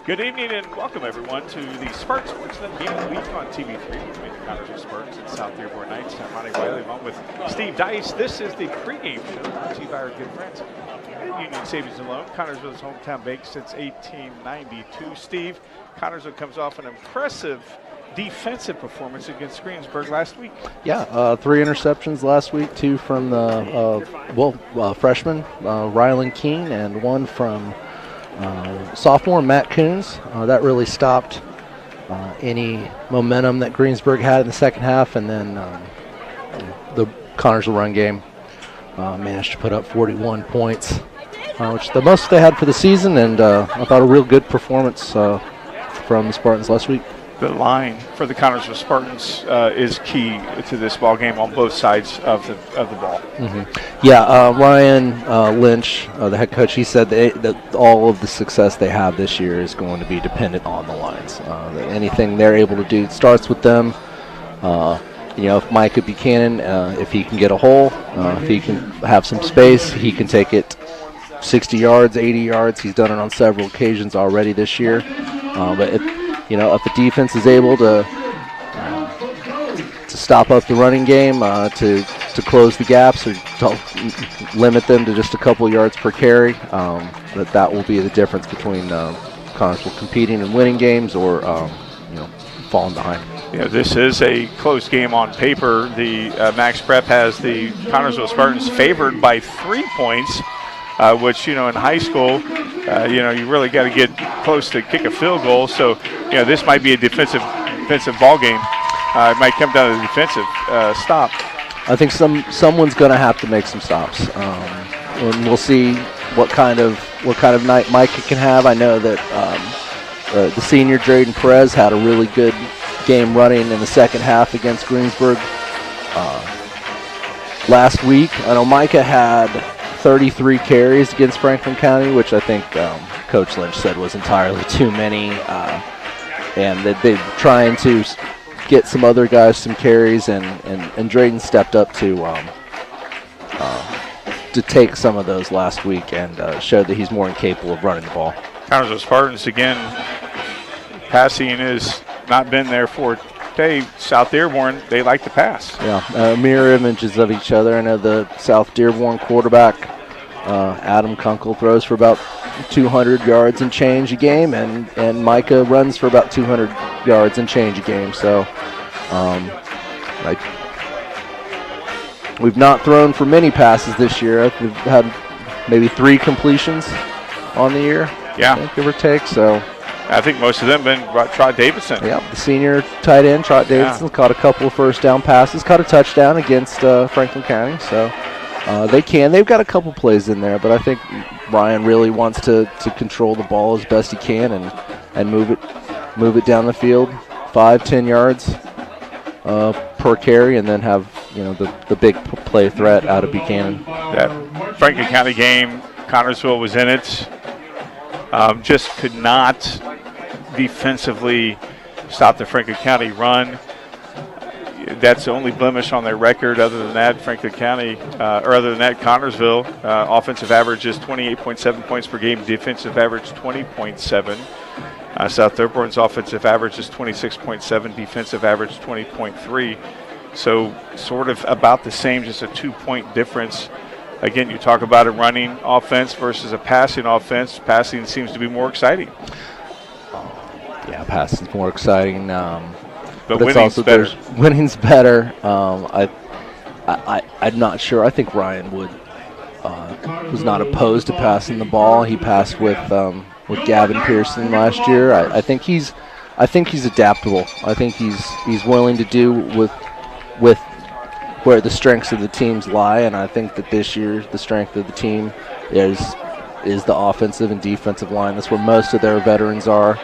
Good evening and welcome everyone to the Spartan Sportsnet Game of the Week on TV3 between the Connersville Spartans and South Dearborn Knights. I'm Monty Wiley along with Steve Dice. This is the pregame show brought to you by our good friends at Union Savings and Loan, Connersville's hometown bank since 1892. Steve, Connersville comes off an impressive defensive performance against Greensburg last week. Yeah, 3 interceptions last week, 2 from the freshman, Rylan Keene, and 1 from sophomore Matt Coons. That really stopped any momentum that Greensburg had in the second half, and then the Connersville run game managed to put up 41 points, which is the most they had for the season, and I thought a real good performance from the Spartans last week. The line for the Connersville Spartans is key to this ball game on both sides of the ball. Mm-hmm. Yeah, Ryan Lynch, the head coach, he said that all of the success they have this year is going to be dependent on the lines. That anything they're able to do starts with them. If Micah Buchanan, if he can get a hole, if he can have some space, he can take it 60 yards, 80 yards. He's done it on several occasions already this year. But if the defense is able to stop up the running game, to close the gaps or to limit them to just a couple yards per carry, that will be the difference between Connersville competing and winning games or falling behind. Yeah, this is a close game on paper. The Max Prep has the Connersville Spartans favored by 3 points, which in high school, you really got to get close to kick a field goal. So, this might be a defensive ball game. It might come down to the defensive stop. I think someone's going to have to make some stops, and we'll see what kind of night Micah can have. I know that the senior Drayden Perez had a really good game running in the second half against Greensburg last week. I know Micah had 33 carries against Franklin County, which I think Coach Lynch said was entirely too many, and that they're trying to get some other guys some carries, and Drayden stepped up to take some of those last week and showed that he's more than capable of running the ball. Connersville Spartans, again, passing has not been there for today. South Dearborn, they like to pass. Yeah, mirror images of each other. I know the South Dearborn quarterback, Adam Kunkel, throws for about 200 yards and change a game, and Micah runs for about 200 yards and change a game. So we've not thrown for many passes this year. We've had maybe 3 completions on the year, yeah, I think, give or take. So I think most of them been Trot Davidson. Yeah, the senior tight end, Trot Davidson, caught a couple of first down passes, caught a touchdown against Franklin County. So they've got a couple plays in there, but I think Ryan really wants to control the ball as best he can and move it down the field 5-10 yards per carry, and then have the big play threat out of Buchanan. That Franklin County game, Connersville was in it. Just could not defensively stop the Franklin County run. That's the only blemish on their record. Other than that, Connersville offensive average is 28.7 points per game, defensive average 20.7. South Dearborn's offensive average is 26.7, defensive average 20.3. So sort of about the same, just a 2-point difference. Again, you talk about a running offense versus a passing offense. Passing seems to be more exciting. Yeah, passing's more exciting. But winning's better. Winning's better. I'm not sure. I think Ryan was not opposed to passing the ball. He passed with Gavin Pearson last year. I think he's adaptable. I think he's willing to do with where the strengths of the teams lie, and I think that this year the strength of the team is the offensive and defensive line. That's where most of their veterans are.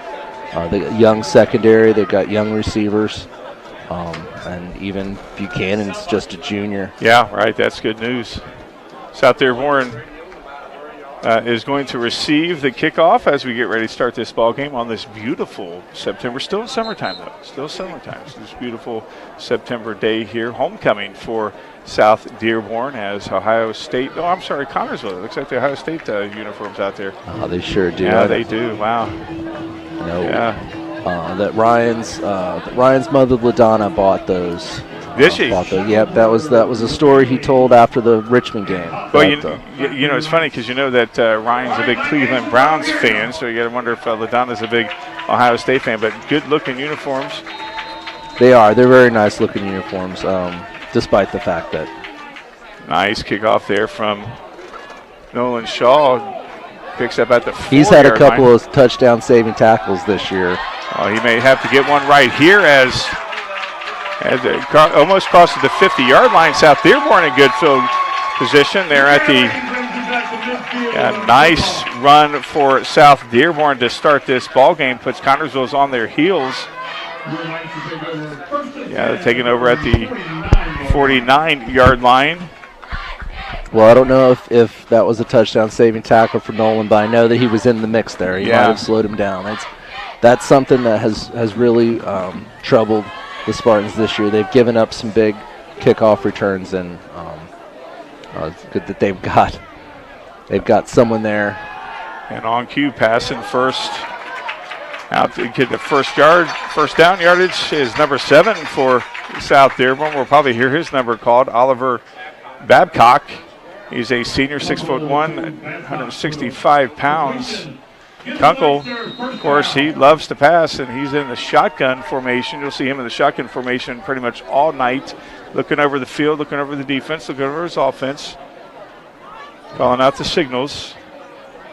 They got young secondary, they've got young receivers, and even Buchanan's just a junior. Yeah, right. That's good news. South Dearborn is going to receive the kickoff as we get ready to start this ball game on this beautiful September. Still in summertime, though. Still summertime. It's this beautiful September day here. Homecoming for South Dearborn as Connersville. It looks like the Ohio State uniforms out there. Oh, they sure do. Yeah, they do. Wow. You know, that Ryan's mother LaDonna bought those. Did she? Yep, that was a story he told after the Richmond game. Well, you know, it's funny because you know that Ryan's a big Cleveland Browns fan, so you got to wonder if LaDonna's a big Ohio State fan. But good-looking uniforms. They are. They're very nice-looking uniforms, despite the fact that. Nice kickoff there from Nolan Shaw. Picks up at the 4-yard line. He's had a couple of touchdown-saving tackles this year. Oh, he may have to get one right here as almost crosses the 50-yard line. South Dearborn in good field position. They're at the nice run for South Dearborn to start this ball game. Puts Connersville on their heels. Yeah, they're taking over at the 49-yard line. Well, I don't know if that was a touchdown-saving tackle for Nolan, but I know that he was in the mix there. He might have slowed him down. That's something that has really troubled the Spartans this year. They've given up some big kickoff returns, and it's good that they've got someone there. And on cue, passing first out to get the first down yardage is number 7 for South Dearborn. We'll probably hear his number called, Oliver Babcock. He's a senior, 6'1", 165 pounds. Kunkel, of course, he loves to pass, and he's in the shotgun formation. You'll see him in the shotgun formation pretty much all night, looking over the field, looking over the defense, looking over his offense, calling out the signals.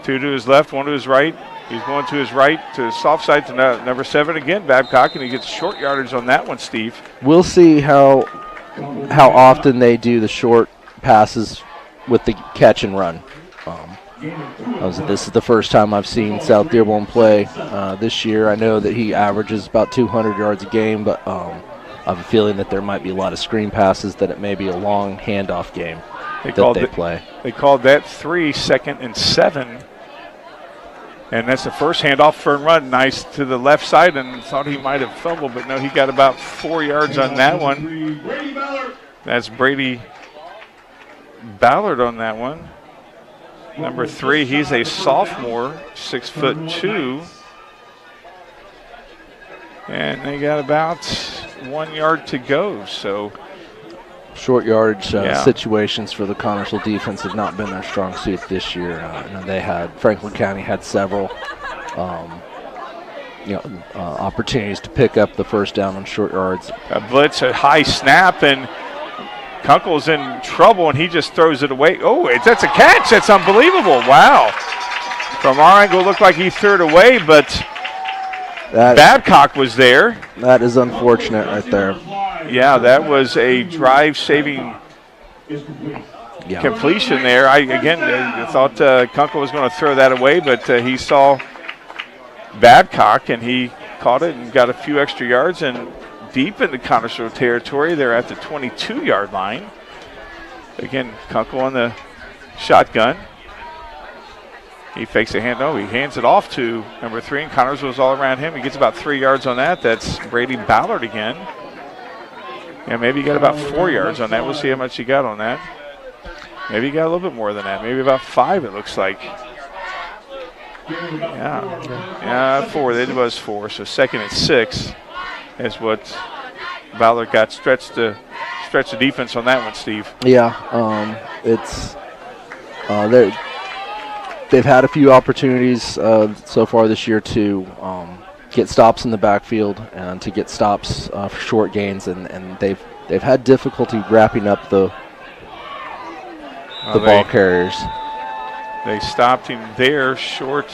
2 to his left, 1 to his right. He's going to his right to the soft side to number 7 again, Babcock, and he gets short yardage on that one, Steve. We'll see how often they do the short passes with the catch and run. This is the first time I've seen South Dearborn play this year. I know that he averages about 200 yards a game, but I have a feeling that there might be a lot of screen passes, that it may be a long handoff game they play. They called that 3, 2nd and 7. And that's the first handoff for a run. Nice to the left side, and thought he might have fumbled, but no, he got about 4 yards on that one. That's Brady Ballard on that one. Number 3, he's a sophomore, 6'2". And they got about 1 yard to go, so. Short yardage situations for the Connersville defense have not been their strong suit this year. Franklin County had several opportunities to pick up the first down on short yards. A blitz, a high snap, and Kunkel's in trouble, and he just throws it away. Oh, that's a catch. That's unbelievable. Wow. From our angle, it looked like he threw it away, but Babcock was there. That is unfortunate right there. Yeah, that was a drive-saving completion there. I thought Kunkel was going to throw that away, but he saw Babcock, and he caught it and got a few extra yards, and deep in the Connersville territory. They're at the 22-yard line. Again, Kunkel on the shotgun. He fakes a hand. Oh, he hands it off to number 3, and Connersville's all around him. He gets about 3 yards on that. That's Brady Ballard again. Yeah, maybe he got about 4 yards on that. We'll see how much he got on that. Maybe he got a little bit more than that. Maybe about 5, it looks like. Yeah, 4. It was 4. So 2nd and 6 is what Ballard got. Stretch the defense on that one, Steve. Yeah, they've had a few opportunities so far this year to get stops in the backfield and to get stops for short gains, and they've had difficulty wrapping up the ball carriers. They stopped him there, short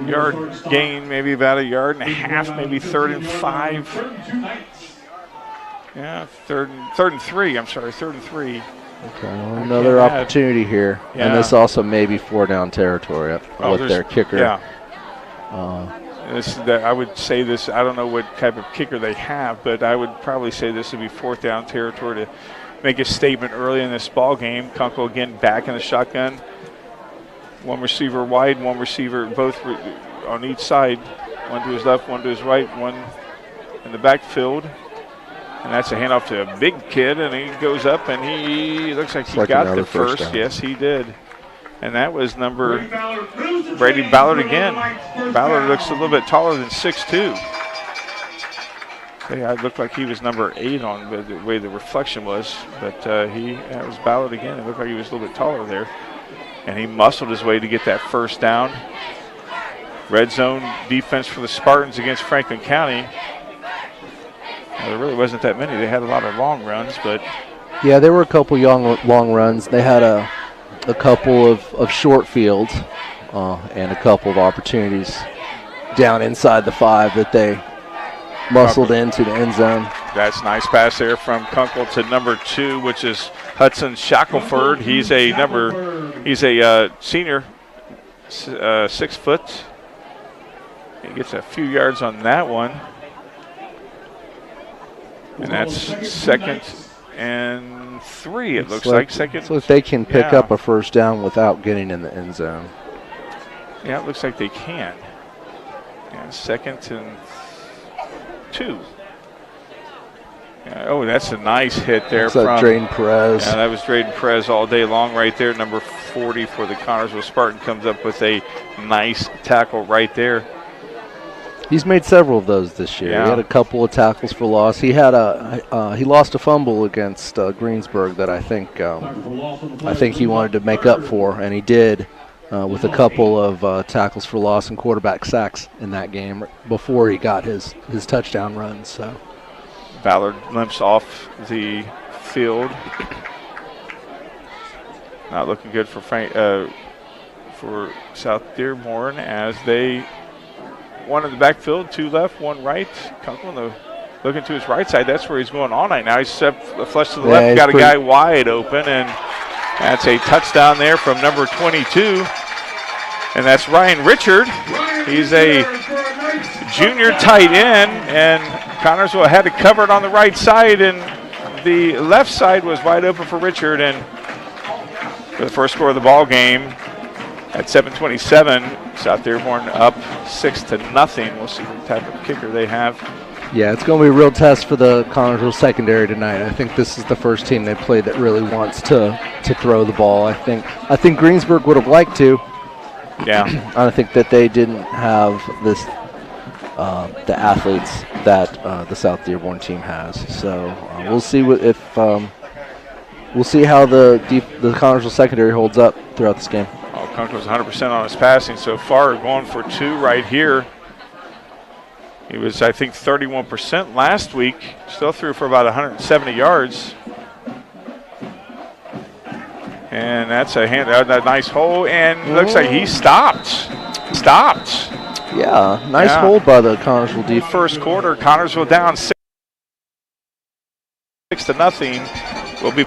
yard gain, maybe about 1.5 yards, maybe 3rd and 5. Yeah, third and 3. I'm sorry, 3rd and 3. Okay, well, another opportunity here, and this also may be 4-down territory with their kicker. Yeah. I would say this. I don't know what type of kicker they have, but I would probably say this would be 4th down territory to make a statement early in this ball game. Kunkel again back in the shotgun. 1 receiver wide, 1 receiver both on each side. 1 to his left, 1 to his right, 1 in the backfield. And that's a handoff to a big kid, and he goes up, and he looks like he got the first. Yes, he did. And that was number Brady Ballard again. Ballard looks a little bit taller than 6'2". It looked like he was number 8 on the way the reflection was, but that was Ballard again. It looked like he was a little bit taller there. And he muscled his way to get that first down. Red zone defense for the Spartans against Franklin County. Now, there really wasn't that many. They had a lot of long runs, but yeah, there were a couple long runs. They had a couple of short fields and a couple of opportunities down inside the 5 that they muscled into the end zone. That's a nice pass there from Kunkel to number 2, which is Hudson Shackelford. He's a senior, 6 foot. He gets a few yards on that one. And that's 2nd and 3, it looks like. Second. So if they can pick up a first down without getting in the end zone. Yeah, it looks like they can. Yeah, 2nd and 2. Yeah, that's a nice hit there from Drayden Perez. Yeah, that was Drayden Perez all day long right there. Number 40 for the Connersville Spartan comes up with a nice tackle right there. He's made several of those this year. Yeah. He had a couple of tackles for loss. He had he lost a fumble against Greensburg that I think he wanted to make up for, and he did with a couple of tackles for loss and quarterback sacks in that game before he got his touchdown run. So Ballard limps off the field. Not looking good for for South Dearborn as they. 1 in the backfield, 2 left, 1 right. Kunkel looking to his right side. That's where he's going all night now. He's flush to the left. Got a guy wide open, and that's a touchdown there from number 22. And that's Ryan Richard. He's a junior tight end, and Connersville had to cover it on the right side, and the left side was wide open for Richard. And for the first score of the ball game at 7:27. South Dearborn up 6-0. We'll see what type of kicker they have. Yeah, it's going to be a real test for the Connersville secondary tonight. I think this is the first team they played that really wants to throw the ball. I think Greensburg would have liked to. Yeah. I think that they didn't have this the athletes that the South Dearborn team has. So we'll see we'll see how the Connersville secondary holds up throughout this game. Kunkel's 100% on his passing so far, going for 2 right here. He was, I think, 31% last week. Still threw for about 170 yards. And that's a nice hole, and looks like he stopped. Yeah, nice hold by the Connersville defense. First quarter, Connersville down 6-0. Will be.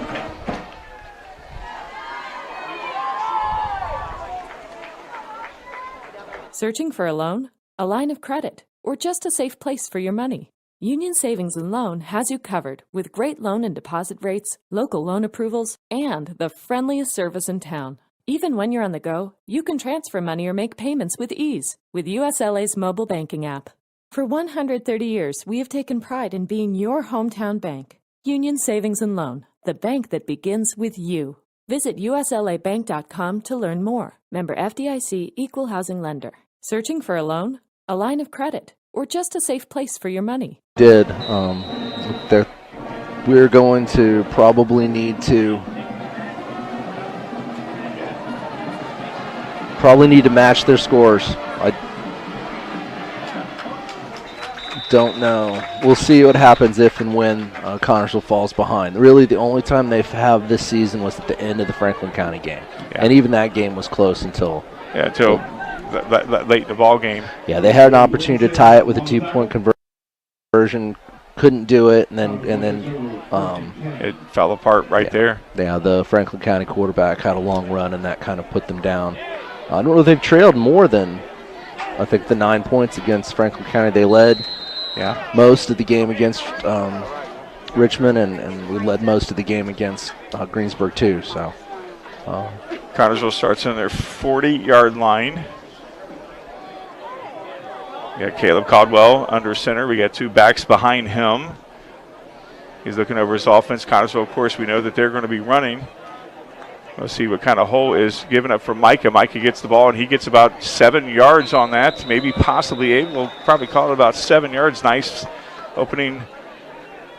Searching for a loan, a line of credit, or just a safe place for your money? Union Savings and Loan has you covered with great loan and deposit rates, local loan approvals, and the friendliest service in town. Even when you're on the go, you can transfer money or make payments with ease with USLA's mobile banking app. For 130 years, we have taken pride in being your hometown bank. Union Savings and Loan, the bank that begins with you. Visit uslabank.com to learn more. Member FDIC, Equal Housing Lender. Searching for a loan, a line of credit, or just a safe place for your money? We're going to probably need to match their scores. I don't know. We'll see what happens if and when Connersville falls behind. Really, the only time they have this season was at the end of the Franklin County game, and even that game was close until late in the ball game. Yeah, they had an opportunity to tie it with a 2-point conversion, couldn't do it, and then it fell apart there. Yeah, the Franklin County quarterback had a long run, and that kind of put them down. I don't know if they've trailed more than, I think, the 9 points against Franklin County. They led most of the game against Richmond, and we led most of the game against Greensburg too. So Connersville starts on their 40-yard line. We got Caleb Caldwell under center. We got 2 backs behind him. He's looking over his offense. Connersville, of course, we know that they're going to be running. Let's see what kind of hole is given up for Micah. Micah gets the ball, and he gets about 7 yards on that, maybe possibly 8. We'll probably call it about 7 yards. Nice opening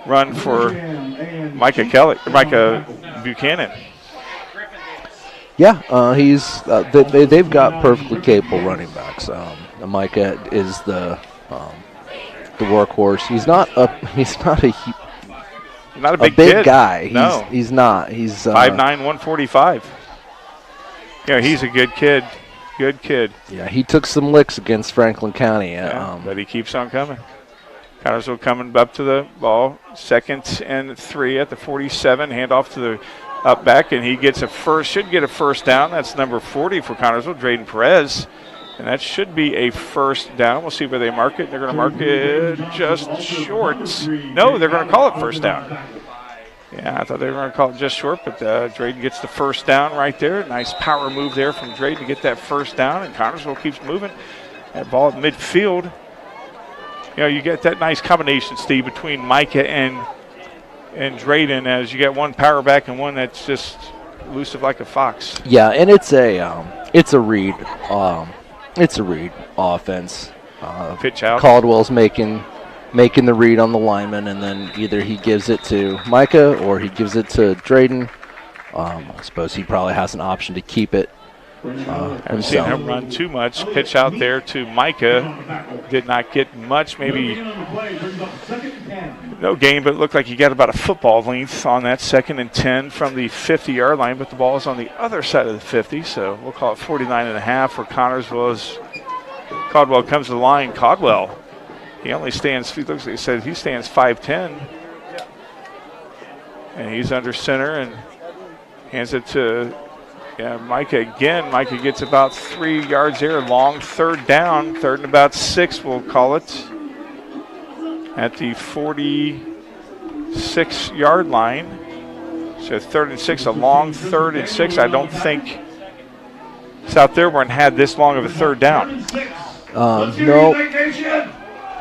run for Micah Buchanan. Yeah, they've got perfectly capable running backs. Micah is the workhorse. He's not a big kid. Guy. No, he's not. He's 5'9", 145. Yeah, he's a good kid. Good kid. Yeah, he took some licks against Franklin County. But he keeps on coming. Connersville coming up to the ball. 2nd and 3 at the 47. Handoff to the up back, and he gets should get a first down. That's number 40 for Connersville, Drayden Perez. And that should be a first down. We'll see where they mark it. They're going to mark it just short. No, they're going to call it first down. Yeah, I thought they were going to call it just short, but Drayden gets the first down right there. Nice power move there from Drayden to get that first down, and Connersville keeps moving. That ball at midfield. You know, you get that nice combination, Steve, between Micah and Drayden, as you get one power back and one that's just elusive like a fox. Yeah, and it's a read. It's a read offense. Pitch out. Caldwell's making the read on the lineman, and then either he gives it to Micah or he gives it to Drayden. I suppose he probably has an option to keep it. Haven't seen him run too much. Pitch out there to Micah. Did not get much, maybe no gain, but it looked like he got about a football length on that 2nd and 10 from the 50-yard line, but the ball is on the other side of the 50, so we'll call it 49.5 for Connersville as Caldwell comes to the line. Caldwell, he only stands, he looks like he said he stands 5'10", and he's under center and hands it to Micah again. Micah gets about 3 yards there. Long 3rd down. 3rd and about 6, we'll call it. At the 46-yard line. So 3rd and 6, a long 3rd and 6. I don't think South Dearborn had this long of a 3rd down.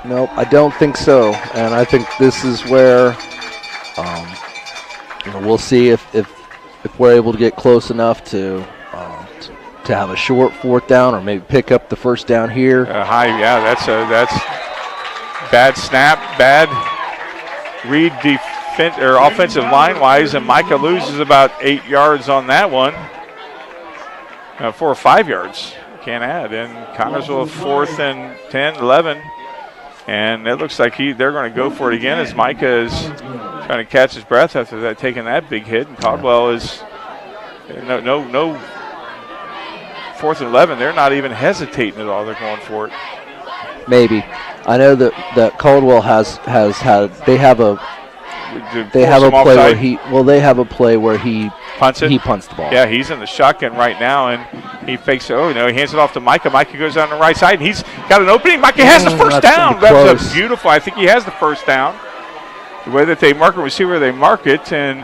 Nope, I don't think so. And I think this is where we'll see if we're able to get close enough to have a short 4th down, or maybe pick up the first down here. That's bad snap, bad read offensive line wise, and Micah loses about 8 yards on that one. 4 or 5 yards, can't add. And Connersville 4th and 10, 11. And it looks like they're going to go for it again as Micah is trying to catch his breath after taking that big hit. And Caldwell is no 4th and 11. They're not even hesitating at all. They're going for it. Maybe. I know that Caldwell has had. They have a play where he punts it. He punts the ball. Yeah, he's in the shotgun right now, and he fakes it. He hands it off to Micah. Micah goes down the right side, and he's got an opening. Micah has the first down. That's a beautiful. I think he has the first down. The way that they mark it, we see where they mark it, and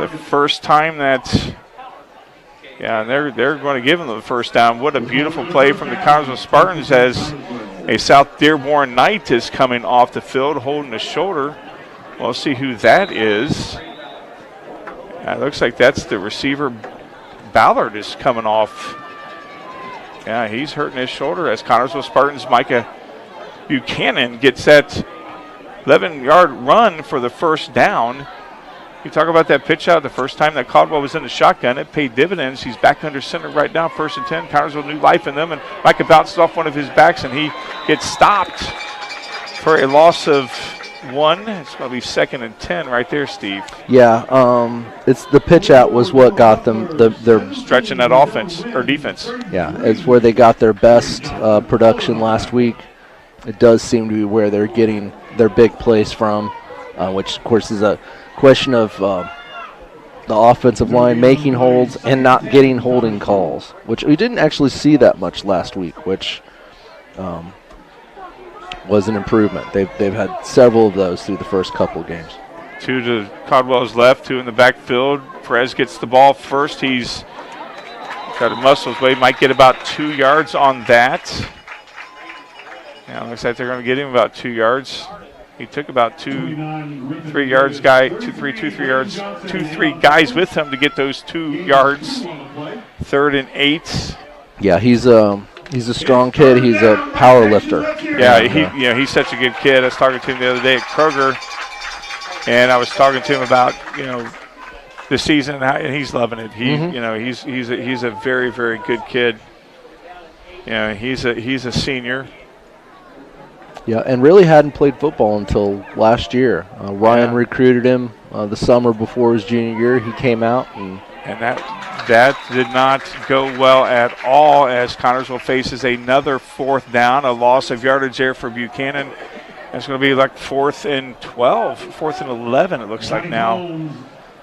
the first time that. Yeah, and they're going to give him the first down. What a beautiful play from the Connersville Spartans as a South Dearborn Knight is coming off the field holding his shoulder. We'll see who that is. It looks like that's the receiver. Ballard is coming off. Yeah, he's hurting his shoulder as Connersville Spartans' Micah Buchanan gets that 11-yard run for the first down. You talk about that pitch out the first time that Caldwell was in the shotgun. It paid dividends. He's back under center right now, 1st and 10. Connersville new life in them, and Micah bounces off one of his backs, and he gets stopped for a loss of 1. It's going to be 2nd and 10 right there, Steve. Yeah, it's the pitch out was what got them their stretching that offense or defense. Yeah, it's where they got their best production last week. It does seem to be where they're getting their big plays from, which of course is a question of the offensive line making holds and not getting holding calls, which we didn't actually see that much last week, which was an improvement. They've had several of those through the first couple of games. 2 to Caldwell's left, 2 in the backfield. Perez gets the ball first. He's got to muscle his way. Might get about 2 yards on that. Yeah, looks like they're going to get him about 2 yards. He took about 2-3 yards, 2-3 guys with him to get those 2 yards. 3rd and 8. Yeah, he's a strong kid. He's a power lifter. Yeah, he's such a good kid. I was talking to him the other day at Kroger, and I was talking to him about the season, and he's loving it. He's a very, very good kid. He's a senior. Yeah, and really hadn't played football until last year. Ryan recruited him the summer before his junior year. He came out, and that did not go well at all as Connersville faces another 4th down, a loss of yardage there for Buchanan. It's going to be like 4th and 12, 4th and 11 it looks like now.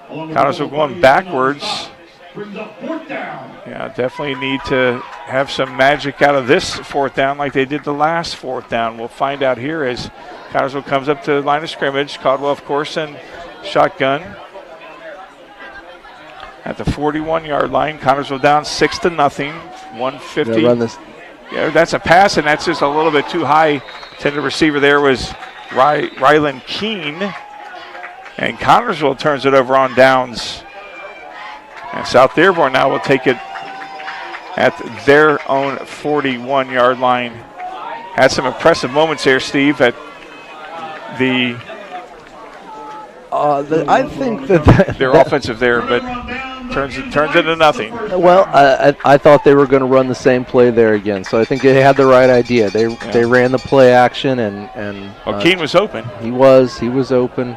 Connersville going backwards. Yeah, definitely need to have some magic out of this 4th down like they did the last 4th down. We'll find out here as Connersville comes up to the line of scrimmage. Caldwell, of course, in shotgun. At the 41-yard line, Connersville down 6-0, 150. Run this. Yeah, that's a pass, and that's just a little bit too high. Intended receiver there was Rylan Keene. And Connersville turns it over on downs. And South Dearborn now will take it at their own 41-yard line. Had some impressive moments there, Steve, at the I think that their offensive there, but turns into nothing. Well, I thought they were going to run the same play there again, so I think they had the right idea. They ran the play action, and Keene was open. He was open.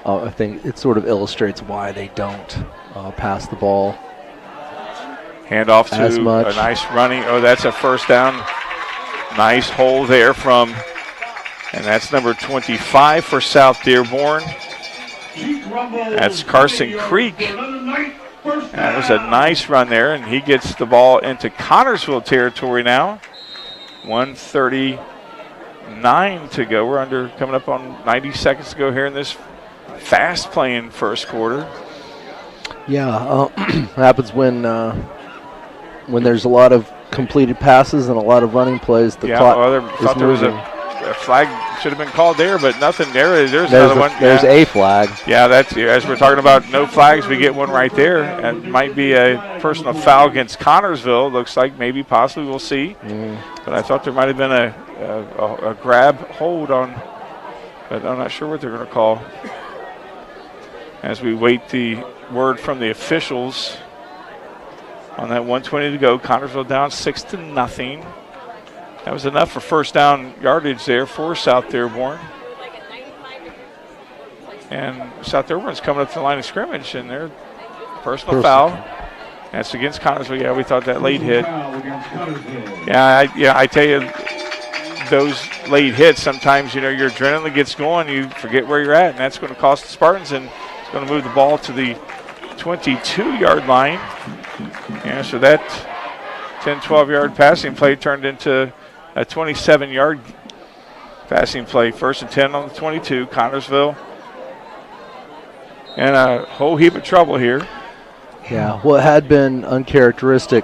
I think it sort of illustrates why they don't pass the ball. Handoff to a nice running. Oh, that's a 1st down. Nice hole there and that's number 25 for South Dearborn. That's Carson Creek. That was a nice run there, and he gets the ball into Connersville territory now. 1:39 to go. We're coming up on 90 seconds to go here in this fast-playing first quarter. Yeah, happens when there's a lot of completed passes and a lot of running plays. The clock thought there was a flag should have been called there, but nothing there. There's another one. There's a flag. Yeah, that's as we're talking about no flags, we get one right there. And might be a personal foul against Connersville. Looks like maybe possibly we'll see. But I thought there might have been a grab hold on, but I'm not sure what they're going to call. As we wait the word from the officials on that 1:20 to go, Connersville down 6-0. That was enough for 1st down yardage there for South Dearborn. And South Dearborn's coming up to the line of scrimmage, and their personal foul. That's against Connersville. Yeah, we thought that late hit. I tell you, those late hits, sometimes, your adrenaline gets going, you forget where you're at, and that's going to cost the Spartans, and it's going to move the ball to the 22-yard line. Yeah, so that 10, 12-yard passing play turned into a 27-yard passing play. 1st and 10 on the 22, Connersville. And a whole heap of trouble here. Yeah, what had been uncharacteristic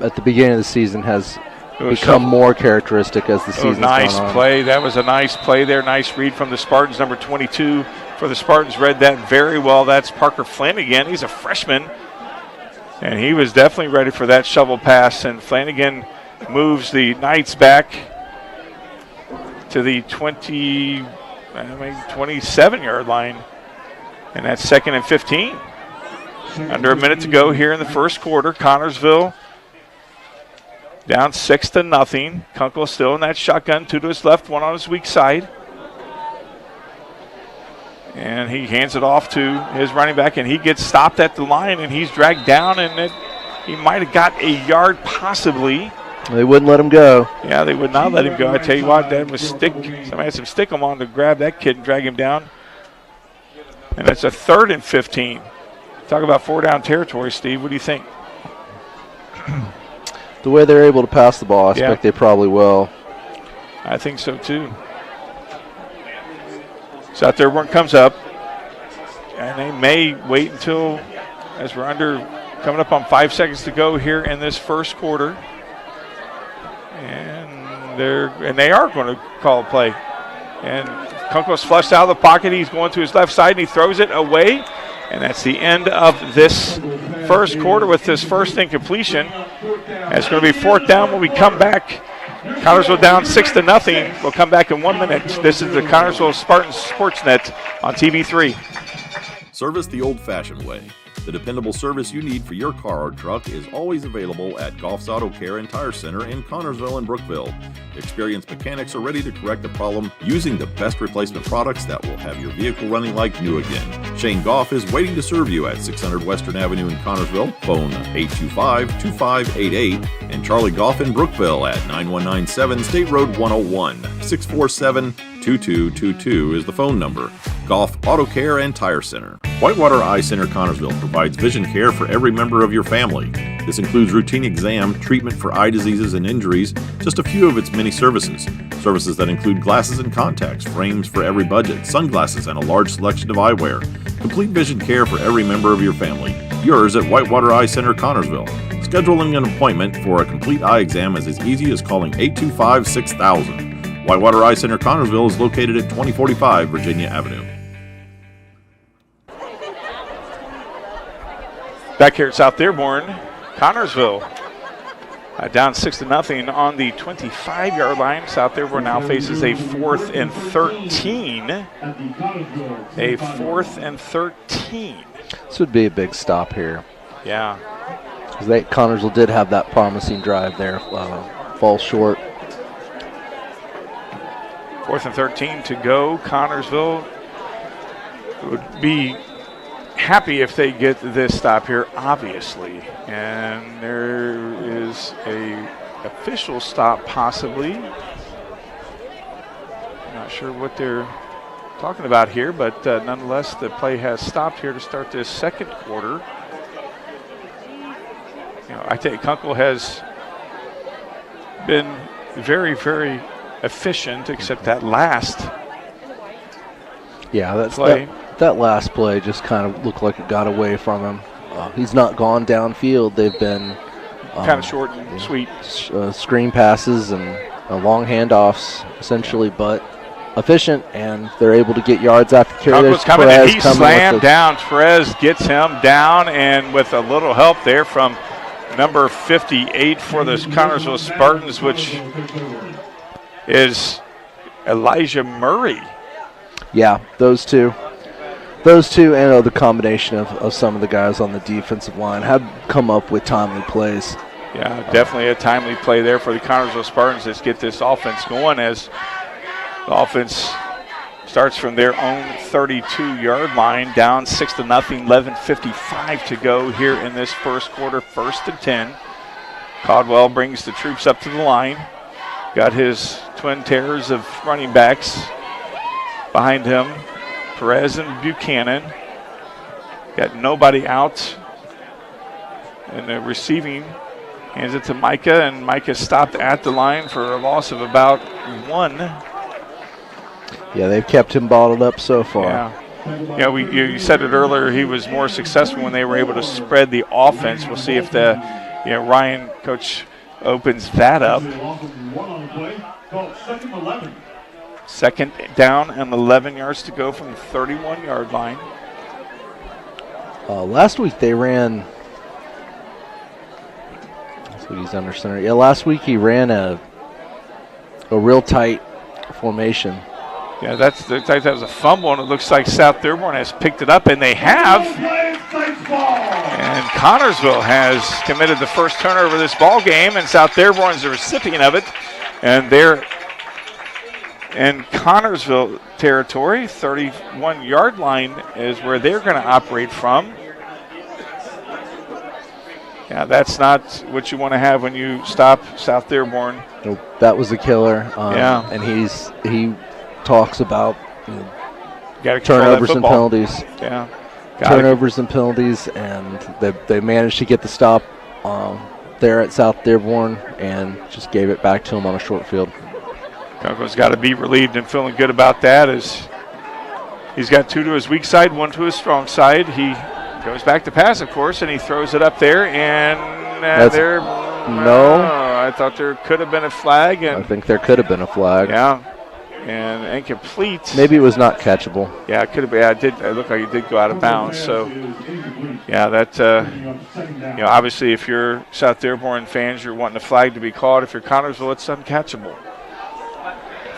at the beginning of the season has become more characteristic as the season's gone on. Nice play. That was a nice play there. Nice read from the Spartans. Number 22 for the Spartans read that very well. That's Parker Flanagan. He's a freshman. And he was definitely ready for that shovel pass. And Flanagan moves the Knights back to the 27-yard line. And that's 2nd and 15. Under a minute to go here in the first quarter. Connersville down 6-0. Kunkel still in that shotgun. 2 to his left, 1 on his weak side. And he hands it off to his running back, and he gets stopped at the line, and he's dragged down, and he might have got a yard possibly. They wouldn't let him go. Yeah, they would not let him go. I tell you what, that was somebody had some stick-em on to grab that kid and drag him down. And that's a 3rd and 15. Talk about 4-down territory, Steve. What do you think? The way they're able to pass the ball, I expect they probably will. I think so, too. South Dearborn comes up, and they may wait until, as we're coming up on 5 seconds to go here in this first quarter. And they are going to call a play. And Kunkel's flushed out of the pocket. He's going to his left side, and he throws it away. And that's the end of this first quarter with this first incompletion. It's going to be 4th down when we come back. Connersville down 6-0. We'll come back in 1 minute. This is the Connersville Spartans Sportsnet on TV3. Service the old-fashioned way. The dependable service you need for your car or truck is always available at Goff's Auto Care and Tire Center in Connersville and Brookville. Experienced mechanics are ready to correct the problem using the best replacement products that will have your vehicle running like new again. Shane Goff is waiting to serve you at 600 Western Avenue in Connersville. Phone 825-2588 and Charlie Goff in Brookville at 9197 State Road 101. 647-2222 is the phone number. Goff Auto Care and Tire Center. Whitewater Eye Center Connersville provides vision care for every member of your family. This includes routine exam, treatment for eye diseases and injuries, just a few of its many services. Services that include glasses and contacts, frames for every budget, sunglasses, and a large selection of eyewear. Complete vision care for every member of your family. Yours at Whitewater Eye Center Connersville. Scheduling an appointment for a complete eye exam is as easy as calling 825-6000. Whitewater Eye Center Connersville is located at 2045 Virginia Avenue. Back here at South Dearborn, Connersville down 6-0 on the 25-yard line. South Dearborn now faces a 4th and 13. A 4th and 13. This would be a big stop here. Yeah. Because Connersville did have that promising drive there, fall short. 4th and 13 to go. Connersville would be happy if they get this stop here, obviously. And there is a official stop possibly. I'm not sure what they're talking about here, but nonetheless, the play has stopped here to start this second quarter. You know, I think Kunkel has been very, very efficient, except that last play. That last play just kind of looked like it got away from him. He's not gone downfield. They've been kind of short and sweet. Screen passes and long handoffs, essentially, but efficient, and they're able to get yards after carry. Kunkel's coming, and he slammed down. Perez gets him down, and with a little help there from number 58 for the Connersville Spartans, which is Elijah Murray. Yeah, those two and the combination of some of the guys on the defensive line have come up with timely plays. Yeah, definitely a timely play there for the Connersville Spartans. Let's get this offense going as the offense starts from their own 32-yard line, down 6-0, 11:55 to go here in this first quarter, 1st and 10. Caldwell brings the troops up to the line. Got his twin terrors of running backs behind him, Perez and Buchanan. Got nobody out. And the receiving, hands it to Micah, and Micah stopped at the line for a loss of about 1. Yeah, they've kept him bottled up so far. Yeah, you said it earlier, he was more successful when they were able to spread the offense. We'll see if Ryan, coach, opens that up. 2nd down and 11 yards to go from the 31-yard line. Last week they ran. He's under center. Yeah, last week he ran a real tight formation. Yeah, that was a fumble, and it looks like South Dearborn has picked it up, and they have. And Connersville has committed the first turnover of this ball game, and South Dearborn is the recipient of it. And they're in Connersville territory. 31-yard line is where they're going to operate from. Yeah, that's not what you want to have when you stop South Dearborn. Nope, that was a killer. And he talks about turnovers and penalties. Yeah, turnovers and penalties, and they managed to get the stop there at South Dearborn and just gave it back to him on a short field. Kunkel's got to be relieved and feeling good about that, as he's got 2 to his weak side, 1 to his strong side. He goes back to pass, of course, and he throws it up there, and no. I thought there could have been a flag. And I think there could have been a flag. Yeah. and incomplete. Maybe it was not catchable. Yeah, it could have been. It looked like it did go out of bounds. So, yeah, that, obviously if you're South Dearborn fans, you're wanting the flag to be called. If you're Connersville, it's uncatchable.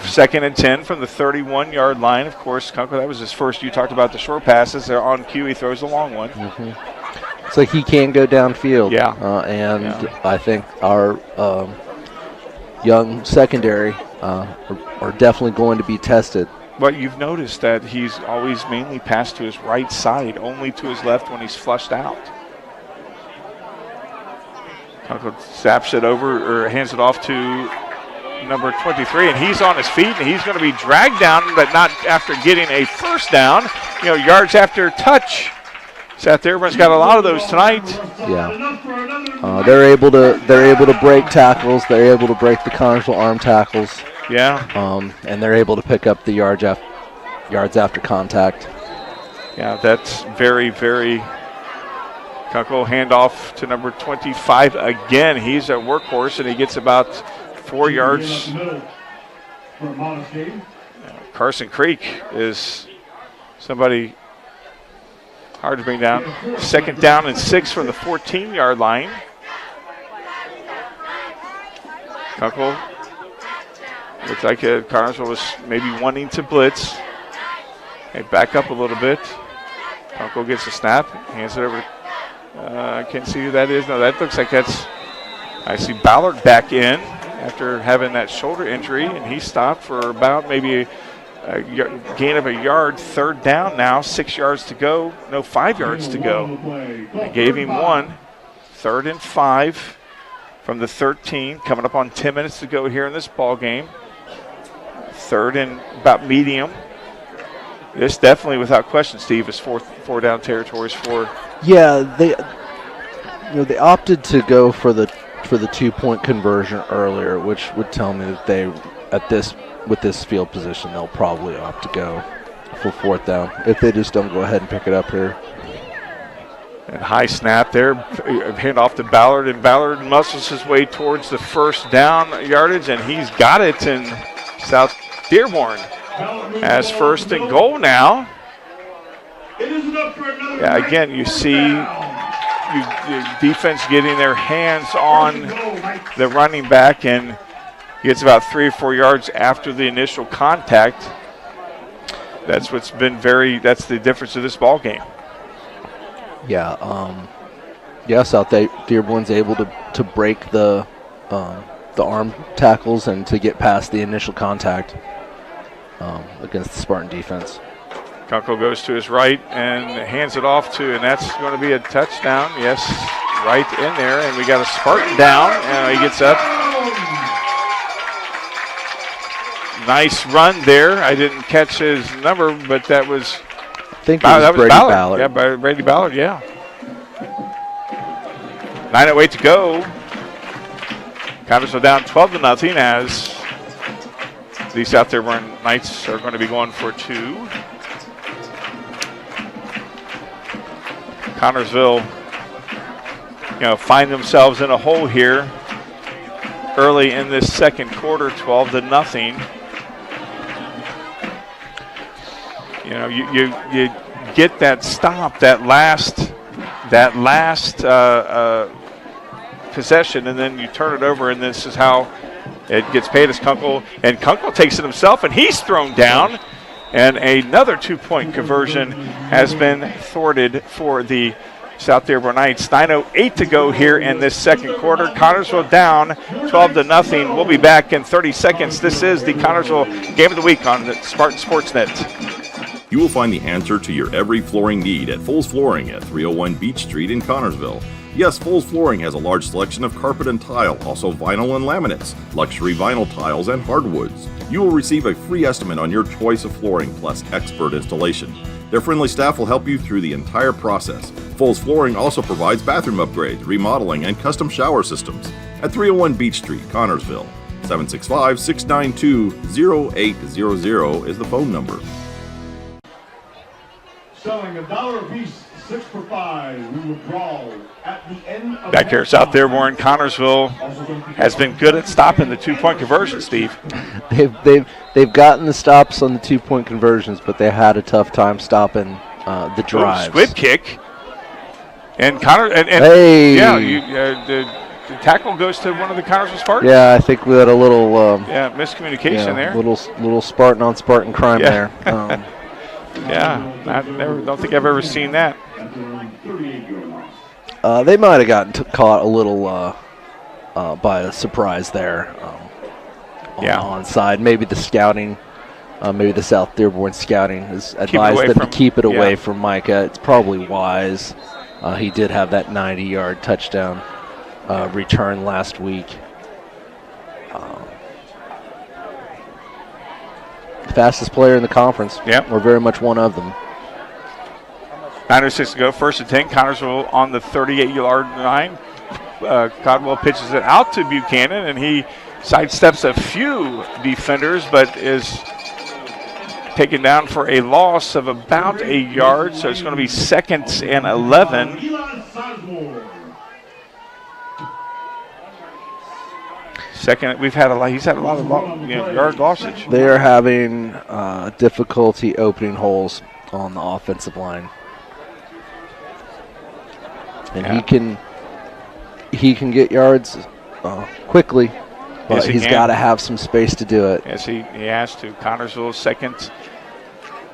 2nd and 10 from the 31-yard line. Of course, Kunkel, that was his first. You talked about the short passes. They're on cue. He throws the long one. Mm-hmm. It's like he can go downfield. Yeah. I think our young secondary are definitely going to be tested. But you've noticed that he's always mainly passed to his right side, only to his left when he's flushed out. Kunkel zaps it over or hands it off to number 23, and he's on his feet, and he's going to be dragged down, but not after getting a first down. Yards after touch. South Dearborn's got a lot of those tonight. Yeah, they're able to break tackles. They're able to break the Connersville arm tackles. Yeah. And they're able to pick up the yards after contact. Yeah, that's very, very. Kunkel handoff to number 25 again. He's a workhorse, and he gets about 4 yards. Carson Creek is somebody hard to bring down. 2nd down and 6 from the 14-yard line. Kunkel looks like Connersville was maybe wanting to blitz. They back up a little bit. Kunkel gets a snap, hands it over. I can't see who that is. No, that looks like that's. I see Ballard back in after having that shoulder injury, and he stopped for about maybe a gain of a yard. 3rd down now, 6 yards to go. No, 5 yards to go. They gave him 1. 3rd and 5 from the 13. Coming up on 10 minutes to go here in this ball game. 3rd and about medium. This definitely, without question, Steve, is four down territories for. Yeah, they opted to go for the 2-point conversion earlier, which would tell me that with this field position, they'll probably opt to go for 4th down if they just don't go ahead and pick it up here. And high snap there, hand off to Ballard, and Ballard muscles his way towards the 1st down yardage, and he's got it in South Dearborn as 1st and goal now. Yeah, again, you see defense getting their hands on the running back, and gets about 3 or 4 yards after the initial contact. That's what's been that's the difference of this ball game. Yeah, South Dearborn's able to break the arm tackles and to get past the initial contact against the Spartan defense. Kunkel goes to his right and hands it off and that's going to be a touchdown. Yes, right in there, and we got a Spartan down, and he gets up. Nice run there. I didn't catch his number, but that was. I think that was Brady Ballard. Yeah, Brady Ballard. Yeah. 9:08 to go. Connersville down 12-0 as the South Dearborn Knights are going to be going for 2. Connersville, find themselves in a hole here early in this second quarter, 12-0. You get that stop, that last possession, and then you turn it over, and this is how it gets paid as Kunkel. And Kunkel takes it himself, and he's thrown down. And another 2-point conversion has been thwarted for the South Dearborn Knights. 9:08 to go here in this second quarter. Connersville down 12-0. We'll be back in 30 seconds. This is the Connersville Game of the Week on the Spartan Sportsnet. You will find the answer to your every flooring need at Foles Flooring at 301 Beach Street in Connersville. Yes, Foles Flooring has a large selection of carpet and tile, also vinyl and laminates, luxury vinyl tiles, and hardwoods. You will receive a free estimate on your choice of flooring plus expert installation. Their friendly staff will help you through the entire process. Foles Flooring also provides bathroom upgrades, remodeling, and custom shower systems at 301 Beach Street, Connersville. 765-692-0800 is the phone number. Selling $1 a piece, 6 for $5. We withdraw Back here, South Dearborn, Connersville has been good at stopping the 2-point conversion, Steve. They've gotten the stops on the 2-point conversions, but they had a tough time stopping the drives. Squib kick. And Connor, hey. Yeah, the tackle goes to one of the Connersville Spartans. Yeah, I think we had a little miscommunication there. Little Spartan on Spartan crime there. I don't think I've ever seen that. They might have gotten caught a little by a surprise there on the onside. Maybe the scouting, maybe the South Dearborn scouting has advised them to keep it away from Micah. It's probably wise. He did have that 90-yard touchdown return last week. Fastest player in the conference. Yep. We're very much one of them. 9:06 to go, 1st and 10. Connersville on the 38-yard line. Codwell pitches it out to Buchanan, and he sidesteps a few defenders, but is taken down for a loss of about a yard. So it's going to be 2nd and 11. He's had a lot of yard losses. They are having difficulty opening holes on the offensive line. And he can get yards quickly, but he's got to have some space to do it. Yes, he has to. Connersville 2nd.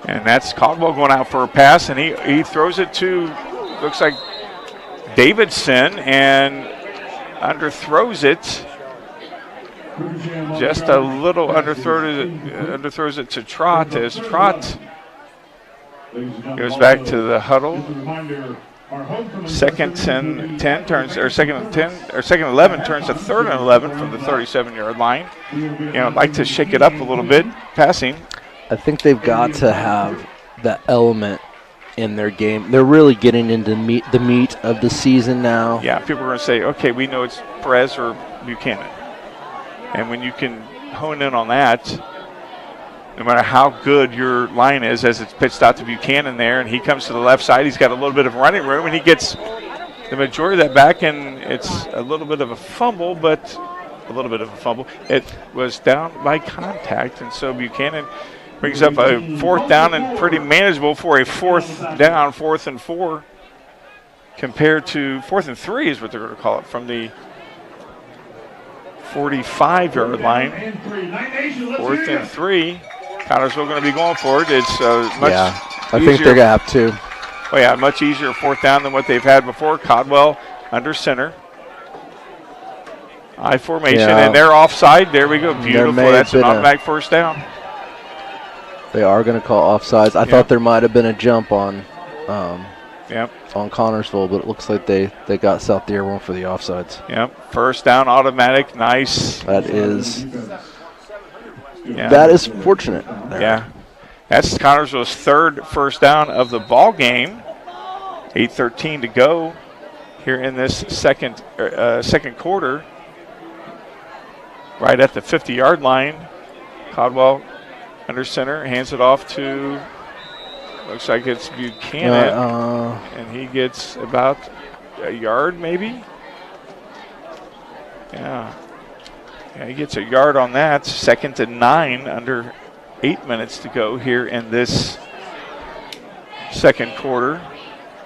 And that's Caldwell going out for a pass, and he throws it to, looks like Davidson, and underthrows it. Just a little underthrows it to Trott, as Trott goes back to the huddle. 2nd and 10 turns, or 2nd and 10, or 2nd and 11 turns to 3rd and 11 from the 37-yard line. Like to shake it up a little bit, passing. I think they've got to have that element in their game. They're really getting into the meat of the season now. Yeah, people are going to say, okay, we know it's Perez or Buchanan. And when you can hone in on that, no matter how good your line is, as it's pitched out to Buchanan there, and he comes to the left side, he's got a little bit of running room, and he gets the majority of that back, and it's a little bit of a fumble, It was down by contact, and so Buchanan brings up a 4th down and pretty manageable for a 4th down, 4th and 4, compared to 4th and 3 is what they're going to call it, from the 45-yard line. 4th and 3. Connersville going to be going for it. It's much I think they're going to have to. Oh, yeah, much easier 4th down than what they've had before. Codwell under center. I formation, and they're offside. There we go. Beautiful. That's an automatic 1st down. They are going to call offsides. I thought there might have been a jump on Connersville, but it looks like they got South Dearborn for the offsides. Yep. 1st down, automatic. Nice. That is fortunate there. Yeah. That's Connersville's 3rd 1st down of the ball game. 8:13 to go here in this second quarter. Right at the 50-yard line. Codwell under center, hands it off to, looks like it's Buchanan, and he gets about a yard maybe. Yeah, he gets a yard on that. 2nd and 9, under 8 minutes to go here in this second quarter.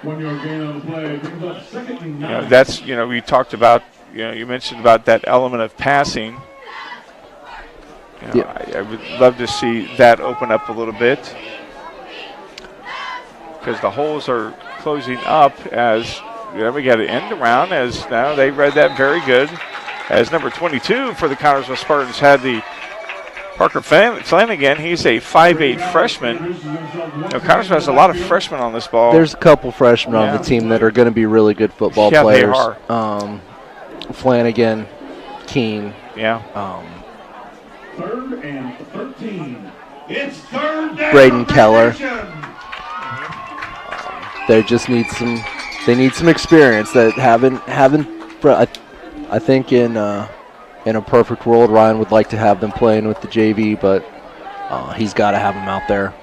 1 yard gain on the play. Brings up 2nd and 9. That's, we talked about, you mentioned about that element of passing. I would love to see that open up a little bit, because the holes are closing up as we got an end around, as now they read that very good, as number 22 for the Connersville Spartans had the Parker Flanagan. He's a 5'8" freshman. Connersville has a lot of freshmen on this ball. There's a couple freshmen on the team that are going to be really good football players. They are. Flanagan, Keene. Yeah. 3rd and 13. It's 3rd down. Braden Keller. They just need some. They need some experience that haven't. I think in a perfect world, Ryan would like to have them playing with the JV, but he's got to have them out there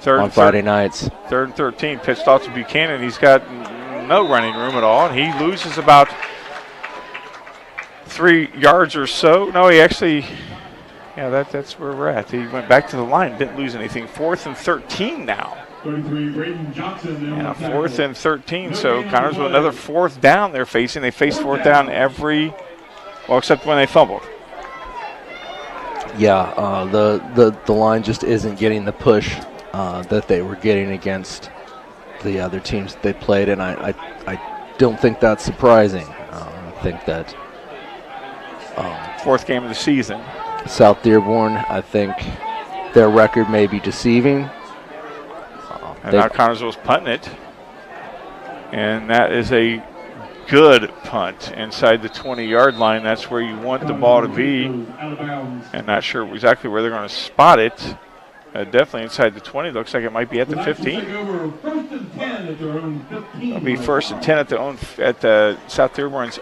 on Friday nights. 3rd and 13, pitched off to Buchanan. He's got no running room at all, and he loses about 3 yards or so. No, he actually, yeah, that's where we're at. He went back to the line, didn't lose anything. 4th and 13 now. 33, Braden Johnson. Yeah, 4th and 13, so Connersville another 4th down they're facing. They face 4th down except when they fumbled. Yeah, the line just isn't getting the push that they were getting against the other teams that they played, and I don't think that's surprising. I think that 4th game of the season. South Dearborn, I think their record may be deceiving. And now Connersville's punting it, and that is a good punt inside the 20-yard line. That's where you want the ball to be. And not sure exactly where they're going to spot it. Definitely inside the 20. Looks like it might be at the 15. It'll be 1st and 10 at the South Dearborn's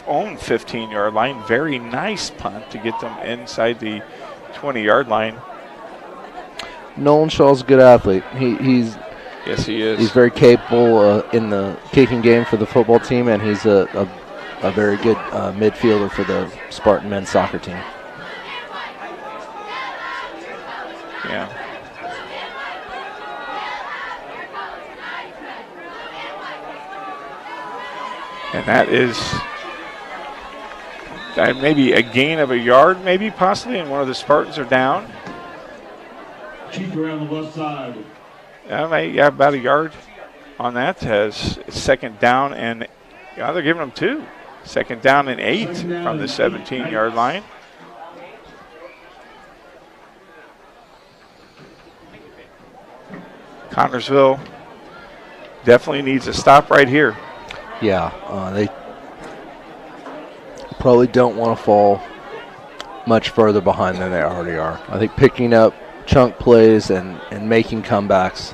own 15-yard line. Very nice punt to get them inside the 20-yard line. Nolan Shaw's a good athlete. Yes, he is. He's very capable in the kicking game for the football team, and he's a very good midfielder for the Spartan men's soccer team. Yeah. And that is maybe a gain of a yard, maybe possibly, and one of the Spartans are down. Chief around the left side. Yeah, about a yard on that. Has 2nd down, and they're giving them 2. 2nd down and 8 from the 17-yard line. Connersville definitely needs a stop right here. Yeah, they probably don't want to fall much further behind than they already are. I think picking up chunk plays and making comebacks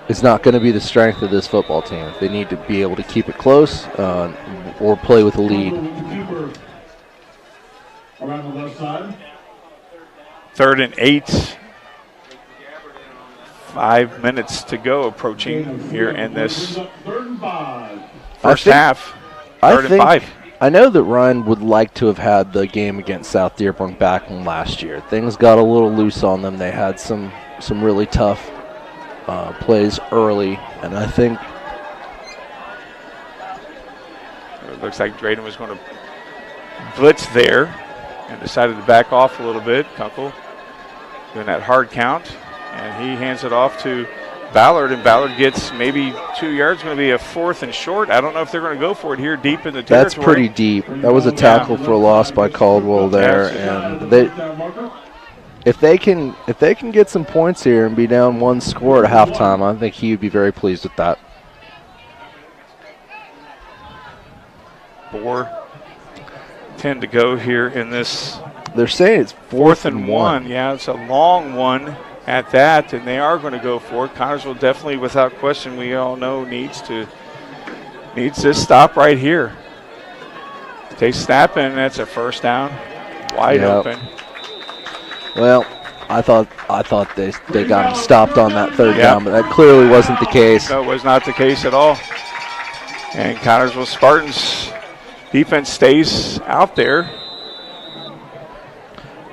is not going to be the strength of this football team. They need to be able to keep it close or play with a lead. Around the left side. 3rd and 8. 5 minutes to go approaching here in this first half. 3rd and 5. I know that Ryan would like to have had the game against South Dearborn back in last year. Things got a little loose on them. They had some really tough plays early, and I think it looks like Drayden was going to blitz there and decided to back off a little bit. Kunkel doing that hard count, and he hands it off to Ballard, and Ballard gets maybe 2 yards. Going to be a 4th and short. I don't know if they're going to go for it here deep in the territory. That's pretty deep. That was a tackle for a loss by Caldwell there, and if they can get some points here and be down 1 score at halftime, I think he would be very pleased with that. 4:10 to go here in this. They're saying it's 4th and 1. Yeah, it's a long one at that, and they are going to go for it. Connersville definitely, without question, we all know needs this stop right here. They snap, and that's a 1st down, wide open. Well, I thought they got him stopped on that 3rd down, but that clearly wasn't the case. No, it was not the case at all. And Connersville Spartans defense stays out there.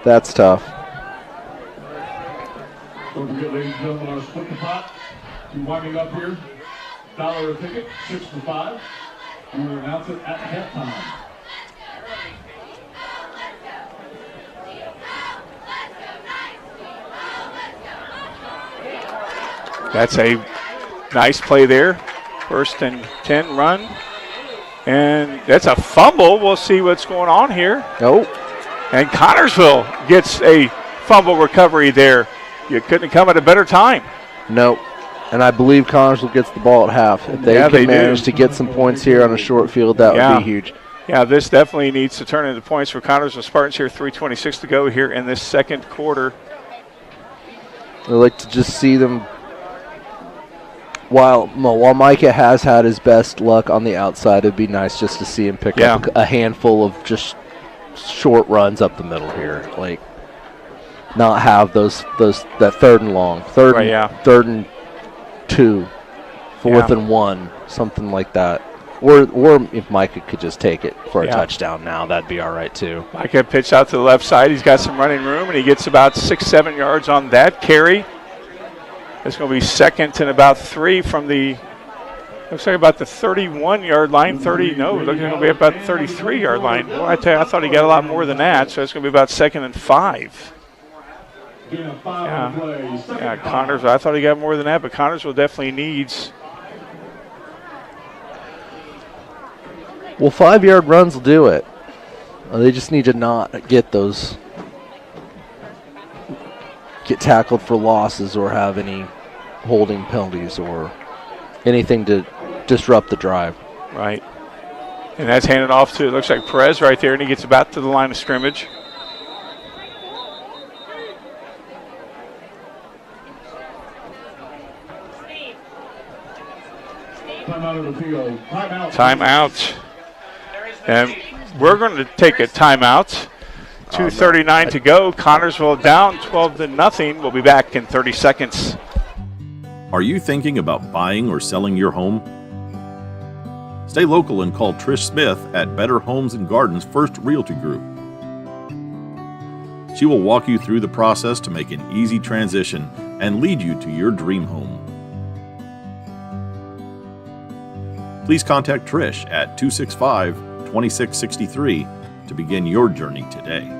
That's tough. Don't forget, ladies and gentlemen, our split the pot. We're winding up here. $1 a ticket, 6 for 5. We will announce it at halftime. That's a nice play there. 1st and 10 run. And that's a fumble. We'll see what's going on here. Nope. And Connersville gets a fumble recovery there. You couldn't come at a better time. Nope. And I believe Connersville gets the ball at half. If they can manage to get some points here on a short field, that would be huge. Yeah, this definitely needs to turn into points for Connersville Spartans here. 3:26 to go here in this 2nd quarter. I'd like to just see them. While Micah has had his best luck on the outside, it'd be nice just to see him pick up a handful of just short runs up the middle here. Like, not have that 3rd and long, 3rd and 2, 4th and 1, something like that. Or if Micah could just take it for a touchdown now, that'd be all right too. Micah pitched out to the left side. He's got some running room, and he gets about 6-7 yards on that carry. It's going to be 2nd and about 3 from the, looks like about the 31-yard line. Looks like it's going to be about the 33-yard line. Well, I tell you, I thought he got a lot more than that, so it's going to be about 2nd and 5. Yeah, Connersville, I thought he got more than that, but Connersville definitely needs. Well, 5-yard runs will do it. They just need to not get tackled for losses or have any holding penalties or anything to disrupt the drive. Right. And that's handed off to, it looks like Perez right there, and he gets about to the line of scrimmage. Timeout. And we're going to take a timeout. 2:39 to go. Connersville down 12-0. We'll be back in 30 seconds. Are you thinking about buying or selling your home? Stay local and call Trish Smith at Better Homes and Gardens First Realty Group. She will walk you through the process to make an easy transition and lead you to your dream home. Please contact Trish at 265-2663 to begin your journey today.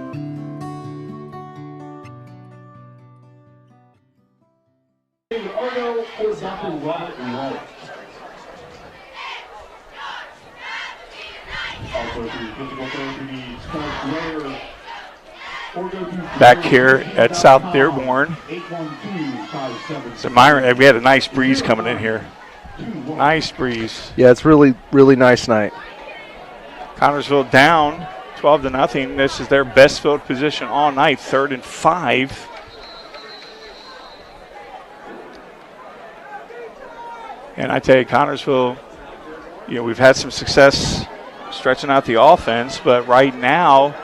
Back here at South Dearborn. So Myron, we had a nice breeze coming in here. Nice breeze. Yeah, it's really, really nice night. Connersville down 12-0. This is their best field position all night, 3rd and 5. And I tell you, Connersville, we've had some success stretching out the offense, but right now,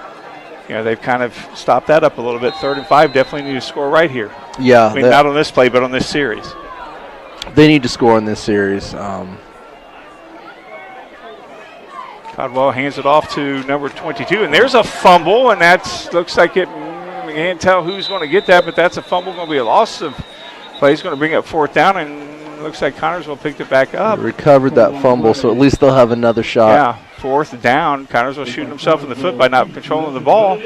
they've kind of stopped that up a little bit. 3rd and 5, definitely need to score right here. Yeah. I mean, not on this play, but on this series. They need to score in this series. Caldwell hands it off to number 22, and there's a fumble, and that looks like it. We can't tell who's going to get that, but that's a fumble. Going to be a loss of play. He's going to bring up 4th down, and looks like Connersville picked it back up. Recovered that fumble, so at least they'll have another shot. Yeah, 4th down. Connersville shooting himself in the foot by not controlling the ball.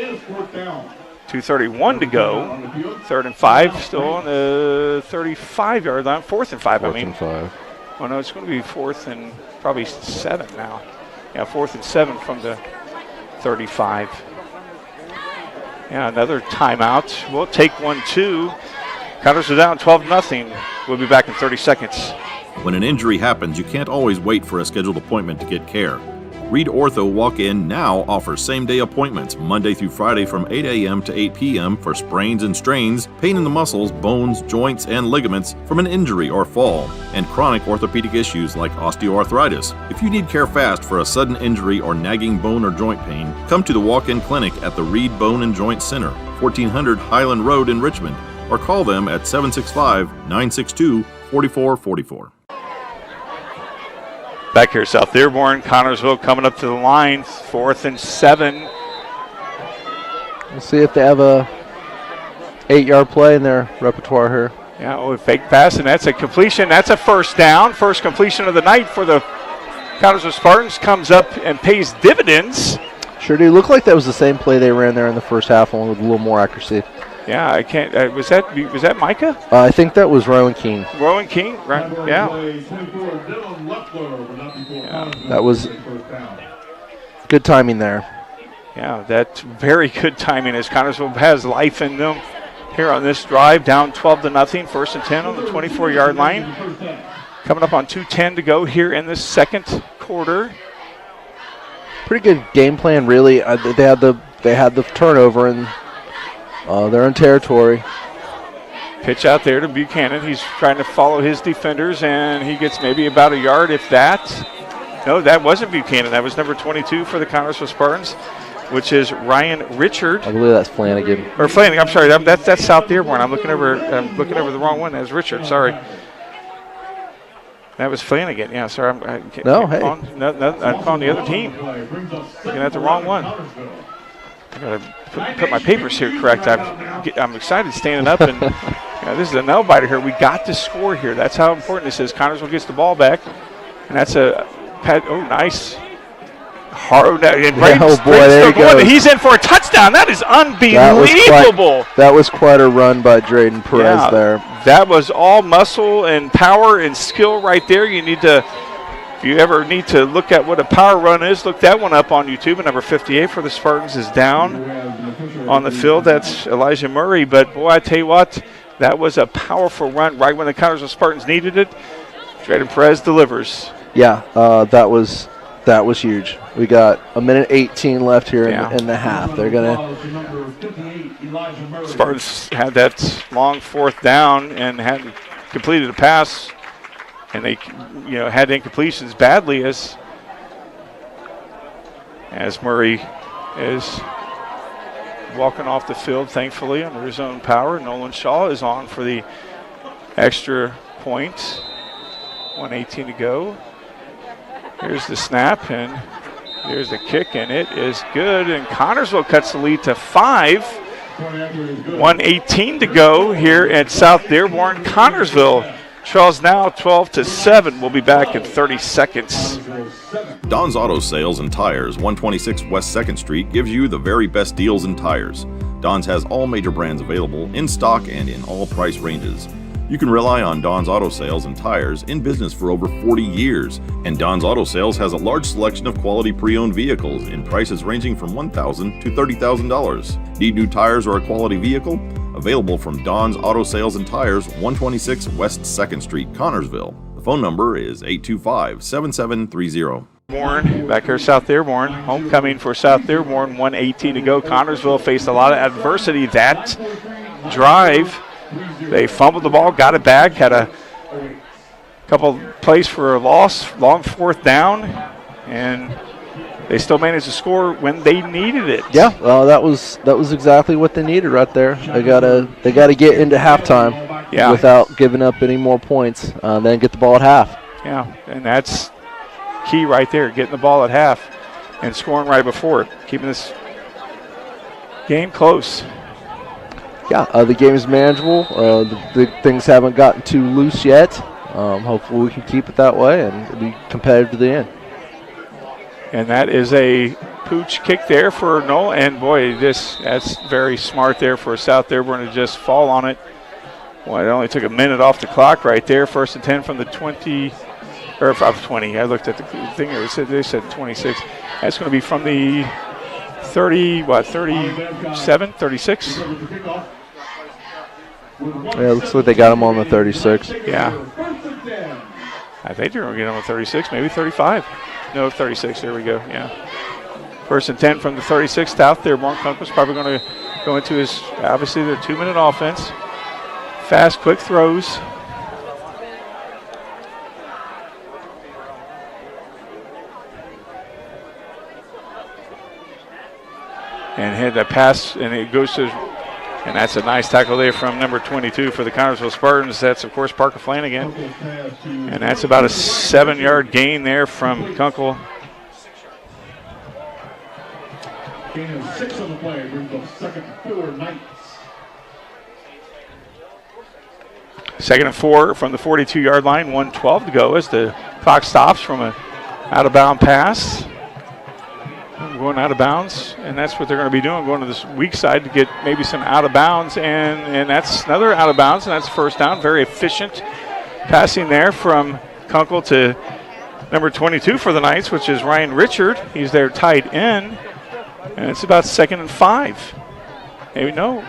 2:31 to go. 3rd and 5, still on the 35-yard line. 4th and 5, 4th and 5. Oh, no, it's going to be 4th and probably 7 now. Yeah, 4th and 7 from the 35. Yeah, another timeout. We'll take one, too. Connersville down 12-0. We'll be back in 30 seconds. When an injury happens, you can't always wait for a scheduled appointment to get care. Reed Ortho Walk-In now offers same-day appointments Monday through Friday from 8 a.m. to 8 p.m. for sprains and strains, pain in the muscles, bones, joints, and ligaments from an injury or fall, and chronic orthopedic issues like osteoarthritis. If you need care fast for a sudden injury or nagging bone or joint pain, come to the walk-in clinic at the Reed Bone and Joint Center, 1400 Highland Road in Richmond, or call them at 765-962-4444. Back here, South Dearborn, Connersville coming up to the line, 4th and 7. We'll see if they have a 8-yard play in their repertoire here. Yeah, fake pass, and that's a completion. That's a 1st down. First completion of the night for the Connersville Spartans comes up and pays dividends. Sure do. Look like that was the same play they ran there in the first half, only with a little more accuracy. Yeah, I can't. Was that Micah? I think that was Rowan King. Rowan King, right? Yeah. That was good timing there. Yeah, that's very good timing as Connersville has life in them here on this drive, down 12-0, 1st and 10 on the 24-yard line. Coming up on 2:10 to go here in the 2nd quarter. Pretty good game plan, really. They had the turnover and. They're in territory. Pitch out there to Buchanan. He's trying to follow his defenders, and he gets maybe about a yard, if that. No, that wasn't Buchanan. That was number 22 for the Connersville Spartans, which is Ryan Richard. I believe that's Flanagan. Or Flanagan. I'm sorry. That's South Dearborn. I'm looking over the wrong one. That's Richard. Sorry. That was Flanagan. Yeah, sorry. I'm calling the other team. Looking at the wrong one. I got to put my papers here correct. I'm excited standing up, and this is a nail biter here. We got to score here. That's how important this is. Connersville gets the ball back, and that's nice. There he goes. He's in for a touchdown. That is unbelievable. That was quite a run by Drayden Perez there. That was all muscle and power and skill right there. If you ever need to look at what a power run is, look that one up on YouTube. And number 58 for the Spartans is down on the field. That's Elijah Murray. But, boy, I tell you what, that was a powerful run right when the Connersville Spartans needed it. Drayden Perez delivers. Yeah, that was huge. We got 1:18 left here in the half. They're going to. Spartans had that long 4th down and had completed a pass, and they had incompletions badly as Murray is walking off the field, thankfully, under his own power. Nolan Shaw is on for the extra point. 1:18 to go. Here's the snap, and here's the kick, and it is good. And Connersville cuts the lead to 5. 1:18 to go here at South Dearborn. Connersville trails now 12-7. We'll be back in 30 seconds. Don's Auto Sales and Tires, 126 West 2nd Street, gives you the very best deals in tires. Don's has all major brands available in stock and in all price ranges. You can rely on Don's Auto Sales and Tires, in business for over 40 years. And Don's Auto Sales has a large selection of quality pre-owned vehicles in prices ranging from $1,000 to $30,000. Need new tires or a quality vehicle? Available from Don's Auto Sales and Tires, 126 West 2nd Street, Connersville. The phone number is 825-7730. Dearborn, back here, South Dearborn. Homecoming for South Dearborn, 1:18 to go. Connersville faced a lot of adversity that drive. They fumbled the ball, got it back, had a couple plays for a loss, long 4th down, and they still managed to score when they needed it. Yeah, well, that was exactly what they needed right there. They gotta get into halftime without giving up any more points, then get the ball at half. Yeah, and that's key right there, getting the ball at half and scoring right before it, keeping this game close. Yeah, the game is manageable. The things haven't gotten too loose yet. Hopefully we can keep it that way and be competitive to the end. And that is a pooch kick there for Noel. And, boy, that's very smart there for South Dearborn to just fall on it. Well, it only took a minute off the clock right there. 1st and 10 from the 20, or 20. I looked at the thing. They said 26. That's going to be from the 37, 36? Yeah, it looks like they got him on the 36. Yeah. I think they're going to get him on 36, maybe 35. No, 36. There we go. Yeah. 1st and 10 from the 36. South Dearborn. Kunkel's probably going to go into his, obviously, their 2-minute offense. Fast, quick throws. And had that pass, and it goes to, and that's a nice tackle there from number 22 for the Connersville Spartans. That's, of course, Parker Flanagan. And that's about a 7-yard gain there from Kunkel. Gain of 6 on the play, brings up 2nd and 4 Knights. 2nd and 4 from the 42-yard line, 1:12 to go as the clock stops from an out-of-bound pass. Going out of bounds, and that's what they're going to be doing, going to this weak side to get maybe some out of bounds, and that's another out of bounds, and that's 1st down. Very efficient passing there from Kunkel to number 22 for the Knights, which is Ryan Richard. He's their tight end, and it's about 2nd and 5. Maybe no,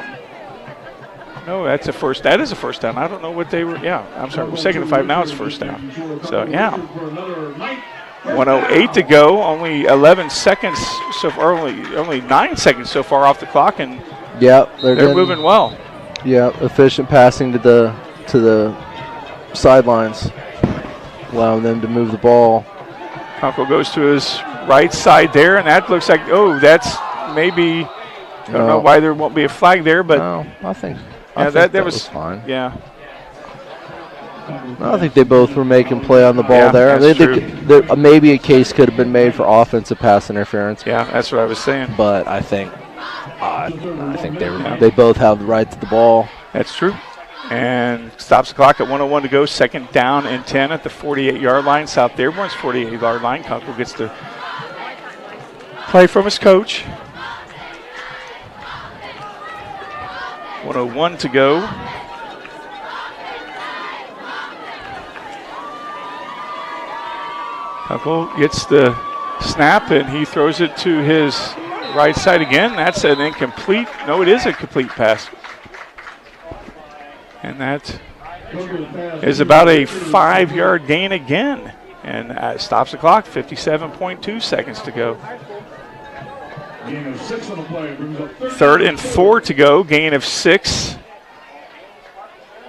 that's a first. That is a 1st down. I don't know what they were. Yeah, I'm sorry. 2nd and 5. Now it's 1st down. So yeah. 1:08 to go, only 11 seconds so far, only 9 seconds so far off the clock, and they're moving well. Yeah, efficient passing to the sidelines, allowing them to move the ball. Kunkel goes to his right side there, and that looks like, that's maybe, I don't know why there won't be a flag there, but no, I think that was fine. Yeah. I think they both were making play on the ball Yeah, there. that's true. Maybe a case could have been made for offensive pass interference. Yeah, that's what I was saying. But I think they both have the right to the ball. That's true. And stops the clock at 1:01 to go. Second down and 10 at the 48-yard line. South Dearborn's 48-yard line. Kunkel gets to play from his coach. 1:01 to go. Kunkel gets the snap and he throws it to his right side again. That's an incomplete. No, it is a complete pass. And that is about a 5-yard gain again. And stops the clock, 57.2 seconds to go. Third and 4 to go, gain of 6.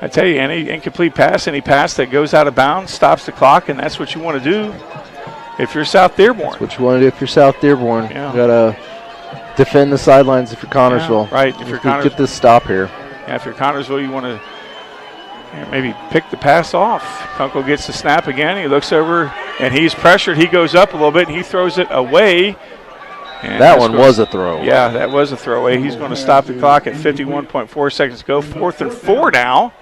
I tell you, any incomplete pass, any pass that goes out of bounds stops the clock, and that's what you want to do if you're South Dearborn. That's what you want to do if you're South Dearborn. Yeah. You got to defend the sidelines if you're Connersville. Yeah, right. If you're get this stop here. Yeah, if you're Connersville, you want to maybe pick the pass off. Kunkel gets the snap again. He looks over, and he's pressured. He goes up a little bit, and he throws it away. And that one was a throwaway. Yeah, that was a throwaway. He's going to stop the clock at 51.4 seconds to go. 4th and 4 now.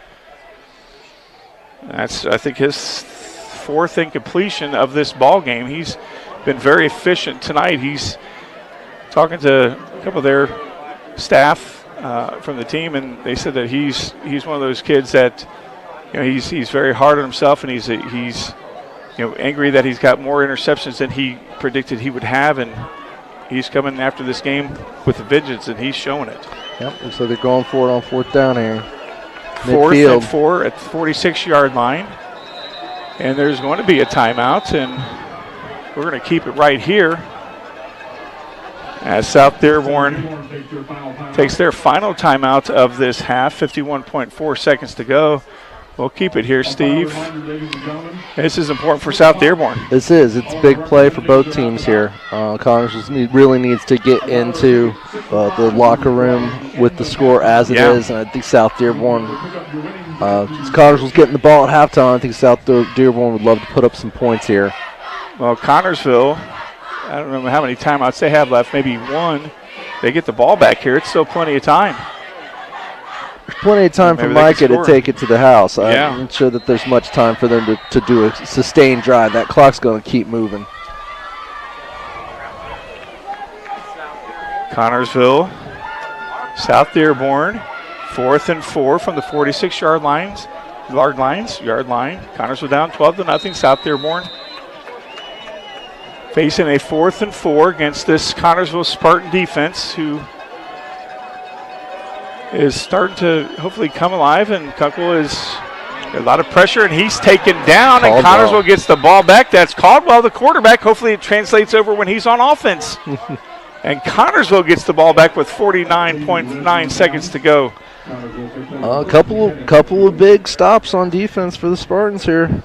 That's, I think, his 4th incompletion of this ball game. He's been very efficient tonight. He's talking to a couple of their staff from the team, and they said that he's one of those kids that, you know, he's very hard on himself, and he's angry that he's got more interceptions than he predicted he would have, and he's coming after this game with a vengeance, and he's showing it. Yep. So they're going for it on 4th down here. 4th and 4 at the 46-yard line, and there's going to be a timeout, and we're going to keep it right here as South Dearborn takes their final timeout of this half. 51.4 seconds to go. We'll keep it here, Steve. This is important for South Dearborn. This is. It's a big play for both teams here. Connersville really needs to get into the locker room with the score as it is, and I think South Dearborn, Connersville's getting the ball at halftime. I think South Dearborn would love to put up some points here. Well, Connersville, I don't know how many timeouts they have left, maybe one. They get the ball back here. It's still plenty of time. There's plenty of time for Micah to take it to the house. Yeah. I'm not sure that there's much time for them to do a sustained drive. That clock's going to keep moving. Connersville, South Dearborn, 4th and 4 from the 46-yard line. Connersville down 12-0. South Dearborn facing a 4th and 4 against this Connersville Spartan defense, who is starting to hopefully come alive, and Kunkel is a lot of pressure, and he's taken down, and Connersville gets the ball back. That's Caldwell, the quarterback. Hopefully it translates over when he's on offense. And Connersville gets the ball back with 49.9 seconds to go. A couple of big stops on defense for the Spartans here.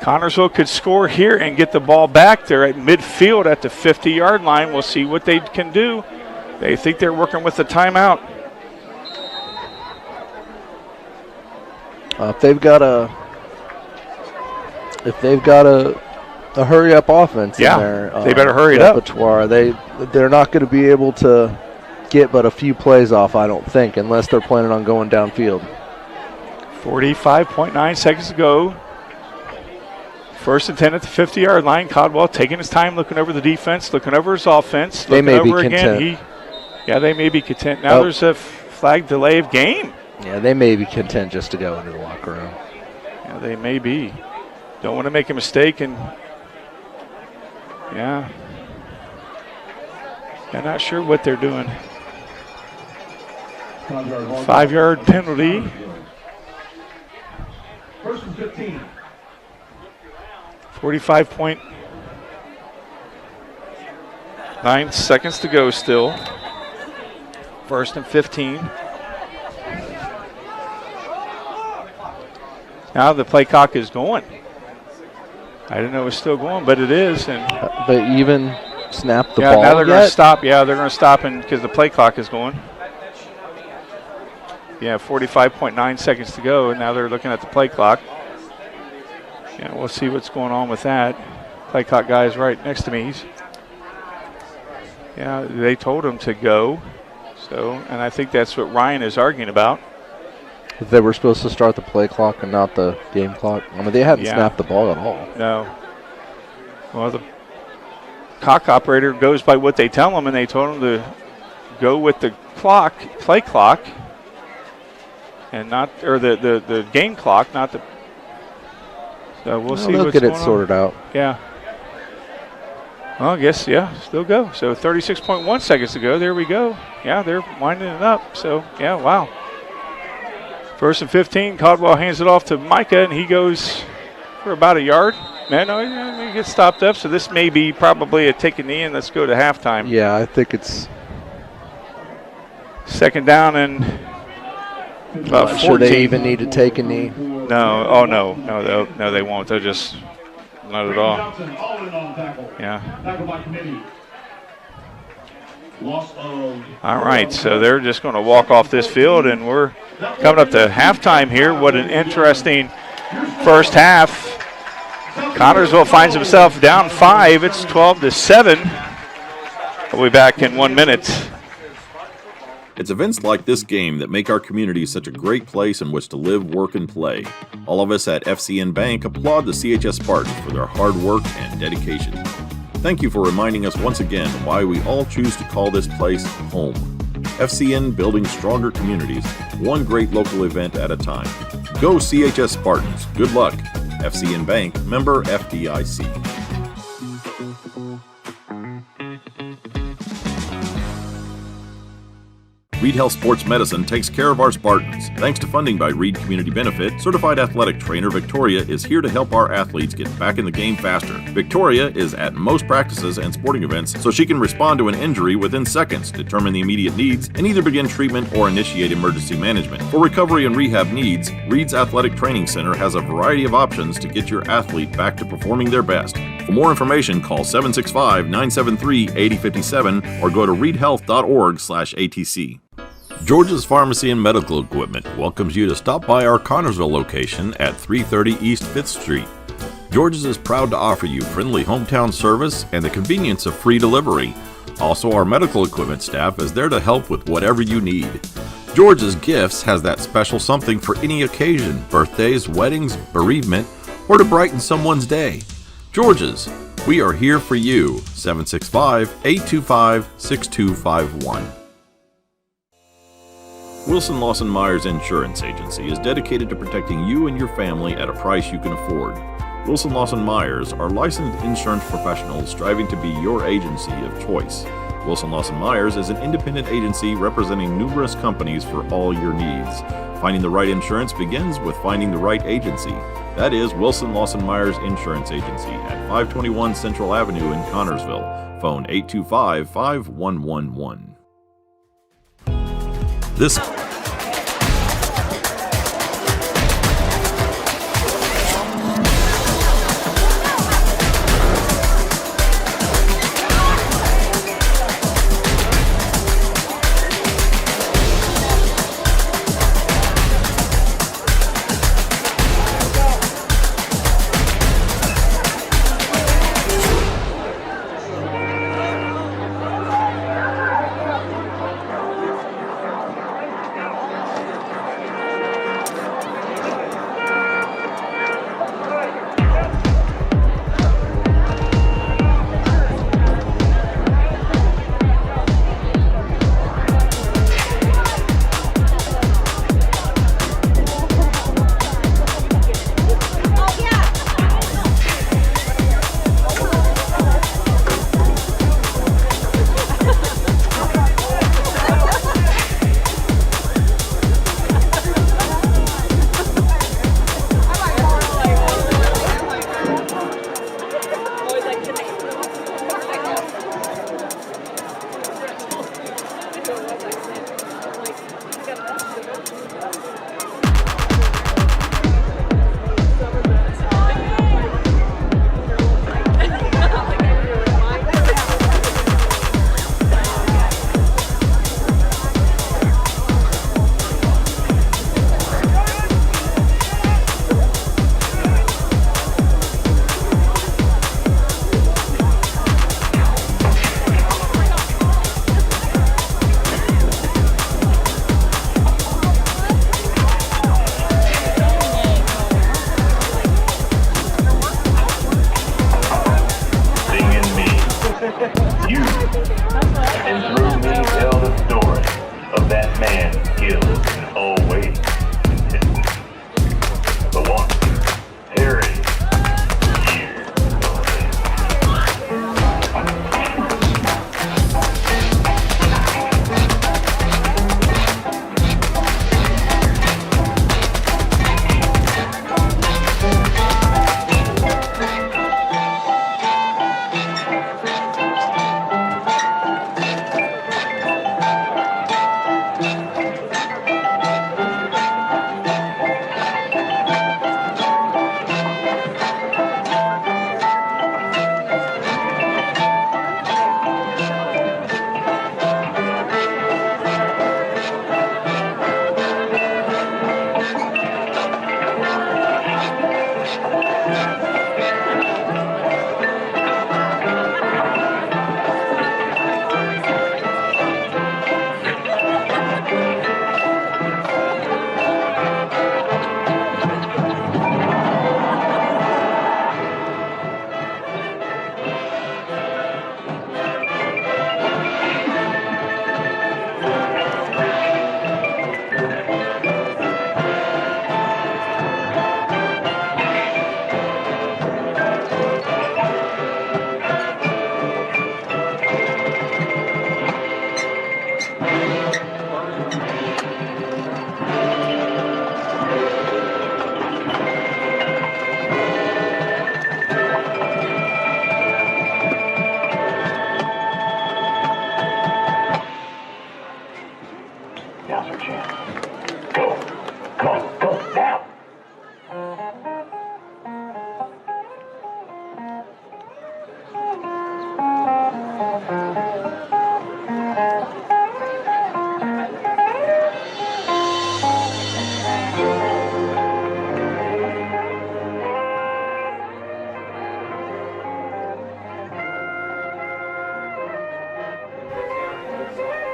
Connersville could score here and get the ball back. They're at midfield at the 50-yard line. We'll see what they can do. They think they're working with the timeout. If they've got a hurry up offense in there, they better hurry it up. They're not going to be able to get but a few plays off, I don't think, unless they're planning on going downfield. 45.9 seconds to go. 1st and 10 at the 50-yard line. Caldwell taking his time, looking over the defense, looking over his offense. They may be content. They may be content. Now there's a flag delay of game. Yeah, they may be content just to go into the locker room. Yeah, they may be. Don't want to make a mistake, and I'm not sure what they're doing. 5-yard penalty. 1st and 15. 45.9 seconds to go still. 1st and 15. Now the play clock is going. I didn't know it was still going, but it is. And but even snap the ball now they're going to stop. Yeah, they're going to stop because the play clock is going. Yeah, 45.9 seconds to go, and now they're looking at the play clock. Yeah, we'll see what's going on with that. Play clock guy is right next to me. Yeah, they told him to go. So, and I think that's what Ryan is arguing about. They were supposed to start the play clock and not the game clock. I mean, they hadn't snapped the ball at all. No. Well, the clock operator goes by what they tell him, and they told him to go with the clock, play clock, and not, or the game clock, not the. So we'll see. They'll get it sorted out. Yeah. Well, I guess, yeah, still go. So 36.1 seconds to go. There we go. Yeah, they're winding it up. So, yeah, wow. First and 15. Caldwell hands it off to Micah, and he goes for about a yard. Man, no, he gets stopped up. So this may be probably a take a knee, and let's go to halftime. Yeah, I think it's second down and about 14. Should they even need to take a knee? No. Oh, no. No, they won't. They'll just not at all. Yeah. All right, so they're just going to walk off this field, and we're coming up to halftime here. What an interesting first half. Connersville finds himself down 5. It's 12-7. We'll be back in 1 minute. It's events like this game that make our community such a great place in which to live, work, and play. All of us at FCN Bank applaud the CHS Spartans for their hard work and dedication. Thank you for reminding us once again why we all choose to call this place home. FCN, building stronger communities, one great local event at a time. Go CHS Spartans. Good luck. FCN Bank, member FDIC. Reed Health Sports Medicine takes care of our Spartans. Thanks to funding by Reed Community Benefit, certified athletic trainer Victoria is here to help our athletes get back in the game faster. Victoria is at most practices and sporting events, so she can respond to an injury within seconds, determine the immediate needs, and either begin treatment or initiate emergency management. For recovery and rehab needs, Reed's Athletic Training Center has a variety of options to get your athlete back to performing their best. For more information, call 765-973-8057 or go to reedhealth.org/ATC. George's Pharmacy and Medical Equipment welcomes you to stop by our Connersville location at 330 East 5th Street. George's is proud to offer you friendly hometown service and the convenience of free delivery. Also, our medical equipment staff is there to help with whatever you need. George's Gifts has that special something for any occasion, birthdays, weddings, bereavement, or to brighten someone's day. George's, we are here for you. 765-825-6251. Wilson Lawson Myers Insurance Agency is dedicated to protecting you and your family at a price you can afford. Wilson Lawson Myers are licensed insurance professionals striving to be your agency of choice. Wilson Lawson Myers is an independent agency representing numerous companies for all your needs. Finding the right insurance begins with finding the right agency. That is Wilson Lawson Myers Insurance Agency at 521 Central Avenue in Connersville. Phone 825-5111. This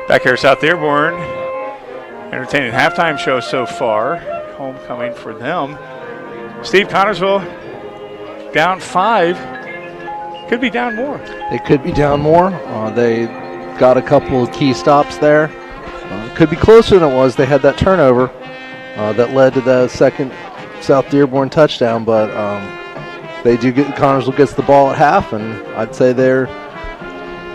Back here, South Dearborn. Entertaining halftime show so far. Homecoming for them. Steve, Connersville down 5. Could be down more. They could be down more. They got a couple of key stops there. Could be closer than it was. They had that turnover that led to the second South Dearborn touchdown, but they do get Connersville gets the ball at half, and I'd say they're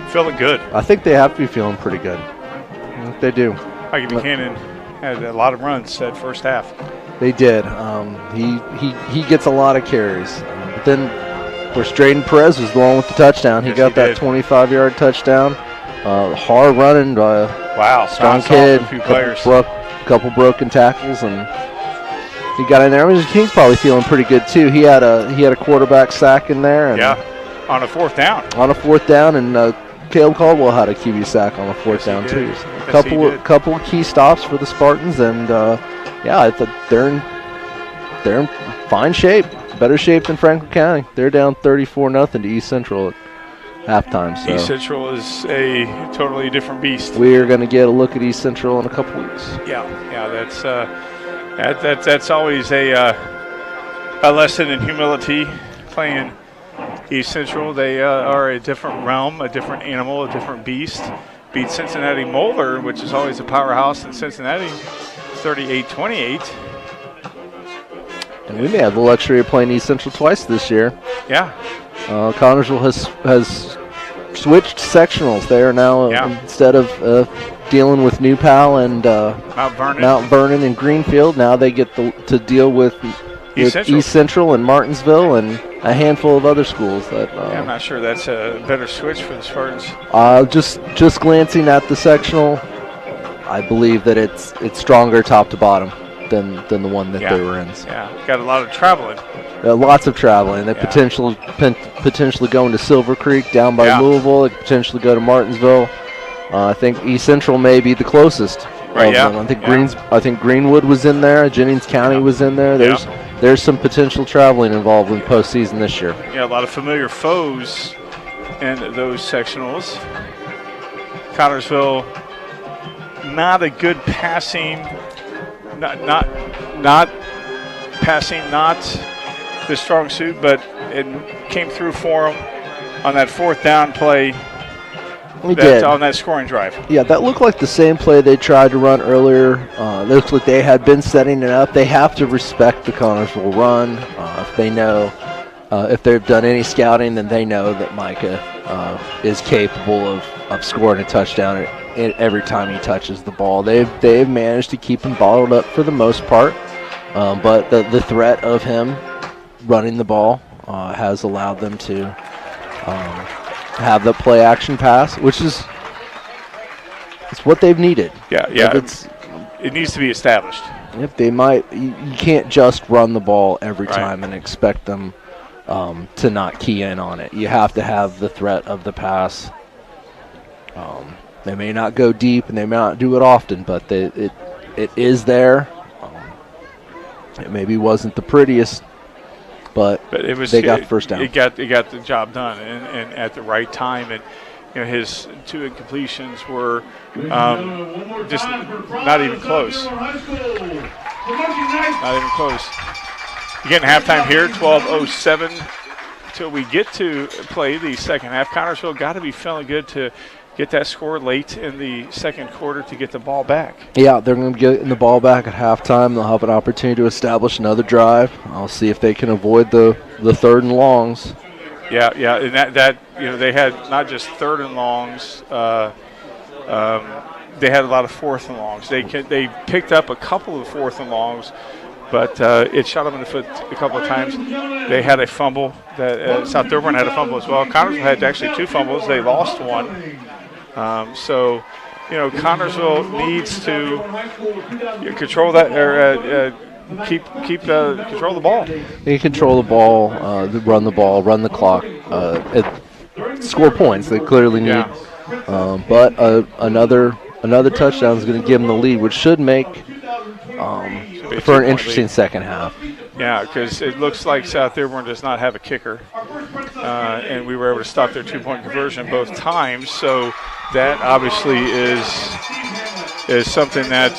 feeling good. I think they have to be feeling pretty good. I think they do. Mikey Buchanan had a lot of runs that first half. They did. He gets a lot of carries. But then, of course, Drayden Perez was the one with the touchdown. He got that 25-yard touchdown. Hard running. Wow. Strong kid. Couple broken tackles, and he got in there. I mean, King's probably feeling pretty good too. He had a quarterback sack in there. And on a fourth down. On a fourth down, and Caleb Caldwell had a QB sack on a fourth down too. So couple of key stops for the Spartans, and they're in fine shape, better shape than Franklin County. They're down 34-0 to East Central at halftime. So East Central is a totally different beast. We are going to get a look at East Central in a couple weeks. Yeah, that's always a lesson in humility. Playing East Central, they are a different realm, a different animal, a different beast. Beat Cincinnati Moeller, which is always a powerhouse in Cincinnati, 38-28. And we may have the luxury of playing East Central twice this year. Yeah. Connersville has switched sectionals. They are now, instead of dealing with New Pal and Mount Vernon and Greenfield, now they get to deal with East Central and Martinsville and a handful of other schools. I'm not sure that's a better switch for the Spartans. Just glancing at the sectional, I believe that it's stronger top to bottom than the one that they were in. Yeah, got a lot of traveling. Lots of traveling. They potentially going to Silver Creek down by Louisville. They potentially go to Martinsville. I think East Central may be the closest. Right, I think Greenwood was in there. Jennings County was in there. There's some potential traveling involved in postseason this year. Yeah, a lot of familiar foes in those sectionals. Connersville, not a good passing, not passing, not the strong suit, but it came through for them on that fourth down play. On that scoring drive. Yeah, that looked like the same play they tried to run earlier. Looks like they had been setting it up. They have to respect the Connersville run. If they know, if they've done any scouting, then they know that Micah is capable of scoring a touchdown every time he touches the ball. They've managed to keep him bottled up for the most part, but the threat of him running the ball has allowed them to have the play action pass, which is what they've needed. Yeah. It needs to be established. If they might, you can't just run the ball every time and expect them to not key in on it. You have to have the threat of the pass. They may not go deep and they may not do it often, but it is there. It maybe wasn't the prettiest, but they got the first down. It got the job done and at the right time. And his two incompletions were just not even close. Not even close. Again, halftime here, 12:07 until we get to play the second half. Connersville got to be feeling good to get that score late in the second quarter to get the ball back. Yeah, they're going to get the ball back at halftime. They'll have an opportunity to establish another drive. I'll see if they can avoid the third and longs. Yeah, and that they had not just third and longs. They had a lot of fourth and longs. They picked up a couple of fourth and longs, but it shot them in the foot a couple of times. They had a fumble. South Dearborn had a fumble as well. Connersville had actually two fumbles. They lost one. So, Connersville needs to control that or control the ball. They control the ball, run the clock, score points. They clearly need. But another touchdown is going to give them the lead, which should make for an interesting second half. Yeah, because it looks like South Dearborn does not have a kicker, and we were able to stop their two-point conversion both times. So that obviously is is something that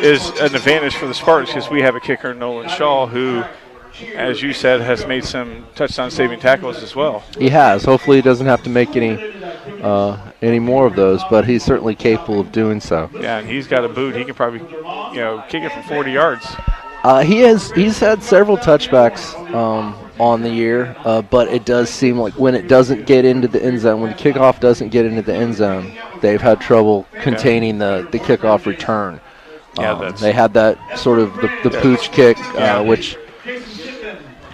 is an advantage for the Spartans because we have a kicker, Nolan Shaw, who, as you said, has made some touchdown-saving tackles as well. He has. Hopefully he doesn't have to make any more of those, but he's certainly capable of doing so. Yeah, and he's got a boot. He can probably, kick it from 40 yards. He's had several touchbacks on the year, but it does seem like when it doesn't get into the end zone, when the kickoff doesn't get into the end zone, they've had trouble containing the kickoff return. They had that sort of the pooch kick, which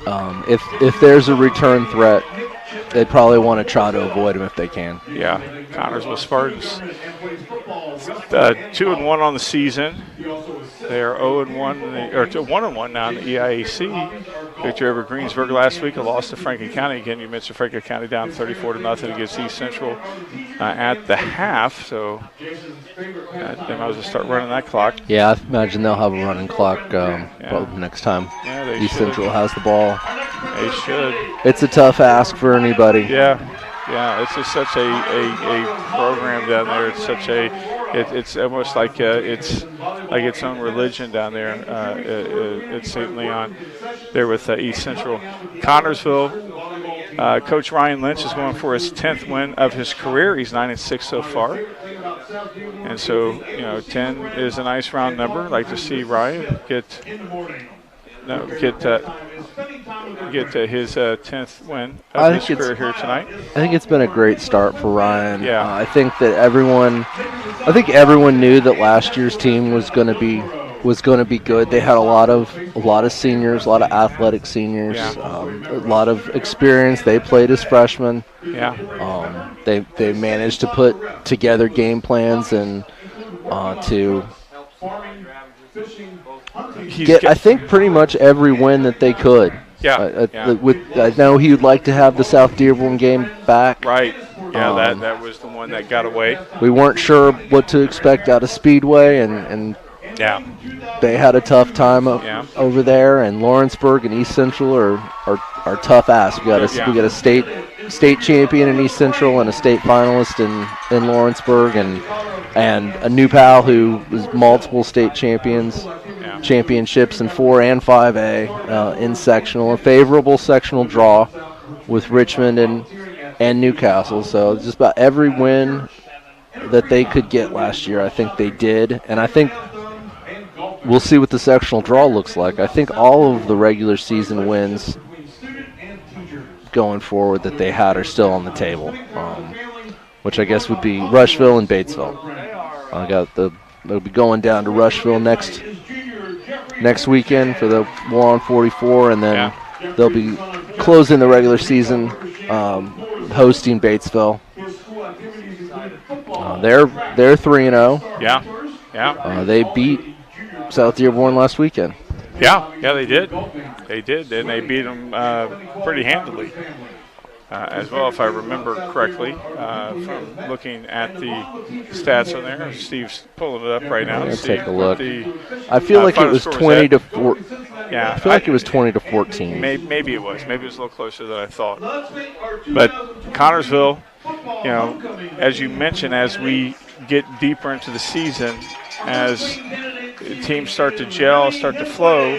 if there's a return threat, they probably want to try to avoid him if they can. Yeah, Connersville Spartans 2-1 on the season. They are 0-1 or 1-1 now in the EIAC. Victory over Greensburg last week. A loss to Franklin County. Again, you mentioned Franklin County down 34-0 against East Central at the half. So they might as well start running that clock. Yeah, I imagine they'll have a running clock next time East Central has the ball. They should. It's a tough ask for anybody. Yeah, it's just such a program down there. It's such it's almost like it's like its own religion down there at St. Leon there with East Central. Connersville, Coach Ryan Lynch is going for his 10th win of his career. He's 9-6 so far. And so, 10 is a nice round number. I'd like to see Ryan get his 10th win of his career here tonight. I think it's been a great start for Ryan. Yeah. I think everyone knew that last year's team was going to be good. They had a lot of seniors, a lot of athletic seniors, a lot of experience. They played as freshmen. Yeah. They managed to put together game plans and to get, I think, pretty much every win that they could. Yeah. I know he would like to have the South Dearborn game back. Right. Yeah, that was the one that got away. We weren't sure what to expect out of Speedway, and they had a tough time over there. And Lawrenceburg and East Central are tough ass. We got a state champion in East Central and a state finalist in Lawrenceburg, and a new pal who was multiple state championships in 4 and 5A in sectional. A favorable sectional draw with Richmond and Newcastle. So just about every win that they could get last year, I think they did. And I think we'll see what the sectional draw looks like. I think all of the regular season wins going forward that they had are still on the table, which I guess would be Rushville and Batesville. They'll be going down to Rushville next weekend for the War on 44, and then they'll be closing the regular season hosting Batesville. They're 3-0. Yeah. They beat South Dearborn last weekend. Yeah, they did. And they beat them pretty handily as well, if I remember correctly, from looking at the stats on there. Steve's pulling it up right now. Let's take a look. I feel like it was 20 to 4. Yeah, I feel like it was 20 to 14. Maybe it was. Maybe it was a little closer than I thought. But Connersville, as you mentioned, as we get deeper into the season, as teams start to gel, start to flow,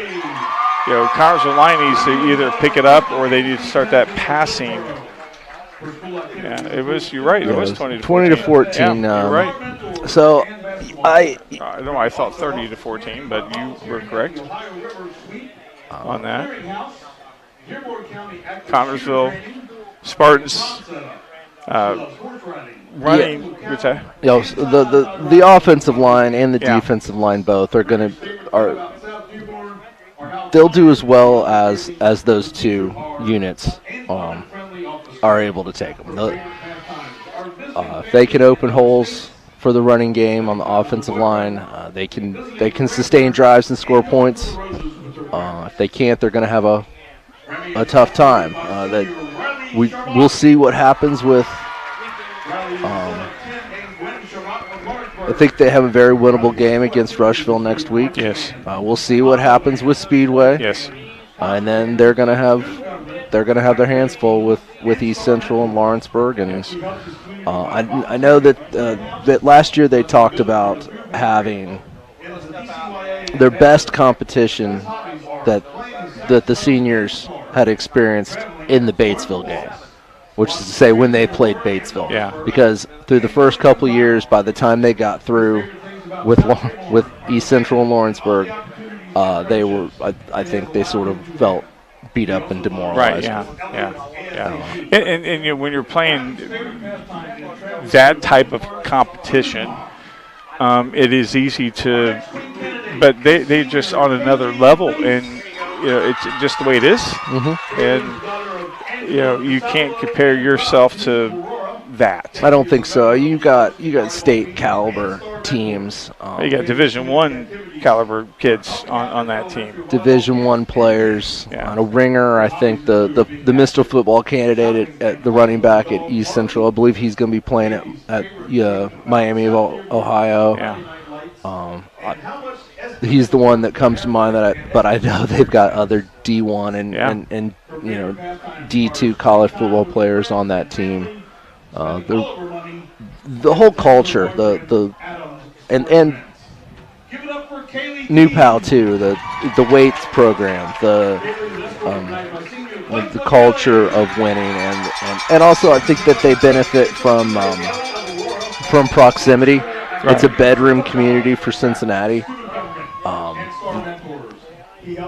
Connersville line needs to either pick it up or they need to start that passing. Yeah, it was. You're right. It was 20 to 14. Yeah, you're right. So I know I thought 30 to 14, but you were correct on that. Connersville Spartans running. The offensive line and the defensive line both they'll do as well as those two units are able to take them. If they can open holes for the running game on the offensive line, they can sustain drives and score points. If they can't, they're going to have a tough time. We'll see what happens with. I think they have a very winnable game against Rushville next week. Yes. We'll see what happens with Speedway. Yes. And then they're gonna have their hands full with with East Central and Lawrenceburg, and I know that last year they talked about having their best competition that the seniors had experienced in the Batesville game, which is to say when they played Batesville. Yeah. Because through the first couple of years, by the time they got through with East Central and Lawrenceburg, they were, I think they sort of felt beat up and demoralized. Right, yeah. And you know, when you're playing that type of competition, it is easy to, but they're just on another level, and you know, it's just the way it is. Mm-hmm. And you know, you can't compare yourself to that. I don't think so. You got state caliber teams. You got Division I caliber kids on that team. Division I players. Yeah. On a ringer, I think the Mr. Football candidate at the running back at East Central. I believe he's going to be playing at Miami of Ohio. Yeah. He's the one that comes to mind but I know they've got other D1 and you know D2 college football players on that team. The whole culture, and New Pal too, the weights program, the culture of winning, and also I think that they benefit from proximity. Right. It's a bedroom community for Cincinnati.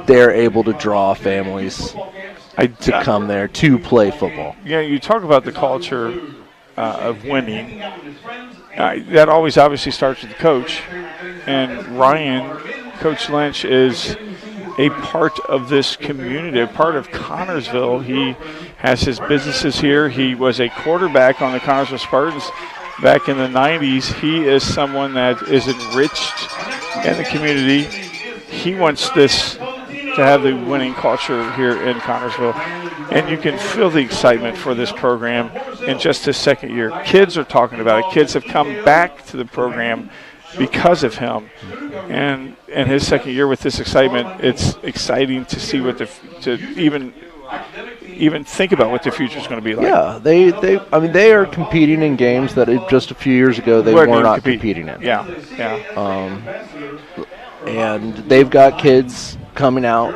They're able to draw families to come there to play football. Yeah, you talk about the culture of winning. That always obviously starts with the coach. And Ryan, Coach Lynch, is a part of this community, a part of Connersville. He has his businesses here. He was a quarterback on the Connersville Spartans back in the 90s. He is someone that is enriched in the community. He wants this to have the winning culture here in Connersville. And you can feel the excitement for this program in just his second year. Kids are talking about it. Kids have come back to the program because of him. And his second year with this excitement, it's exciting to see to even think about what the future is going to be like. Yeah, they are competing in games that just a few years ago they were not competing in. Yeah. And they've got kids coming out.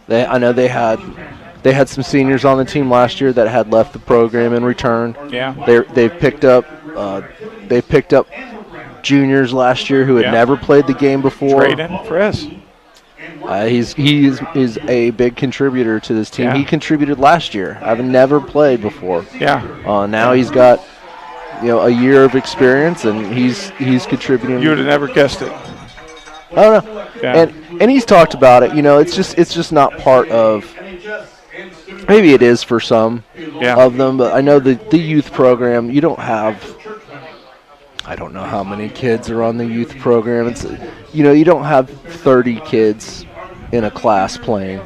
I know they had some seniors on the team last year that had left the program and returned. Yeah. They've picked up juniors last year who had never played the game before. Trayden Perez. He is a big contributor to this team. Yeah. He contributed last year, having never played before. Yeah. Now he's got a year of experience, and he's contributing. You would have never guessed it. I don't know. Yeah. And he's talked about it. It's just not part of. Maybe it is for some of them, but I know the youth program. You don't have. I don't know how many kids are on the youth program. It's you don't have 30 kids in a class playing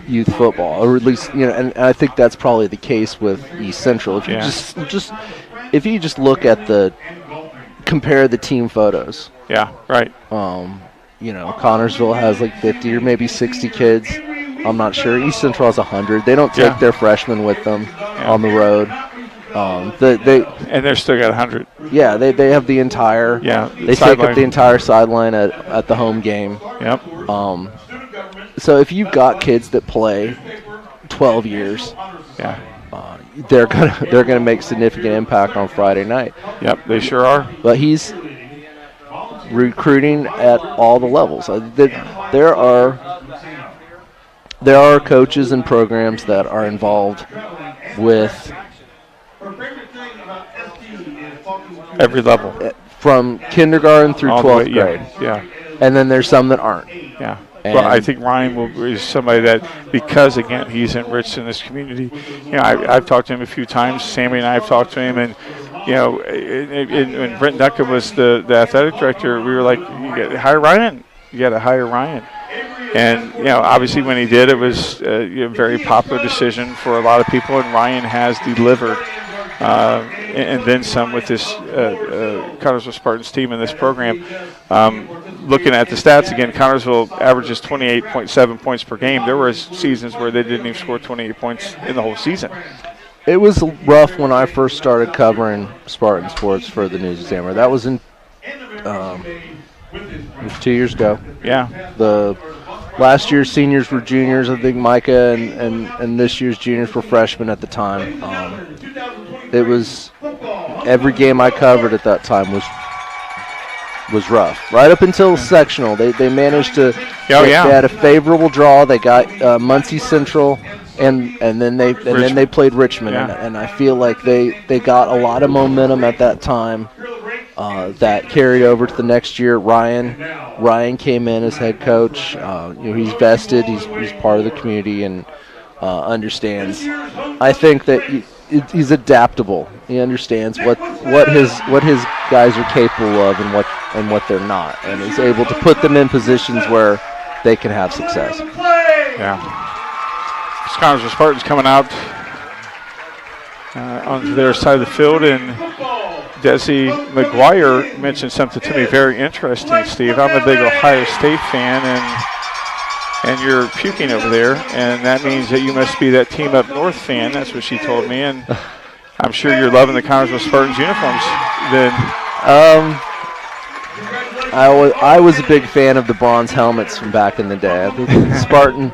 youth football, or at least and I think that's probably the case with East Central. If you just look at compare the team photos. Yeah, right. Connersville has like 50 or maybe 60 kids. I'm not sure. East Central has 100. They don't take their freshmen with them on the road. And they're still got 100. Yeah, they have the entire. Yeah, they take up the entire sideline at the home game. Yep. So if you've got kids that play 12 years, they're gonna make significant impact on Friday night. Yep, they sure are. But he's recruiting at all the levels. There are coaches and programs that are involved with every level, from kindergarten through 12th grade. Yeah. And then there's some that aren't. Yeah. Well, I think Ryan is somebody that, because again he's enriched in this community. I've talked to him a few times. Sammy and I have talked to him, and when Brent Duncan was the athletic director, we were like, you got to hire Ryan. And obviously when he did, it was a very popular decision for a lot of people, and Ryan has delivered. And then some with this Connersville Spartans team in this program. looking at the stats again, Connersville averages 28.7 points per game. There were seasons where they didn't even score 28 points in the whole season. It was rough when I first started covering Spartan sports for the News Examiner. That was in it was 2 years ago. Yeah. The last year's seniors were juniors. I think Micah and this year's juniors were freshmen at the time. It was every game I covered at that time was rough. Right up until sectional, they managed to. They had a favorable draw. They got Muncie Central, and then they played Richmond, and I feel like they got a lot of momentum at that time. That carried over to the next year. Ryan came in as head coach. He's vested. He's part of the community and understands. I think that he's adaptable. He understands what his guys are capable of and what they're not, and is able to put them in positions where they can have success. Yeah. Connersville Spartans coming out on their side of the field, and Desi McGuire mentioned something to me very interesting, Steve. I'm a big Ohio State fan, and you're puking over there, and that means that you must be that Team Up North fan. That's what she told me, and I'm sure you're loving the Connersville Spartans uniforms then. I was a big fan of the bronze helmets from back in the day. Spartan.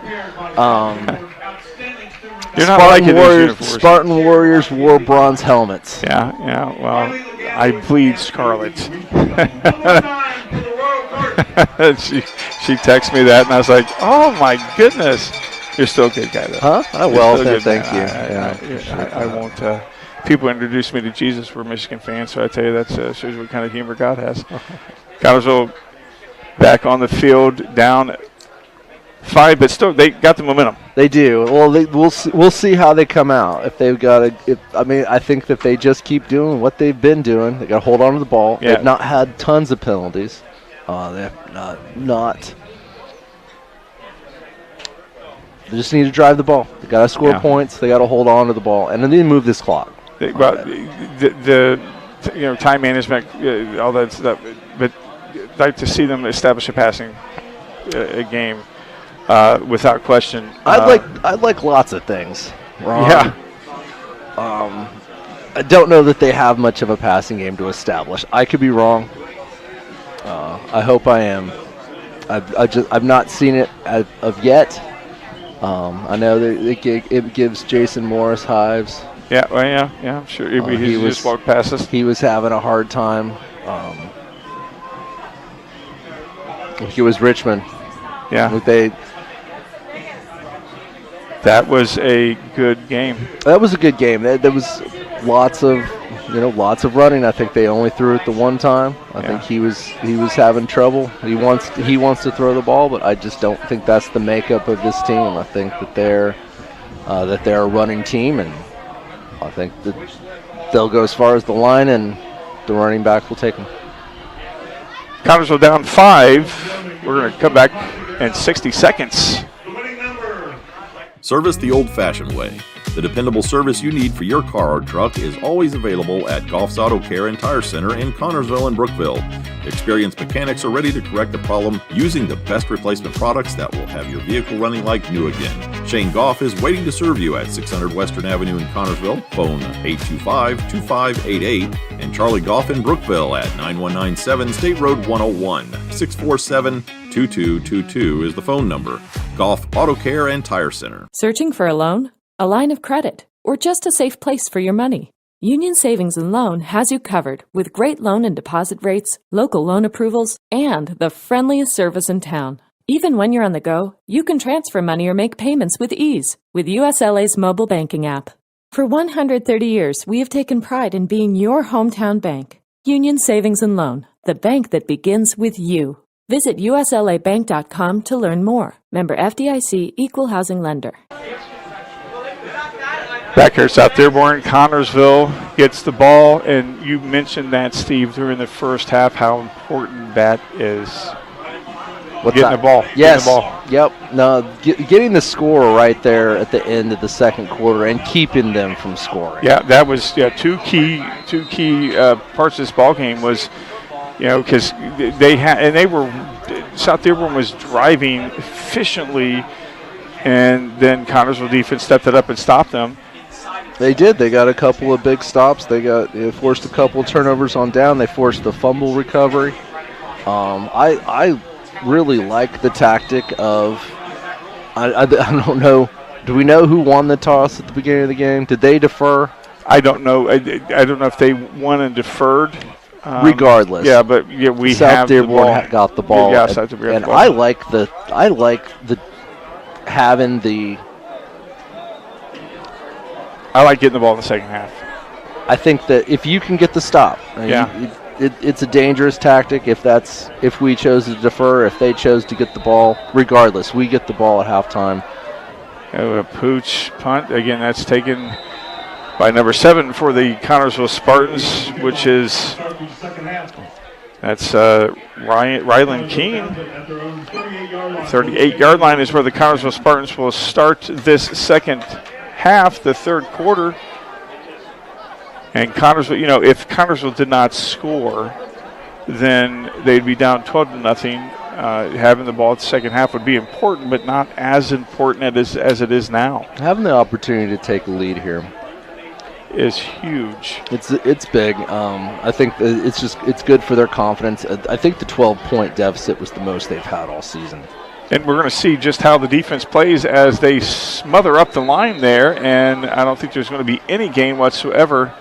You're not liking these uniforms. Spartan Warriors wore bronze helmets. Yeah. Well, I bleed scarlet. she texted me that, and I was like, "Oh my goodness, you're still a good guy, though." Huh? Thank you. I won't. People introduced me to Jesus were Michigan fans, so I tell you that shows what kind of humor God has. Connersville back on the field, down 5, but still they got the momentum. They do. Well, we'll see how they come out. If they've got I think that they just keep doing what they've been doing. They got to hold on to the ball. Yeah. They've not had tons of penalties. They have not. They just need to drive the ball. They got to score points. They got to hold on to the ball, and then they move this clock. The time management, all that stuff. But I'd like to see them establish a passing game. Without question. I'd like lots of things, Ron. Yeah. I don't know that they have much of a passing game to establish. I could be wrong. I hope I am. I've not seen it as of yet. I know that it gives Jason Morris hives. Yeah, well, yeah, I'm sure. He just walked past us. He was having a hard time. It was Richmond. Yeah. That was a good game. That was a good game. There was lots of running. I think they only threw it the one time. I think he was having trouble. He wants to throw the ball, but I just don't think that's the makeup of this team. I think that they're a running team, and I think that they'll go as far as the line, and the running back will take them. Connersville down 5. We're going to come back in 60 seconds. Service the old-fashioned way. The dependable service you need for your car or truck is always available at Goff's Auto Care and Tire Center in Connersville and Brookville. Experienced mechanics are ready to correct the problem using the best replacement products that will have your vehicle running like new again. Shane Goff is waiting to serve you at 600 Western Avenue in Connersville. Phone 825-2588 and Charlie Goff in Brookville at 9197 State Road 101. 647-2222 is the phone number. Goff Auto Care and Tire Center. Searching for a loan, a line of credit, or just a safe place for your money? Union Savings and Loan has you covered with great loan and deposit rates, local loan approvals, and the friendliest service in town. Even when you're on the go, you can transfer money or make payments with ease with USLA's mobile banking app. For 130 years, we have taken pride in being your hometown bank. Union Savings and Loan, the bank that begins with you. Visit uslabank.com to learn more. Member FDIC, Equal Housing Lender. Back here at South Dearborn, Connersville gets the ball, and you mentioned that, Steve, during the first half, how important that is. Getting the ball. Yes. Getting the ball. Yep. No, getting the score right there at the end of the second quarter and keeping them from scoring. Yeah, that was two key parts of this ball game was, because they were South Dearborn was driving efficiently, and then Connersville defense stepped it up and stopped them. They did. They got a couple of big stops. They forced a couple turnovers on down. They forced the fumble recovery. I really like the tactic of I don't know. Do we know who won the toss at the beginning of the game? Did they defer? I don't know. I don't know if they won and deferred. Regardless, but we South have Dearborn the ball. got the ball. Yeah, South Dearborn and got the ball. I like the having the. I like getting the ball in the second half. I think that if you can get the stop, it's a dangerous tactic. If we chose to defer, if they chose to get the ball, regardless, we get the ball at halftime. A Pooch punt again. That's taken by number 7 for the Connersville Spartans, which is Rylan Keene. 38-yard line is where the Connersville Spartans will start this second half, the third quarter. And Connersville, if Connersville did not score, then they'd be down 12-0. Having the ball at the second half would be important, but not as important as it is now. Having the opportunity to take a lead here is huge. It's big. I think it's good for their confidence. I think the 12-point deficit was the most they've had all season. And we're going to see just how the defense plays as they smother up the line there, and I don't think there's going to be any gain whatsoever.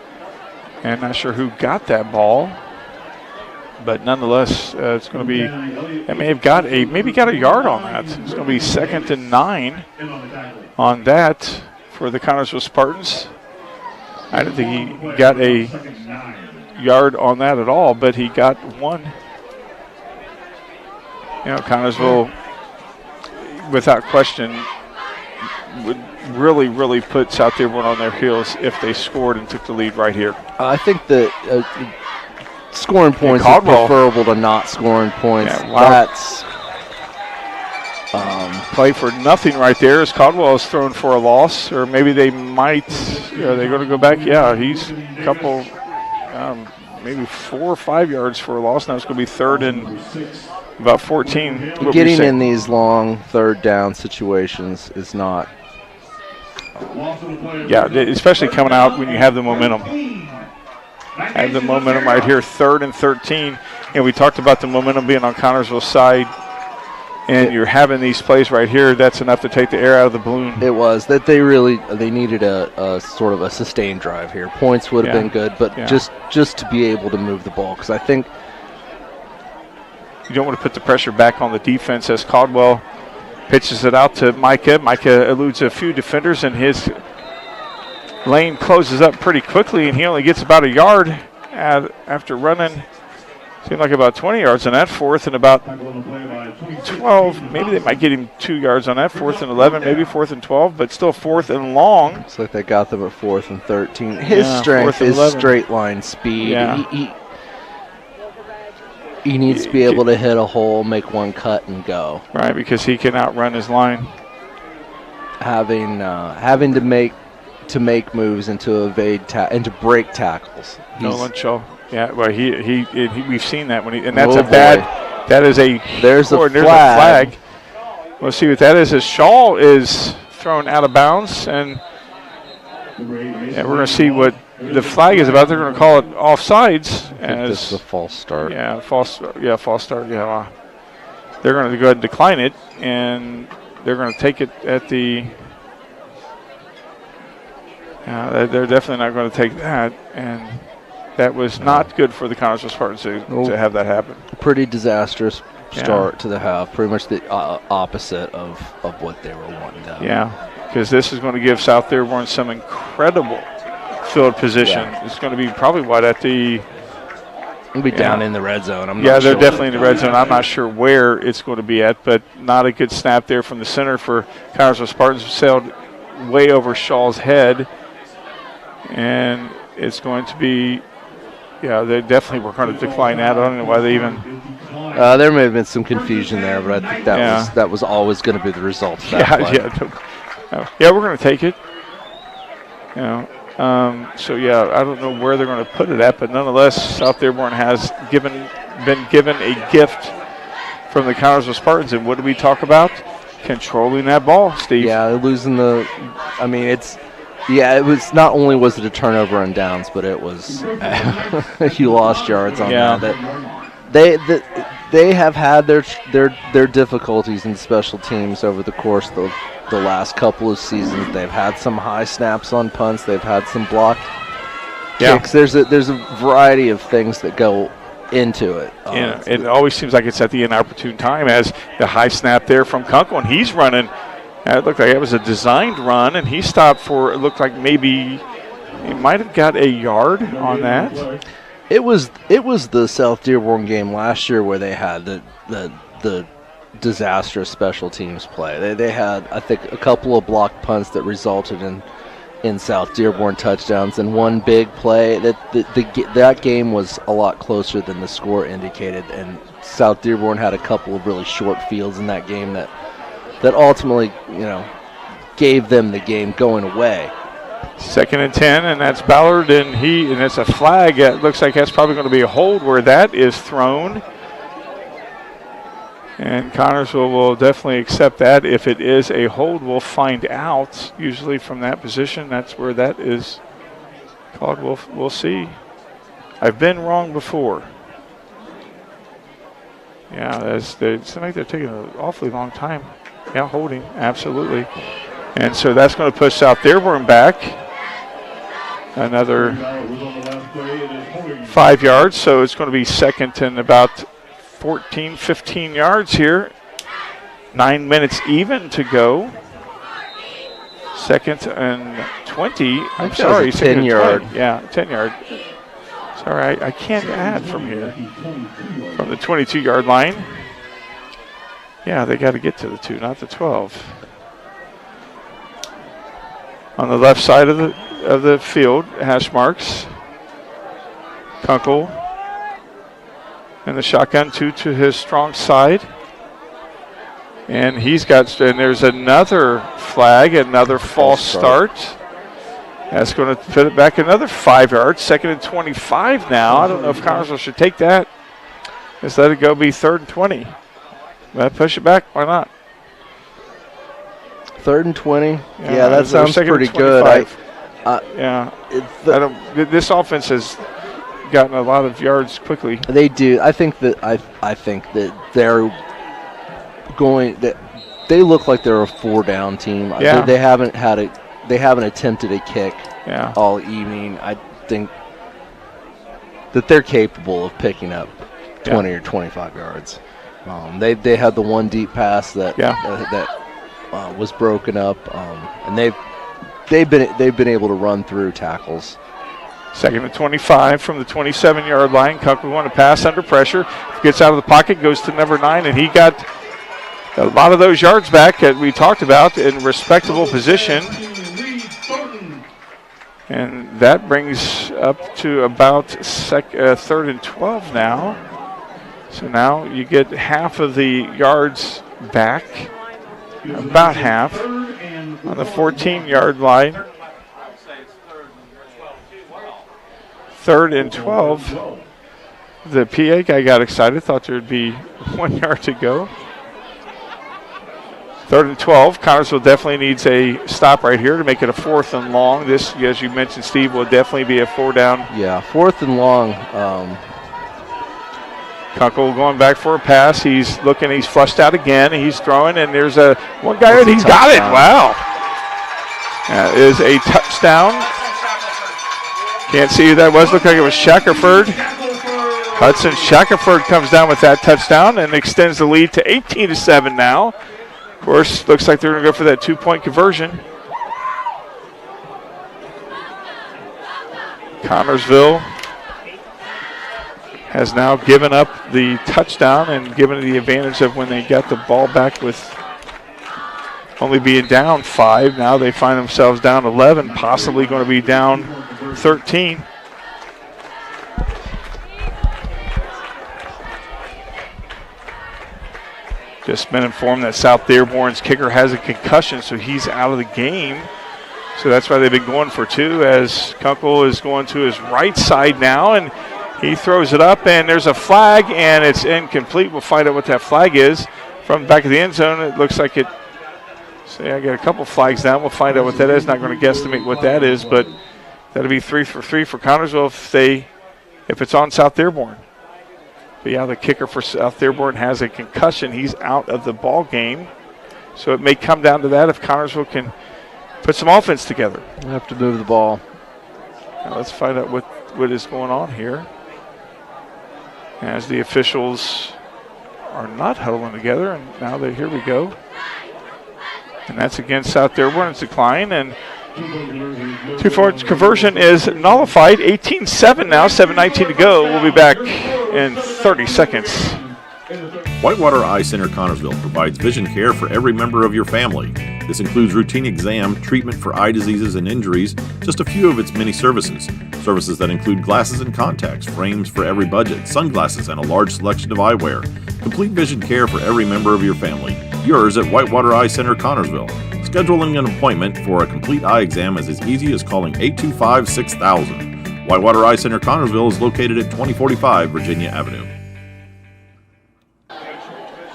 And not sure who got that ball, but nonetheless, it's going to be. It may have got a yard on that. It's going to be 2nd and 9 on that for the Connersville Spartans. I didn't think he got a yard on that at all, but he got one. Connersville, without question, would really, really put South Dearborn on their heels if they scored and took the lead right here. I think that scoring points is preferable to not scoring points. Yeah, that's play for nothing right there as Caldwell is thrown for a loss, or maybe they might. Are they going to go back? Yeah, he's a couple, maybe 4 or 5 yards for a loss. Now it's going to be 3rd and about 14. Getting in these long third down situations is not. Yeah, especially coming out when you have the momentum. Have the momentum right here, 3rd and 13. And we talked about the momentum being on Connersville's side. And you're having these plays right here. That's enough to take the air out of the balloon. It was that they needed a sort of a sustained drive here. Points would have been good, but just to be able to move the ball, because I think you don't want to put the pressure back on the defense as Caldwell pitches it out to Micah. Micah eludes a few defenders, and his lane closes up pretty quickly, and he only gets about a yard after running. Seemed like about 20 yards on that, 4th and about 12. Maybe they might get him 2 yards on that, 4th and 11, maybe 4th and 12, but still 4th and long. Looks like they got them at 4th and 13. His strength is straight line speed. Yeah. He needs to be able to hit a hole, make one cut, and go. Right, because he can outrun his line. Having to make moves and to evade and to break tackles. Nolan Shaw. Yeah, well, he we've seen that and that's a bad. That is a. There's a flag. We'll see what that is. As Shaw is thrown out of bounds, and we're going to see what the flag is about. They're going to call it offsides. This is a false start. False start. Yeah, they're going to go ahead and decline it, and they're going to take it at the. They're definitely not going to take that, and that was not good for the Connersville Spartans to have that happen. Pretty disastrous start to the half. Pretty much the opposite of what they were wanting to have. Yeah, because this is going to give South Dearborn some incredible field position. Yeah. It's going to be probably at the. It'll be down in the red zone. They're definitely in the red zone. I'm not sure where it's going to be at, but not a good snap there from the center for Connersville Spartans. Sailed way over Shaw's head, and it's going to be. Yeah, they definitely were going to decline that. I don't know why they even. There may have been some confusion there, but I think that was always going to be the result of that play. Yeah, we're going to take it. I don't know where they're going to put it at, but nonetheless, South Dearborn has been given a gift from the Connersville Spartans. And what did we talk about? Controlling that ball, Steve. Yeah, losing the. I mean, it's. Yeah, it was not only was it a turnover on downs, but it was you lost yards on that. They have had their difficulties in special teams over the course of the last couple of seasons. They've had some high snaps on punts. They've had some blocked kicks. There's a variety of things that go into it. It always seems like it's at the inopportune time as the high snap there from Kunkel, and he's running. It looked like it was a designed run, and he stopped for, it looked like maybe he might have got a yard on that. It was the South Dearborn game last year where they had the disastrous special teams play. They had, I think, a couple of blocked punts that resulted in South Dearborn touchdowns and one big play. That game was a lot closer than the score indicated, and South Dearborn had a couple of really short fields in that game that ultimately, gave them the game going away. 2nd and 10, and that's Ballard, and it's a flag. It looks like that's probably going to be a hold where that is thrown. And Connersville will definitely accept that. If it is a hold, we'll find out. Usually from that position, that's where that is called. We'll see. I've been wrong before. Yeah, it seems like they're taking an awfully long time. Yeah, holding, absolutely. And so that's going to push South Dearborn back another 5 yards. So it's going to be 2nd and about 14, 15 yards here. 9 minutes even to go. 2nd and 20. I'm sorry, 10 yard. Yeah, 10 yard. Sorry, I can't add from here. From the 22-yard line. Yeah, they got to get to the 2, not the 12. On the left side of the field, hash marks. Kunkel and the shotgun 2 to his strong side. And there's another flag, another false start. That's going to put it back another 5 yards. 2nd and 25 now. I don't know if Connersville should take that. Just let it go be 3rd and 20. But push it back. Why not? 3rd and 20. Yeah, that sounds pretty good. This offense has gotten a lot of yards quickly. They do. I think that they're going. That they look like they're a 4-down team. Yeah. They haven't attempted a kick all evening. I think that they're capable of picking up 20 or 25 yards. They had the one deep pass that was broken up, and they've been able to run through tackles. 2nd and 25 from the 27-yard line. Kunkel going to pass under pressure. Gets out of the pocket, goes to number 9, and he got a lot of those yards back that we talked about in respectable position. And that brings up to about 3rd and 12 now. So now you get half of the yards back, about half, on the 14-yard line. 3rd and 12. The PA guy got excited, thought there would be 1 yard to go. 3rd and 12. Connersville definitely needs a stop right here to make it a 4th and long. This, as you mentioned, Steve, will definitely be a 4-down. Yeah, 4th and long. Kunkel going back for a pass. He's looking. He's flushed out again. He's throwing, and there's one guy, and he's got it. Wow. That is a touchdown. Can't see who that was. Looked like it was Shackerford. Hudson Shackerford comes down with that touchdown and extends the lead to 18-7 now. Of course, looks like they're going to go for that 2-point conversion. Connersville has now given up the touchdown and given the advantage of when they got the ball back with only being down 5. Now they find themselves down 11, possibly going to be down 13. Just been informed that South Dearborn's kicker has a concussion, so he's out of the game. So that's why they've been going for 2 as Kunkel is going to his right side now, and He throws it up, and there's a flag, and it's incomplete. We'll find out what that flag is. From the back of the end zone, it looks like it. See, I got a couple flags down. We'll find out what that is. Not going to guesstimate what that is, but that'll be 3 for 3 for Connersville if it's on South Dearborn. But yeah, the kicker for South Dearborn has a concussion. He's out of the ball game. So it may come down to that if Connersville can put some offense together. We have to move the ball. Now let's find out what is going on here. As the officials are not huddling together, and now here we go. And that's against South Dearborn. It's declined, and 2-4 conversion is nullified. 18-7 now, 7:19 to go. We'll be back in 30 seconds. Whitewater Eye Center Connersville provides vision care for every member of your family. This includes routine exam, treatment for eye diseases and injuries, just a few of its many services. Services that include glasses and contacts, frames for every budget, sunglasses, and a large selection of eyewear. Complete vision care for every member of your family. Yours at Whitewater Eye Center Connersville. Scheduling an appointment for a complete eye exam is as easy as calling 825-6000. Whitewater Eye Center Connersville is located at 2045 Virginia Avenue.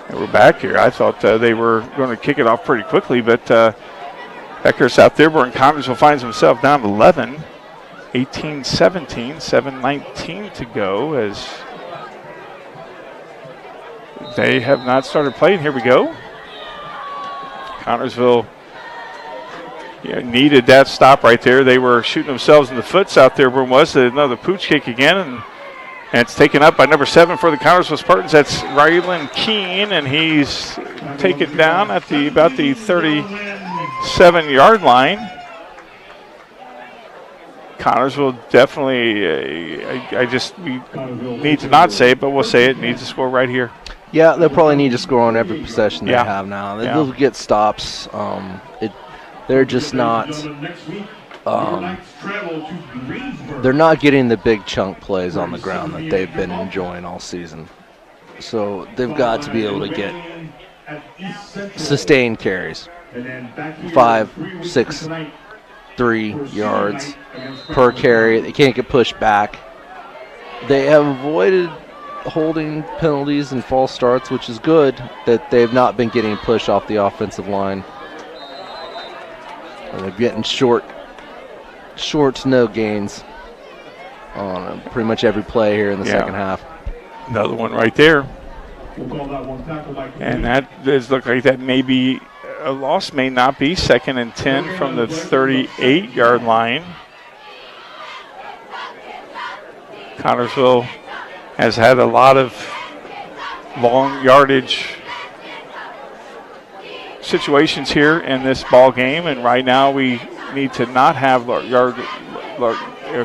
And we're back here. I thought they were going to kick it off pretty quickly, but back here South Dearborn, Connersville finds himself down 11, 18-17, 7:19 to go as they have not started playing. Here we go. Connersville needed that stop right there. They were shooting themselves in the foot. South Dearborn was. Another pooch kick again, and it's taken up by number 7 for the Connersville Spartans. That's Rylan Keene, and he's taken down at about the 37-yard line. Connersville definitely, we need to not say it, but we'll say it, needs to score right here. Yeah, they'll probably need to score on every possession they have now. They'll get stops. They're just not. They're not getting the big chunk plays on the ground that they've been enjoying all season. So they've got to be able to get sustained carries. 5, 6, 3 yards per carry. They can't get pushed back. They have avoided holding penalties and false starts, which is good that they've not been getting pushed off the offensive line. And they're getting short to no gains on pretty much every play here in the second half. Another one right there. And that does look like that may be a loss, may not be. 2nd and 10 from the 38-yard line. Connersville has had a lot of long yardage situations here in this ball game, and right now we need to not have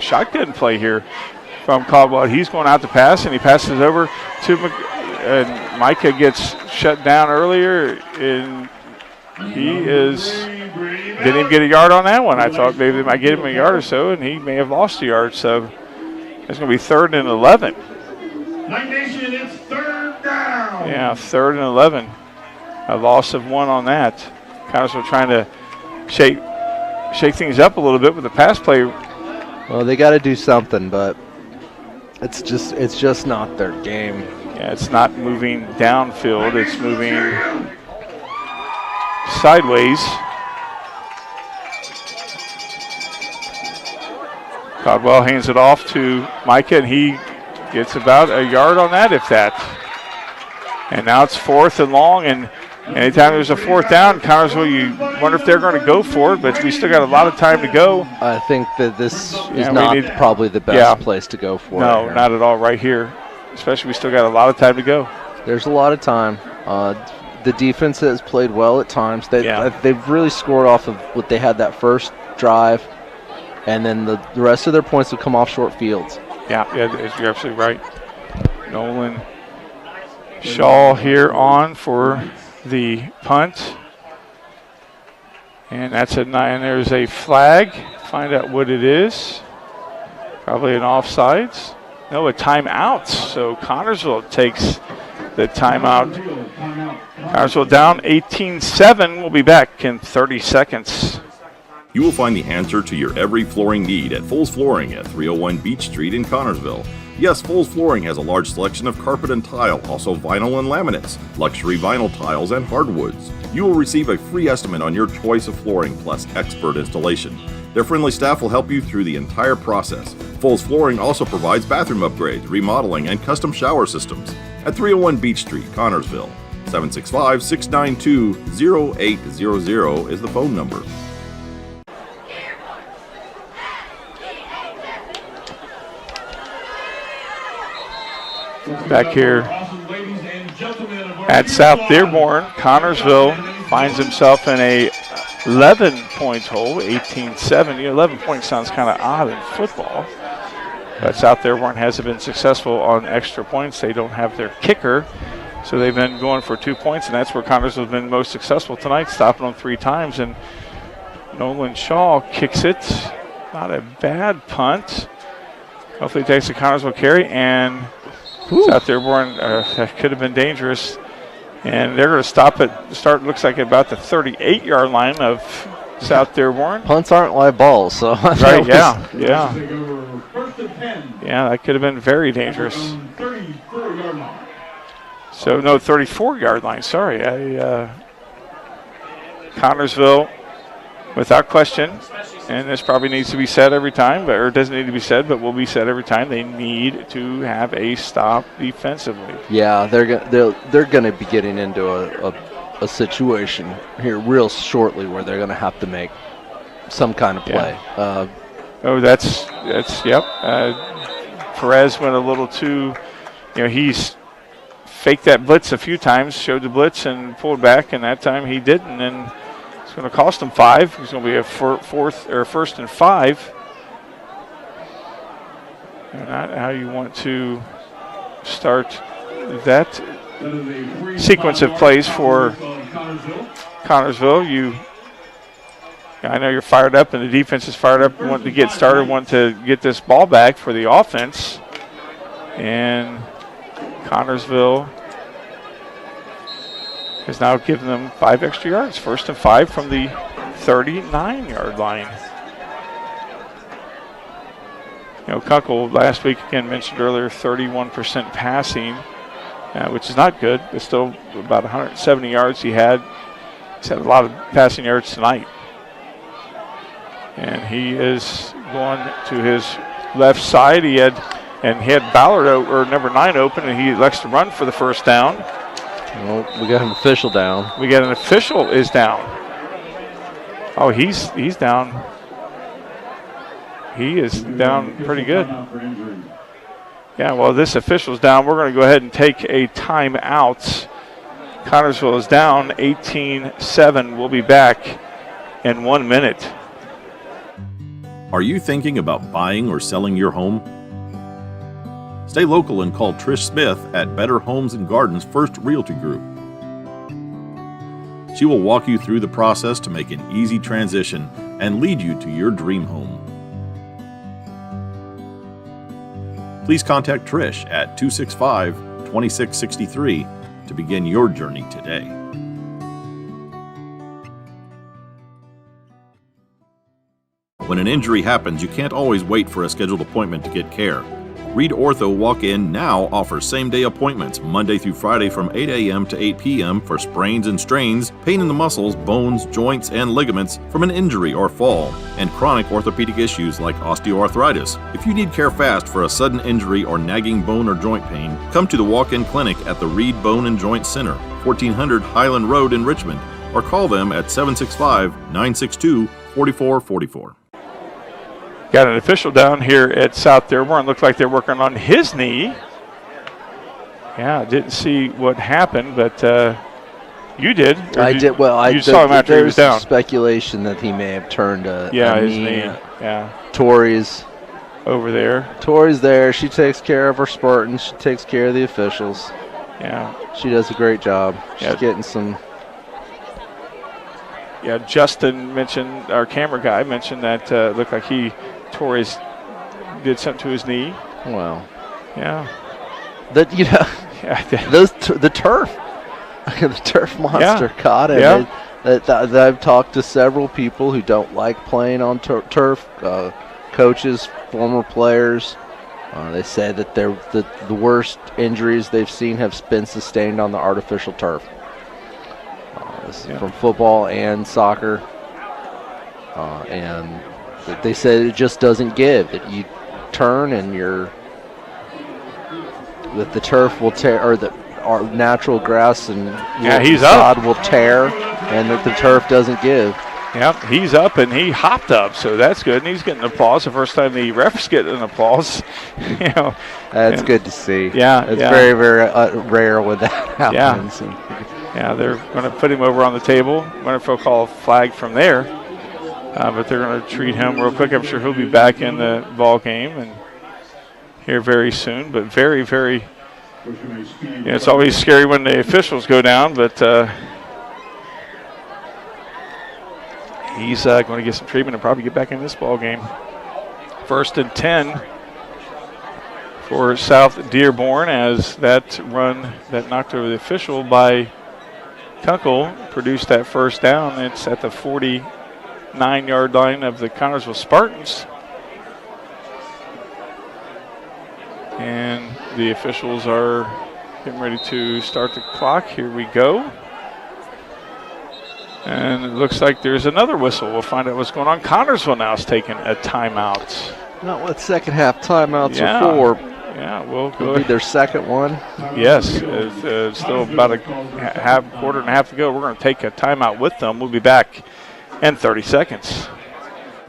shotgun play here from Caldwell. He's going out to pass, and he passes over to and Micah gets shut down earlier, and he didn't even get a yard on that one. I thought maybe they might get him a yard or so, and he may have lost a yard. So it's going to be 3rd and 11. Night Nation, it's 3rd down. Yeah, 3rd and 11. A loss of 1 on that. Connersville trying to shake things up a little bit with the pass play. Well, they got to do something, but it's just not their game. Yeah, it's not moving downfield. It's moving sideways. Caldwell hands it off to Micah, and he gets about a yard on that, if that. And now it's 4th and long, and anytime there's a 4th down, Connersville, you wonder if they're going to go for it, but we still got a lot of time to go. I think that this is not probably the best place to go for it. No, not at all right here. Especially we still got a lot of time to go. There's a lot of time. The defense has played well at times. They've really scored off of what they had that first drive, and then the rest of their points have come off short fields. Yeah, you're absolutely right. Nolan Shaw here on for the punt. And that's a 9. There's a flag. Find out what it is. Probably an offsides. No, a timeout. So Connersville takes the timeout. Connersville down 18-7. We'll be back in 30 seconds. You will find the answer to your every flooring need at Foles Flooring at 301 Beach Street in Connersville. Yes, Foles Flooring has a large selection of carpet and tile, also vinyl and laminates, luxury vinyl tiles, and hardwoods. You will receive a free estimate on your choice of flooring plus expert installation. Their friendly staff will help you through the entire process. Foles Flooring also provides bathroom upgrades, remodeling, and custom shower systems at 301 Beach Street, Connersville. 765-692-0800 is the phone number. Back here at South Dearborn, Connersville finds himself in a 11-point hole, 18-7. 11 points sounds kind of odd in football, but South Dearborn hasn't been successful on extra points. They don't have their kicker, so they've been going for 2 points, and that's where Connersville has been most successful tonight, stopping them 3 times. And Nolan Shaw kicks it. Not a bad punt. Hopefully takes a Connersville carry, and South Dearborn, that could have been dangerous. And they're going to stop it, looks like about the 38-yard line of South Dearborn. Punts aren't like balls, so. Right, yeah. Yeah, that could have been very dangerous. So, no, 34-yard line, sorry. Connersville, without question, and this probably needs to be said every time, or it doesn't need to be said, but will be said every time. They need to have a stop defensively. Yeah, they're going to be getting into a situation here real shortly where they're going to have to make some kind of play. Yeah. That's yep. Perez went a little too, he's faked that blitz a few times, showed the blitz and pulled back, and that time he didn't, and it's going to cost him 5. It's going to be a first and 5. Not how you want to start that sequence of plays for Connersville. I know you're fired up, and the defense is fired up, want to get started, want to get this ball back for the offense. And Connersville has now given them 5 extra yards. First and 5 from the 39-yard line. Kunkel last week, again, mentioned earlier, 31% passing, which is not good. It's still about 170 yards he had. He's had a lot of passing yards tonight. And he is going to his left side. He had Ballard, or number 9, open, and he elects to run for the first down. Well, we got an official down. We got an official is down. Oh, he's down. He is down pretty good. Yeah, well, this official's down. We're going to go ahead and take a timeout. Connersville is down 18-7. We'll be back in 1 minute. Are you thinking about buying or selling your home? Stay local and call Trish Smith at Better Homes and Gardens First Realty Group. She will walk you through the process to make an easy transition and lead you to your dream home. Please contact Trish at 265-2663 to begin your journey today. When an injury happens, you can't always wait for a scheduled appointment to get care. Reed Ortho Walk-In now offers same-day appointments Monday through Friday from 8 a.m. to 8 p.m. for sprains and strains, pain in the muscles, bones, joints, and ligaments from an injury or fall, and chronic orthopedic issues like osteoarthritis. If you need care fast for a sudden injury or nagging bone or joint pain, come to the Walk-In Clinic at the Reed Bone and Joint Center, 1400 Highland Road in Richmond, or call them at 765-962-4444. Got an official down here at South Dearborn. Looks like they're working on his knee. Yeah, didn't see what happened, but you did. I did. Well, you saw him after he was down. There's speculation that he may have turned a his knee. Yeah. Tori's over there. Tori's there. She takes care of her Spartans. She takes care of the officials. Yeah. She does a great job. She's getting some. Yeah, Justin mentioned, our camera guy mentioned that looked like Torres did something to his knee. Wow. Yeah. That the turf, the turf monster caught it. Yeah. I've talked to several people who don't like playing on turf, coaches, former players, They said that the worst injuries they've seen have been sustained on the artificial turf. This is from football and soccer. And they said it just doesn't give, that you turn and that the turf will tear, or our natural grass and sod will tear, and that the turf doesn't give. Yep, he's up and he hopped up, so that's good. And he's getting applause. The first time the refs get an applause. That's good to see. Yeah, it's very, very rare when that happens. Yeah, they're going to put him over on the table. I wonder if they'll call a flag from there. But they're going to treat him real quick. I'm sure he'll be back in the ball game and here very soon. But very, very, it's always scary when the officials go down, but he's going to get some treatment and probably get back in this ball game. 1st and 10 for South Dearborn, as that run that knocked over the official by Kunkel produced that first down. It's at the 49-yard line of the Connersville Spartans. And the officials are getting ready to start the clock. Here we go. And it looks like there's another whistle. We'll find out what's going on. Connersville now is taking a timeout. Not what second half timeouts are for. Yeah, we'll go. It'll be their second one. Yes, still about a quarter and a half to go. We're going to take a timeout with them. We'll be back in 30 seconds.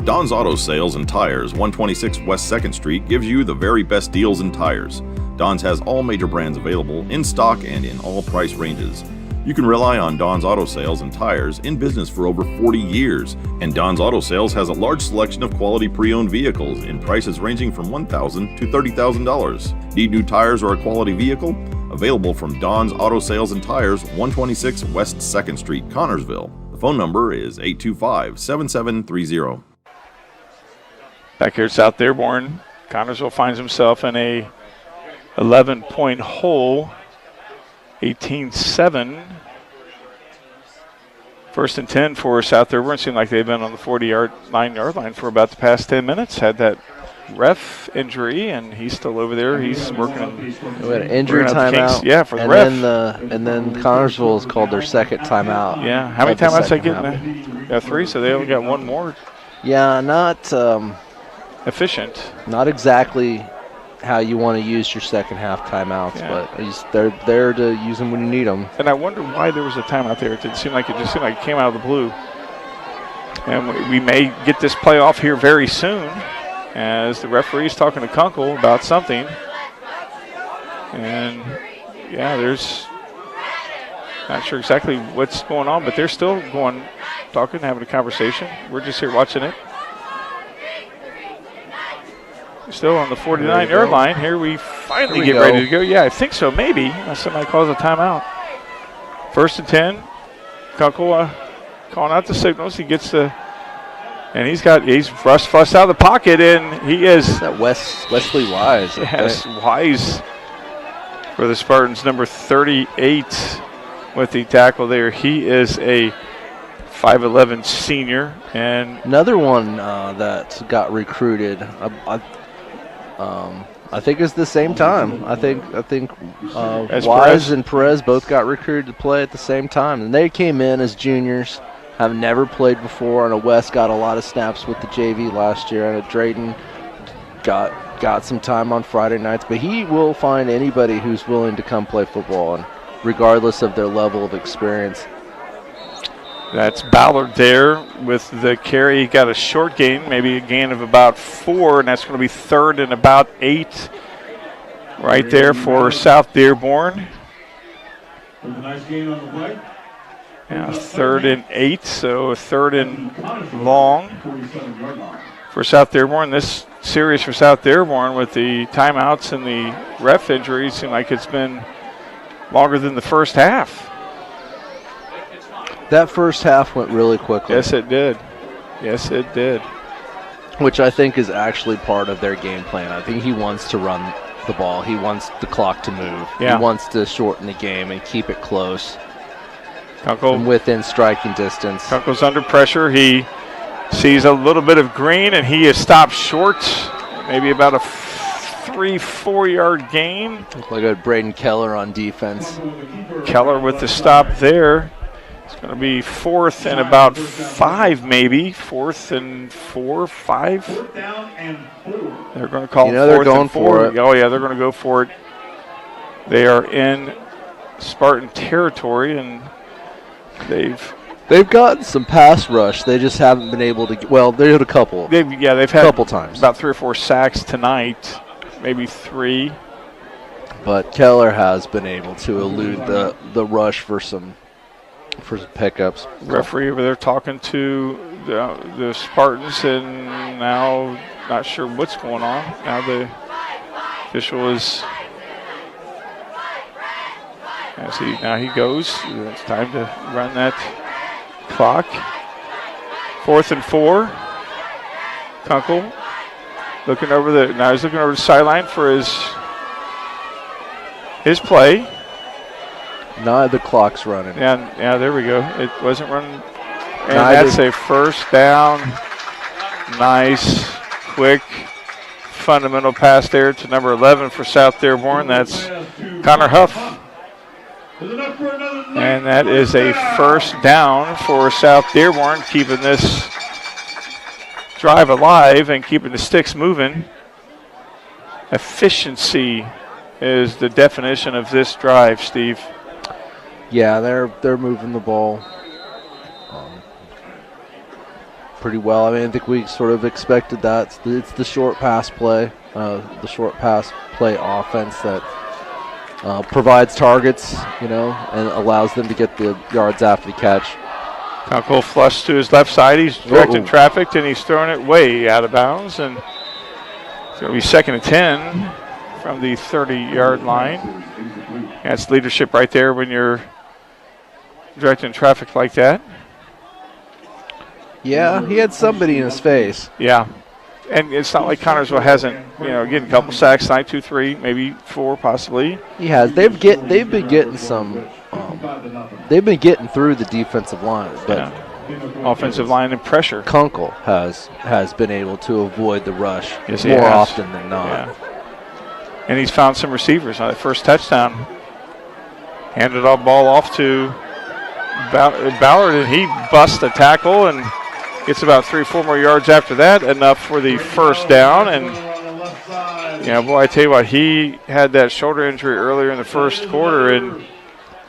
Don's Auto Sales and Tires, 126 West 2nd Street, gives you the very best deals in tires. Don's has all major brands available in stock and in all price ranges. You can rely on Don's Auto Sales and Tires, in business for over 40 years. And Don's Auto Sales has a large selection of quality pre-owned vehicles in prices ranging from $1,000 to $30,000. Need new tires or a quality vehicle? Available from Don's Auto Sales and Tires, 126 West 2nd Street, Connersville. The phone number is 825-7730. Back here at South Dearborn, Connersville finds himself in a 11-point hole. 18-7. 1st and 10 for South Dearborn. Seemed like they've been on the 40-yard line for about the past 10 minutes. Had that ref injury, and he's still over there. He's working. We had an injury timeout. Yeah, for the ref. And then Connersville has called their second timeout. Yeah, how many timeouts they getting? Got 3, so they only got one more. Yeah, not efficient. Not exactly how you want to use your second half timeouts, but they're there to use them when you need them. And I wonder why there was a timeout there. It just seemed like it came out of the blue. And we may get this play off here very soon, as the referee's talking to Kunkel about something. And there's not sure exactly what's going on, but they're still talking, having a conversation. We're just here watching it. Still on the 49-yard line. Here we finally get ready to go. Yeah, I think so, maybe. Unless somebody calls a timeout. 1st and 10. Kunkel calling out the signals. He gets and he's fussed out of the pocket, and he is. That Wesley Wise. Yes, Wise for the Spartans, number 38 with the tackle there. He is a 5'11" senior. And another one that got recruited. I think it's the same time. I think Wise and Perez both got recruited to play at the same time, and they came in as juniors, have never played before. I know Wes got a lot of snaps with the JV last year. I know Drayton got some time on Friday nights, but he will find anybody who's willing to come play football, and regardless of their level of experience. That's Ballard there with the carry. He got a short gain, maybe a gain of about 4, and that's going to be 3rd and about 8 right there for South Dearborn. Nice gain on the play. Yeah, 3rd and 8, so a 3rd and long for South Dearborn. This series for South Dearborn with the timeouts and the ref injuries seem like it's been longer than the first half. That first half went really quickly. Yes, it did. Yes, it did. Which I think is actually part of their game plan. I think he wants to run the ball. He wants the clock to move. Yeah. He wants to shorten the game and keep it close. Kunkel within striking distance. Kunkel's under pressure. He sees a little bit of green, and he is stopped short, maybe about a 3-4 yard gain. Look like I had Braden Keller on defense. Keller with the stop there. It's going to be 4th and about 5, maybe. 4th and 4, 5. They're going to call it 4th they're going and 4. for it. Oh, yeah, they're going to go for it. They are in Spartan territory, and they've gotten some pass rush. They just haven't been able to. Well, they had a couple. They've had a couple times. About 3 or 4 sacks tonight, maybe 3. But Keller has been able to elude the rush for some pickups. Referee over there talking to the Spartans, and now not sure what's going on. Now the official is. Now he goes. It's time to run that clock. 4th and 4. Kunkel looking over he's looking over the sideline for his play. Now the clock's running. Yeah, there we go. It wasn't running. And that's a first down. Nice, quick, fundamental pass there to number 11 for South Dearborn. That's Connor Huff. And that is a first down for South Dearborn, keeping this drive alive and keeping the sticks moving. Efficiency is the definition of this drive, Steve. Yeah, they're moving the ball pretty well. I mean, I think we sort of expected that. It's the short pass play, offense that provides targets, and allows them to get the yards after the catch. Kunkel flush to his left side. He's directing traffic, and he's throwing it way out of bounds. And it's going to be 2nd and 10 from the 30-yard line. That's leadership right there when you're directing traffic like that. Yeah, he had somebody in his face. Yeah. And it's not like Connersville hasn't, getting a couple sacks tonight, 2, 3, maybe 4 possibly. He has. They've been getting some. They've been getting through the defensive line, but offensive line and pressure. Kunkel has been able to avoid the rush more often than not. Yeah. And he's found some receivers on that first touchdown. Handed the ball off to Ballard, and he busts a tackle and gets about 3 or 4 more yards after that, enough for the first down. And I tell you what, he had that shoulder injury earlier in the first quarter, and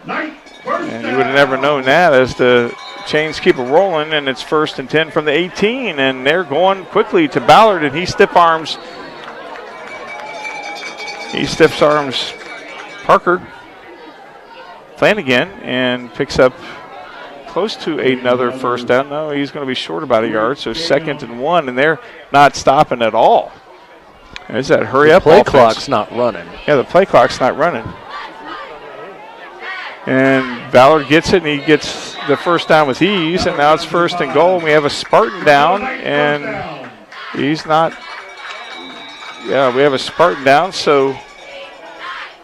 you would have never known that as the chains keep it rolling, and it's 1st and 10 from the 18, and they're going quickly to Ballard, and he stiff arms Parker Flanagan and picks up close to another first down. No, he's going to be short about a yard, so 2nd and 1, and they're not stopping at all. There's that hurry-up offense. The play clock's not running. Yeah, the play clock's not running. And Ballard gets it, and he gets the first down with ease, and now it's 1st and goal, and we have a Spartan down, and he's not. Yeah, we have a Spartan down, so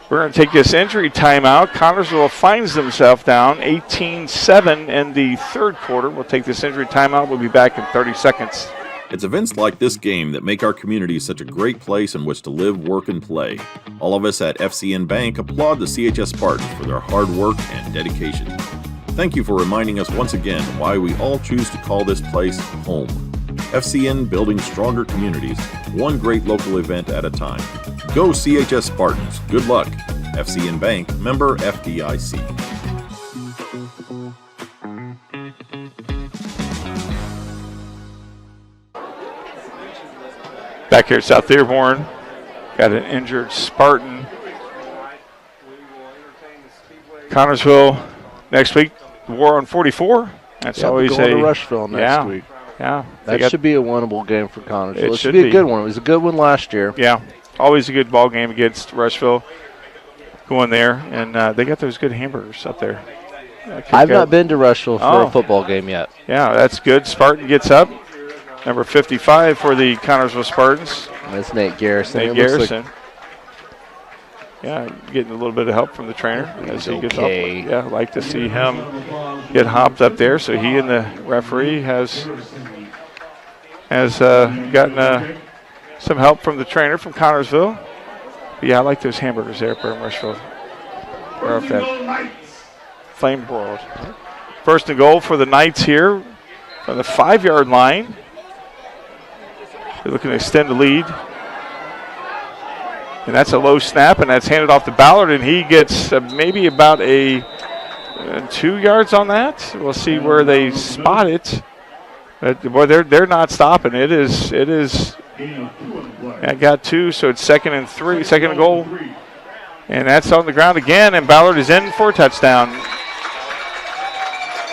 we're going to take this injury timeout. Connersville finds themselves down 18-7 in the 3rd quarter. We'll take this injury timeout. We'll be back in 30 seconds. It's events like this game that make our community such a great place in which to live, work, and play. All of us at FCN Bank applaud the CHS Spartans for their hard work and dedication. Thank you for reminding us once again why we all choose to call this place home. FCN, building stronger communities, one great local event at a time. Go CHS Spartans. Good luck. FCN Bank, member FDIC. Back here at South Dearborn, got an injured Spartan. Connersville next week, War on 44. That's always going to Rushville next week. Yeah, that should be a winnable game for Connersville. It should be a good one. It was a good one last year. Yeah, always a good ball game against Rushville. Going there, and they got those good hamburgers up there. I've not been to Rushville for a football game yet. Yeah, that's good. Spartan gets up. Number 55 for the Connersville Spartans. That's Nate Garrison. Nate Garrison. Yeah, getting a little bit of help from the trainer as he gets up. Yeah, I'd like to see him get hopped up there. So he and the referee has gotten some help from the trainer from Connersville. But yeah, I like those hamburgers there at Connersville. They're off that flame broiled. First and goal for the Knights here from the 5-yard line. They're looking to extend the lead. And that's a low snap, and that's handed off to Ballard, and he gets maybe about 2 yards on that. We'll see where they spot it. But boy, they're not stopping. It is. I got 2, so it's 2nd and 3, 2nd and goal. And that's on the ground again, and Ballard is in for a touchdown.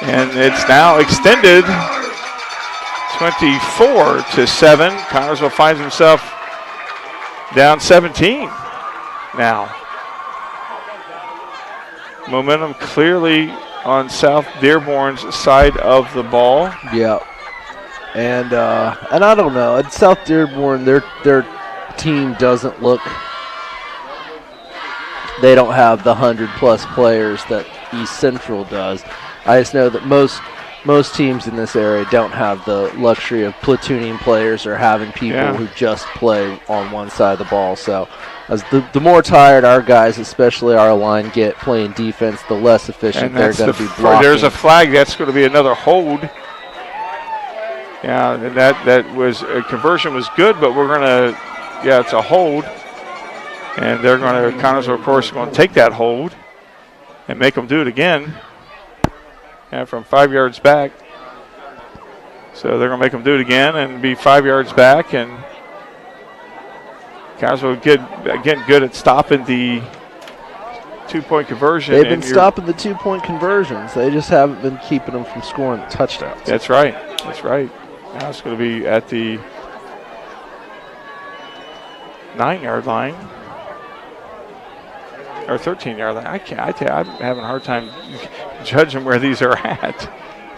And it's now extended 24-7. Connersville finds himself down 17 now. Momentum clearly on South Dearborn's side of the ball. Yeah. And I don't know. At South Dearborn, their team doesn't look. They don't have the 100+ players that East Central does. I just know that most teams in this area don't have the luxury of platooning players or having people who just play on one side of the ball. So as the more tired our guys, especially our line, get playing defense, the less efficient they're going to be blocking. There's a flag. That's going to be another hold. Yeah, that was a conversion was good, but we're going to, it's a hold. And they're going to, Connersville, of course, going to take that hold and make them do it again. And from 5 yards back. So they're going to make them do it again and be 5 yards back. And Connersville again good at stopping the 2-point conversion. They've been stopping the 2-point conversions. They just haven't been keeping them from scoring touchdowns. That's right. That's right. Now it's going to be at the 9-yard line. Or 13-yard line. I'm having a hard time judging where these are at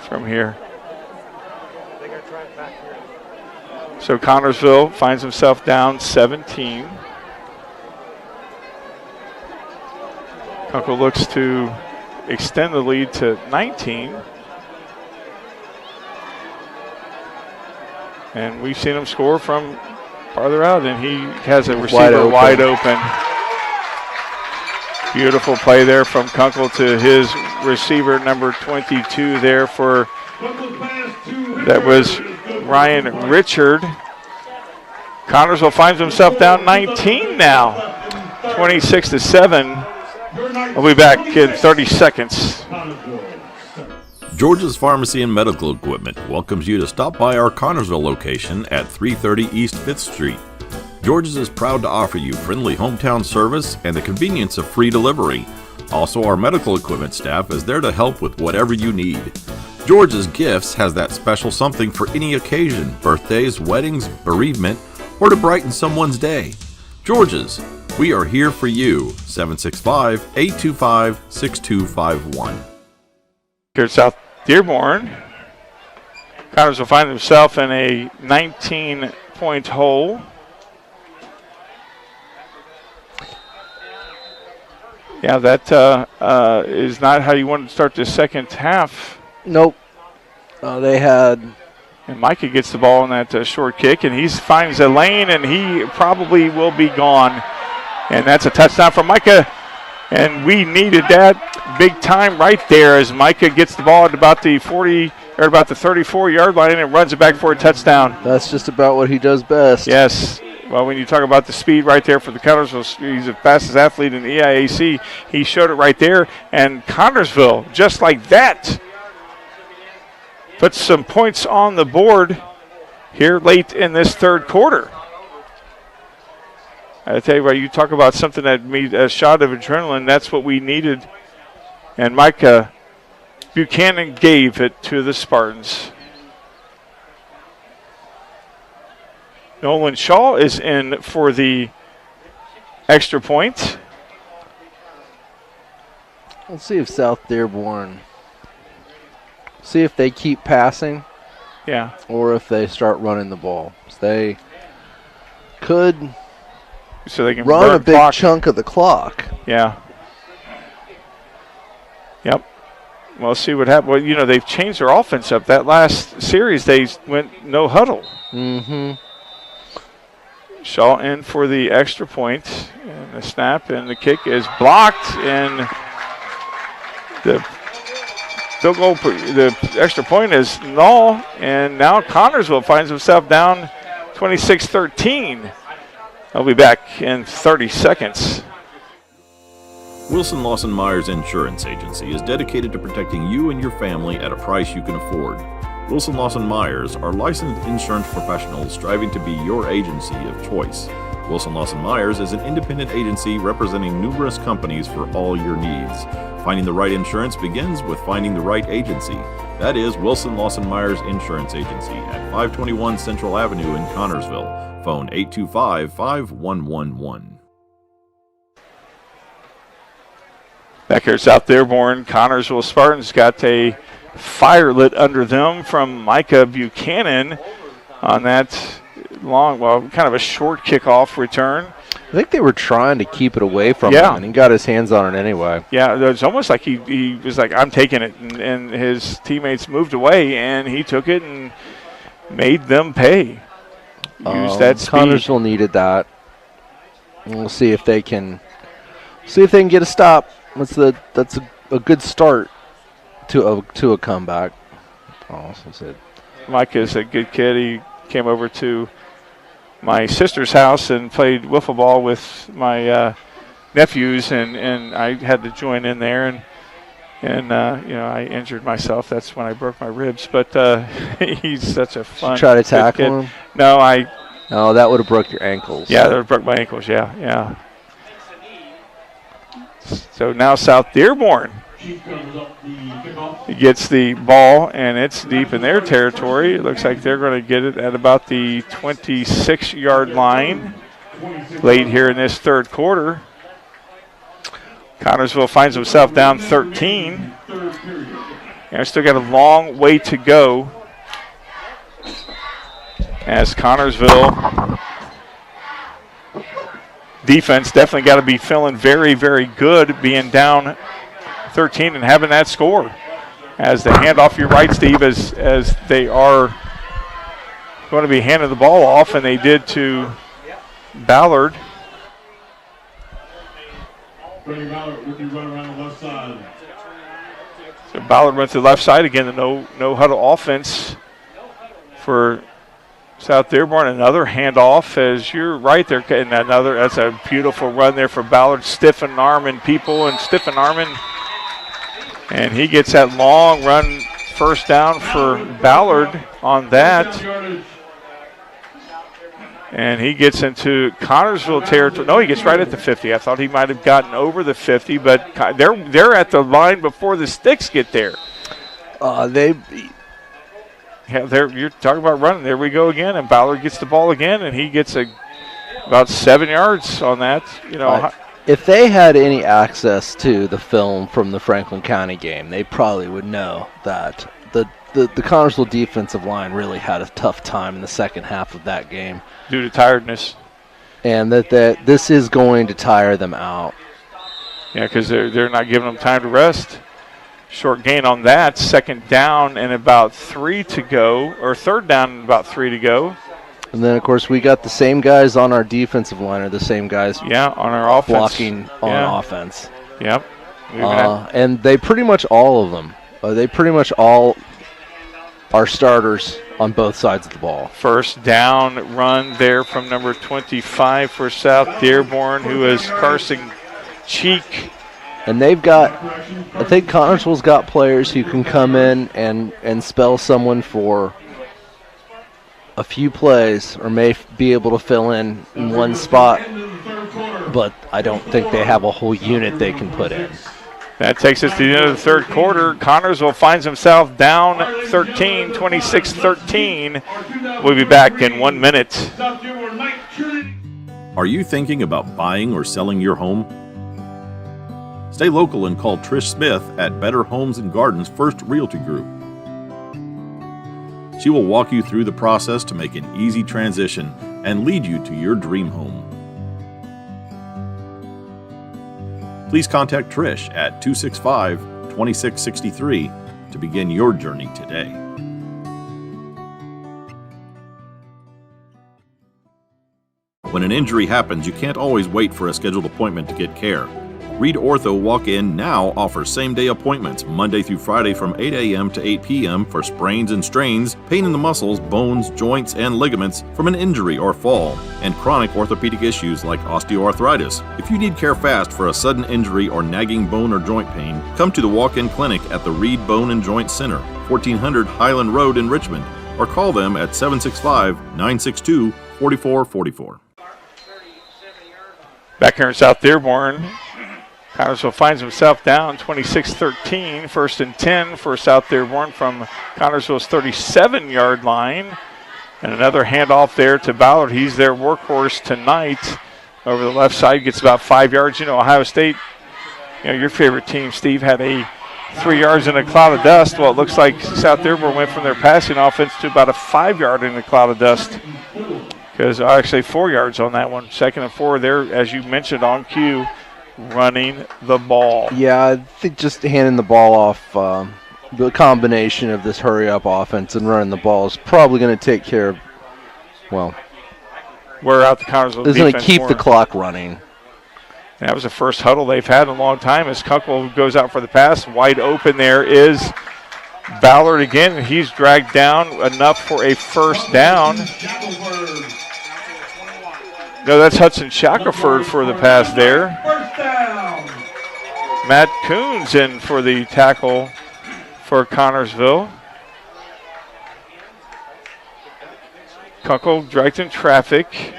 from here. So Connersville finds himself down 17. Kunkel looks to extend the lead to 19. And we've seen him score from farther out, and he has a receiver wide open. Beautiful play there from Kunkel to his receiver, number 22 there for, that was Ryan Richard. Connersville finds himself down 19 now, 26-7. We'll be back in 30 seconds. George's Pharmacy and Medical Equipment welcomes you to stop by our Connersville location at 330 East 5th Street. George's is proud to offer you friendly hometown service and the convenience of free delivery. Also, our medical equipment staff is there to help with whatever you need. George's Gifts has that special something for any occasion, birthdays, weddings, bereavement, or to brighten someone's day. George's, we are here for you. 765-825-6251. Here at South Dearborn, Connersville find himself in a 19-point hole. Yeah, that is not how you want to start the second half. Nope. They had. And Micah gets the ball on that short kick, and he finds a lane, and he probably will be gone. And that's a touchdown for Micah. And we needed that big time right there as Micah gets the ball at about the 40 or about the 34-yard line and runs it back for a touchdown. That's just about what he does best. Yes. Well, when you talk about the speed right there for the Connersville, he's the fastest athlete in the EIAC. He showed it right there. And Connersville, just like that, puts some points on the board here late in this third quarter. I tell you what, you talk about something that made a shot of adrenaline. That's what we needed. And Micah Buchanan gave it to the Spartans. Nolan Shaw is in for the extra point. We'll see if South Dearborn, see if they keep passing. Yeah. Or if they start running the ball. So they could they can run a big chunk of the clock. Yeah. Yep. We'll see what happens. Well, you know, they've changed their offense up. That last series, they went no huddle. Mm-hmm. Shaw in for the extra point, and the snap and the kick is blocked, and the field goal, the extra point is null, and now Connersville finds himself down 26-13. I'll be back in 30 seconds. Wilson Lawson Myers Insurance Agency is dedicated to protecting you and your family at a price you can afford. Wilson Lawson Myers are licensed insurance professionals striving to be your agency of choice. Wilson Lawson Myers is an independent agency representing numerous companies for all your needs. Finding the right insurance begins with finding the right agency. That is Wilson Lawson Myers Insurance Agency at 521 Central Avenue in Connersville. Phone 825-5111. Back here at South Dearborn, Connersville Spartans got a fire lit under them from Micah Buchanan on that long, well, kind of a short kickoff return. I think they were trying to keep it away from him, and he got his hands on it anyway. Yeah, it's almost like he was like, I'm taking it, and his teammates moved away, and he took it and made them pay. Use that speed. Connersville needed that. We'll see if they can get a stop. That's a good start to a comeback. Mike is a good kid. He came over to my sister's house and played wiffle ball with my nephews, and I had to join in there, and I injured myself. That's when I broke my ribs. But he's such a fun. Did you try to tackle him? No, that would have broke your ankles. Yeah, that would have broke my ankles. Yeah. So now South Dearborn gets the ball, and it's deep in their territory. It looks like they're going to get it at about the 26-yard line late here in this third quarter. Connersville finds himself down 13. And still got a long way to go as Connersville defense definitely got to be feeling very, very good being down 13 and having that score. As the handoff, you're right, Steve, as they are going to be handing the ball off, and they did to Ballard. Brady Ballard with you run around the left side. So Ballard went to the left side again, the no huddle offense for South Dearborn. Another handoff, as you're right there, and that's a beautiful run there for Ballard, stiffing arming people and stiffing arming, and he gets that long run, first down for Ballard on that, and he gets into Connersville territory. No, he gets right at the 50. I thought he might have gotten over the 50, but they're at the line before the sticks get there. Yeah, you're talking about running. There we go again, and Ballard gets the ball again, and he gets about 7 yards on that. If they had any access to the film from the Franklin County game, they probably would know that the Connersville defensive line really had a tough time in the second half of that game due to tiredness, and that this is going to tire them out. Yeah, because they're not giving them time to rest. Short gain on that. Second down and about 3 to go, or third down and about 3 to go. And then, of course, we got the same guys on our defensive line, or the same guys on our offense. Blocking on offense. Yep. And they pretty much all of them, they pretty much all are starters on both sides of the ball. First down run there from number 25 for South Dearborn, who is Carson Cheek. And I think Connersville's got players who can come in and spell someone for a few plays, or may be able to fill in one spot, but I don't think they have a whole unit they can put in. That takes us to the end of the third quarter. Connersville finds himself down 13, 26-13. We'll be back in 1 minute. Are you thinking about buying or selling your home? Stay local and call Trish Smith at Better Homes and Gardens First Realty Group. She will walk you through the process to make an easy transition and lead you to your dream home. Please contact Trish at 265-2663 to begin your journey today. When an injury happens, you can't always wait for a scheduled appointment to get care. Reed Ortho Walk-In now offers same-day appointments Monday through Friday from 8 a.m. to 8 p.m. for sprains and strains, pain in the muscles, bones, joints, and ligaments from an injury or fall, and chronic orthopedic issues like osteoarthritis. If you need care fast for a sudden injury or nagging bone or joint pain, come to the walk-in clinic at the Reed Bone and Joint Center, 1400 Highland Road in Richmond, or call them at 765-962-4444. Back here in South Dearborn, Connersville finds himself down 26-13, 1st and 10 for South Dearborn from Connersville's 37-yard line. And another handoff there to Ballard. He's their workhorse tonight. Over the left side, gets about 5 yards. You know, Ohio State, your favorite team, Steve, had a 3 yards in a cloud of dust. Well, it looks like South Dearborn went from their passing offense to about a 5 yard in a cloud of dust. Because actually 4 yards on that one. 2nd and 4 there, as you mentioned, on cue. Running the ball. Yeah, I think just handing the ball off, the combination of this hurry-up offense and running the ball is probably going to take care of, well, wear out the Connersville defense. It's going to keep the clock running. And that was the first huddle they've had in a long time as Kunkel goes out for the pass. Wide open there is Ballard again. He's dragged down enough for a first down. No, that's Hudson Shackelford for the pass there. Matt Coons in for the tackle for Connersville. Kunkel directing traffic,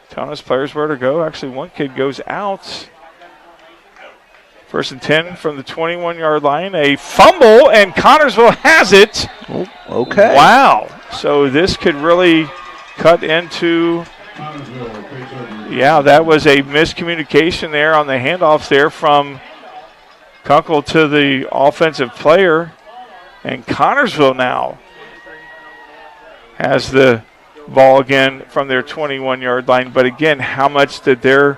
telling his players where to go. Actually, one kid goes out. 1st and 10 from the 21-yard line. A fumble, and Connersville has it. Oh, okay. Wow. So this could really cut into... Yeah, that was a miscommunication there on the handoffs there from Kunkel to the offensive player. And Connersville now has the ball again from their 21-yard line. But again, how much did their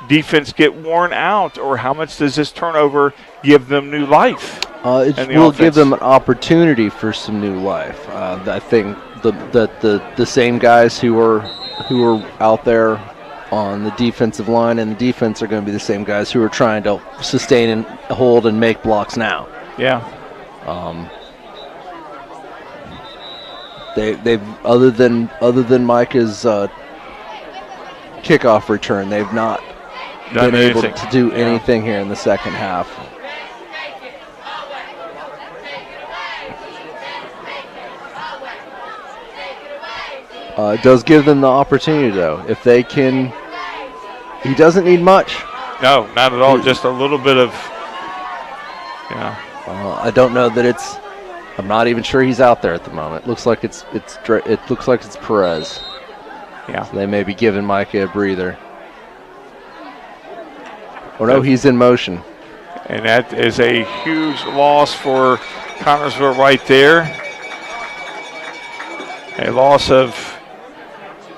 defense get worn out, or how much does this turnover give them new life? It will give them an opportunity for some new life. I think the same guys who are out there on the defensive line and the defense are going to be the same guys who are trying to sustain and hold and make blocks now. Yeah. They've other than Micah's kickoff return, they've not been able to do anything here in the second half. It does give them the opportunity, though. If they can, he doesn't need much. No, not at all. Just a little bit of, I don't know that it's. I'm not even sure he's out there at the moment. It looks like it's Perez. Yeah. So they may be giving Micah a breather. Or no, he's in motion. And that is a huge loss for Connersville right there. A loss of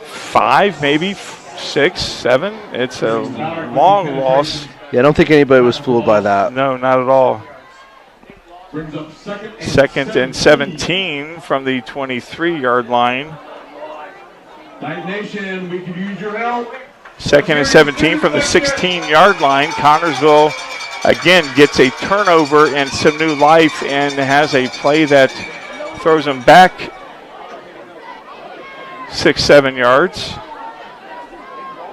5, maybe 6, 7. It's a long loss. Yeah, I don't think anybody was fooled by that. No, not at all. 2nd and 17 from the 23-yard line. Nation, we could use your help. 2nd and 17 from the 16-yard line. Connersville again gets a turnover and some new life and has a play that throws them back 6-7 yards.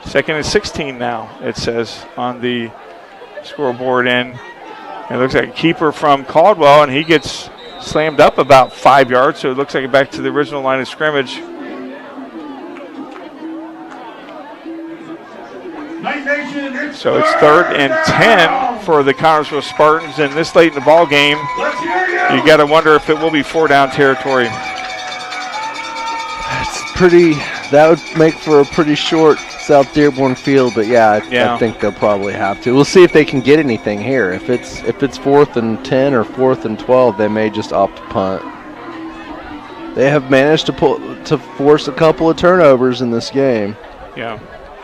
2nd and 16 now, it says on the scoreboard. And it looks like a keeper from Caldwell, and he gets slammed up about 5 yards, so it looks like back to the original line of scrimmage. So it's 3rd and 10 for the Connersville Spartans, and this late in the ball game, you got to wonder if it will be 4-down territory. That would make for a pretty short South Dearborn field, but I think they'll probably have to. We'll see if they can get anything here. If it's 4th and 10 or 4th and 12, they may just opt to punt. They have managed to force a couple of turnovers in this game. Yeah.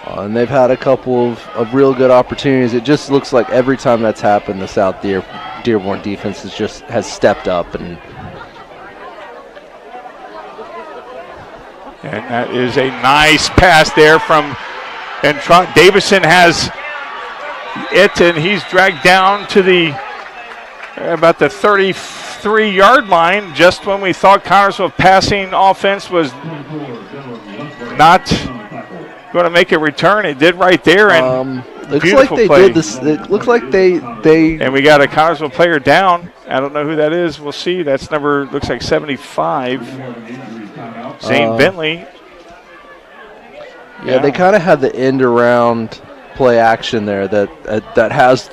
And they've had a couple of real good opportunities. It just looks like every time that's happened, the South Dearborn defense has stepped up. And that is a nice pass there from And Davison has it, and he's dragged down to the about the 33-yard line, just when we thought Connersville passing offense was not going to make a return. It did right there, and looks like they play. did this. It looks like they. And we got a Connersville player down. I don't know who that is. We'll see. That's number, looks like 75. Zane Bentley. Yeah, they kind of had the end around play action there that has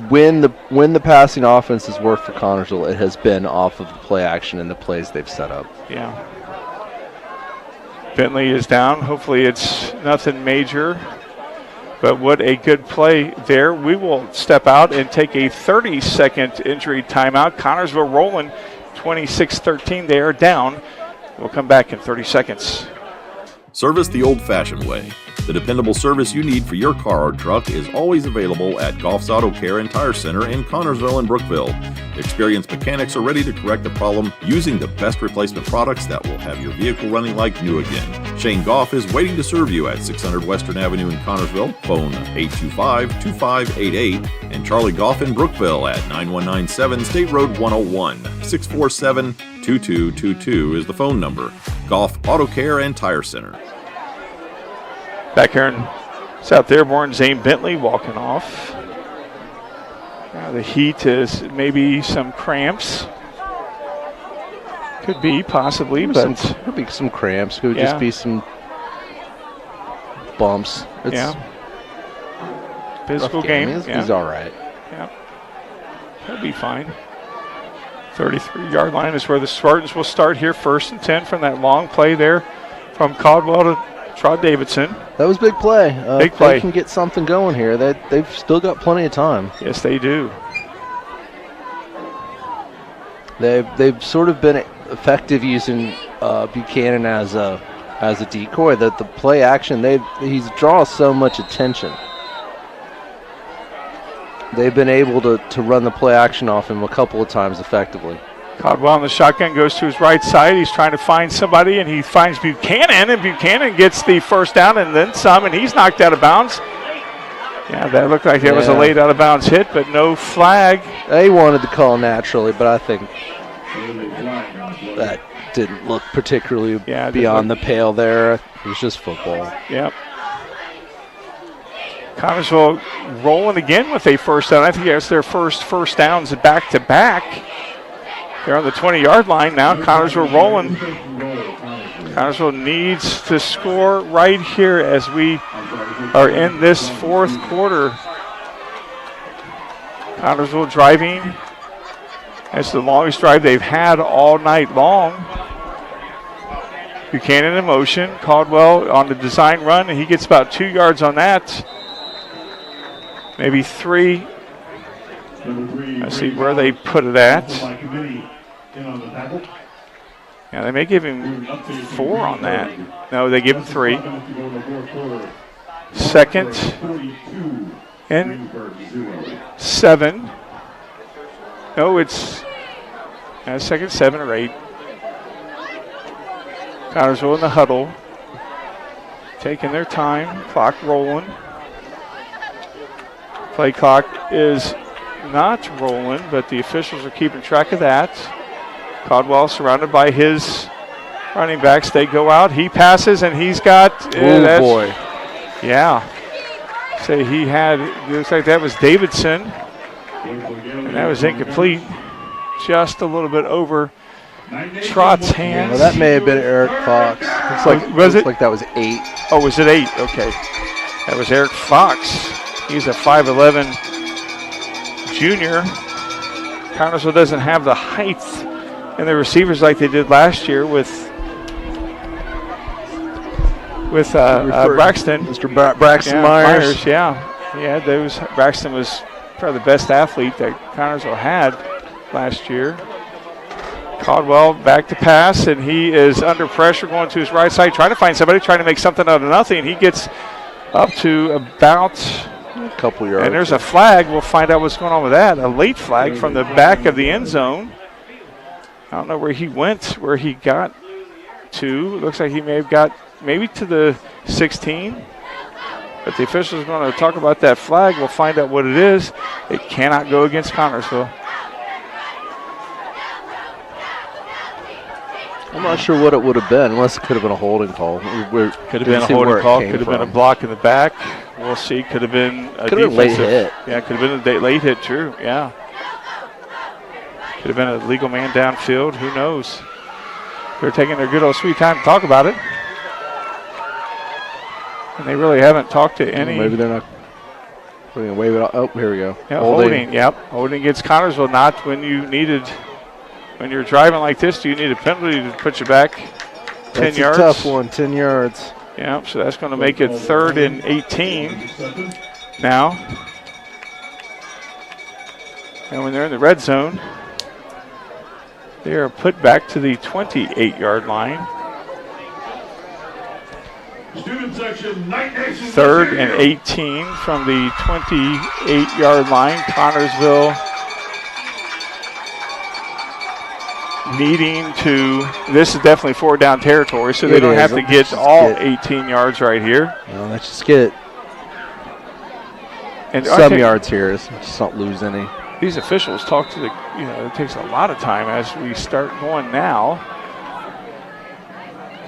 when the passing offense has worked for Connersville, it has been off of the play action and the plays they've set up. Yeah. Bentley is down. Hopefully it's nothing major. But what a good play there. We will step out and take a 30-second injury timeout. Connersville rolling 26-13. They are down. We'll come back in 30 seconds. Service the old-fashioned way. The dependable service you need for your car or truck is always available at Goff's Auto Care and Tire Center in Connersville and Brookville. Experienced mechanics are ready to correct the problem using the best replacement products that will have your vehicle running like new again. Shane Goff is waiting to serve you at 600 Western Avenue in Connersville. Phone 825-2588 and Charlie Goff in Brookville at 9197 State Road 101. 647-2222 is the phone number. Goff Auto Care and Tire Center. Back here in South Dearborn, Zane Bentley walking off. The heat is maybe some cramps. Could be, possibly, but could be some cramps. Could just be some bumps. It's physical game. He's all right. Yeah, he'll be fine. 33-yard line is where the Spartans will start here, 1st and 10 from that long play there from Caldwell to Trot Davidson. That was big play. Big play. They can get something going here. They've still got plenty of time. Yes, they do. They've sort of been effective using Buchanan as a decoy. That the play action he's draws so much attention. They've been able to run the play action off him a couple of times effectively. Caldwell in the shotgun goes to his right side. He's trying to find somebody, and he finds Buchanan, and Buchanan gets the first down and then some, and he's knocked out of bounds. Yeah, that looked like there was a late out of bounds hit, but no flag. They wanted to call naturally, but I think that didn't look particularly beyond the pale there. It was just football. Yep. Connersville rolling again with a first down. I think that's their first downs back-to-back. They're on the 20-yard line now. Connersville rolling. Connersville needs to score right here as we are in this 4th quarter. Connersville driving. It's the longest drive they've had all night long. Buchanan in motion. Caldwell on the design run, and he gets about 2 yards on that. Maybe 3. Let's see where they put it at. Yeah, they may give him 4 on that. No, they give him 3. 2nd and 7. No, it's 2nd, 7 or 8. Connersville in the huddle. Taking their time. Clock rolling. Play clock is not rolling, but the officials are keeping track of that. Caldwell surrounded by his running backs. They go out. He passes, and he's got. Oh, boy. Yeah. Say he had. Looks like that was Davidson. And that was incomplete. Just a little bit over Trot's hands. Well, that may have been Eric Fox. Was it? Like that was 8. Oh, was it 8? Okay. That was Eric Fox. He's a 5'11" junior. Connersville doesn't have the height in the receivers like they did last year with Braxton. Mr. Braxton Myers. Yeah, Braxton was probably the best athlete that Connersville had last year. Caldwell back to pass, and he is under pressure going to his right side, trying to find somebody, trying to make something out of nothing. He gets up to about a couple yards. And there's a flag. We'll find out what's going on with that. A late flag from the back of the end zone. I don't know where he went, where he got to. Looks like he may have got maybe to the 16. But the officials are going to talk about that flag. We'll find out what it is. It cannot go against Connersville. I'm not sure what it would have been, unless it could have been a holding call. Could have been a holding call. Could have been a block in the back. We'll see. Could have been a defensive. Late hit. Yeah, could have been a late hit, true. Yeah. Could have been a legal man downfield. Who knows? They're taking their good old sweet time to talk about it. And they really haven't talked to any. Maybe they're not. We're going to wave it off. Oh, here we go. Yeah, holding. Yep. Holding against Connersville. Not when you needed. When you're driving like this, do you need a penalty to put you back 10 yards? That's a tough one, 10 yards. Yeah, so that's going to make it 3rd and 18 now. And when they're in the red zone, they are put back to the 28-yard line. 3rd and 18 from the 28-yard line. Connersville needing to, this is definitely 4 down territory, so they don't have to get all 18 yards right here. Well, let's just get some yards here. Let's just not lose any. These officials talk to the, it takes a lot of time as we start going now.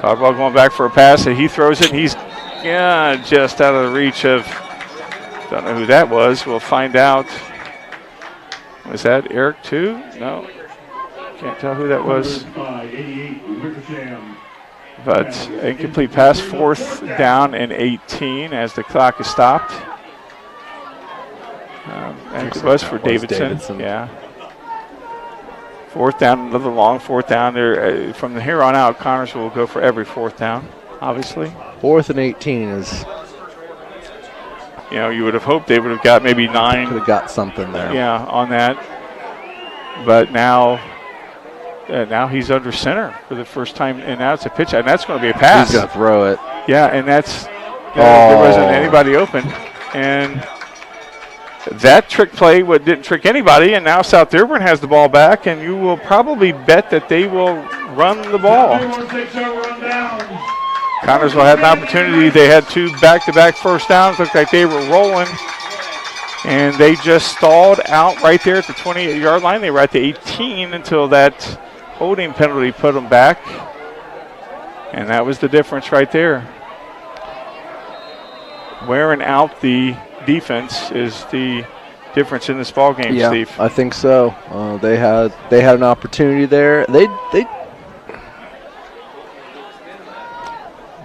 Caldwell going back for a pass, and he throws it, and he's just out of the reach of, don't know who that was. We'll find out. Was that Eric too? No. Can't tell who that was. But incomplete pass, 4th down and 18 as the clock is stopped. And it was for Davidson. Yeah. 4th down, another long 4th down. There from here on out, Connersville will go for every 4th down, obviously. 4th and 18 is. You would have hoped they would have got maybe 9. Could have got something there. Yeah, on that. But now he's under center for the first time, and now it's a pitch, and that's going to be a pass. He's going to throw it. Yeah, and that's there wasn't anybody open, and that trick play didn't trick anybody, and now South Dearborn has the ball back, and you will probably bet that they will run the ball. Connersville had an opportunity. They had 2 back-to-back first downs. Looked like they were rolling. And they just stalled out right there at the 28-yard line. They were at the 18 until that holding penalty put them back. And that was the difference right there. Wearing out the defense is the difference in this ball game, yeah, Steve. I think so. They had an opportunity there.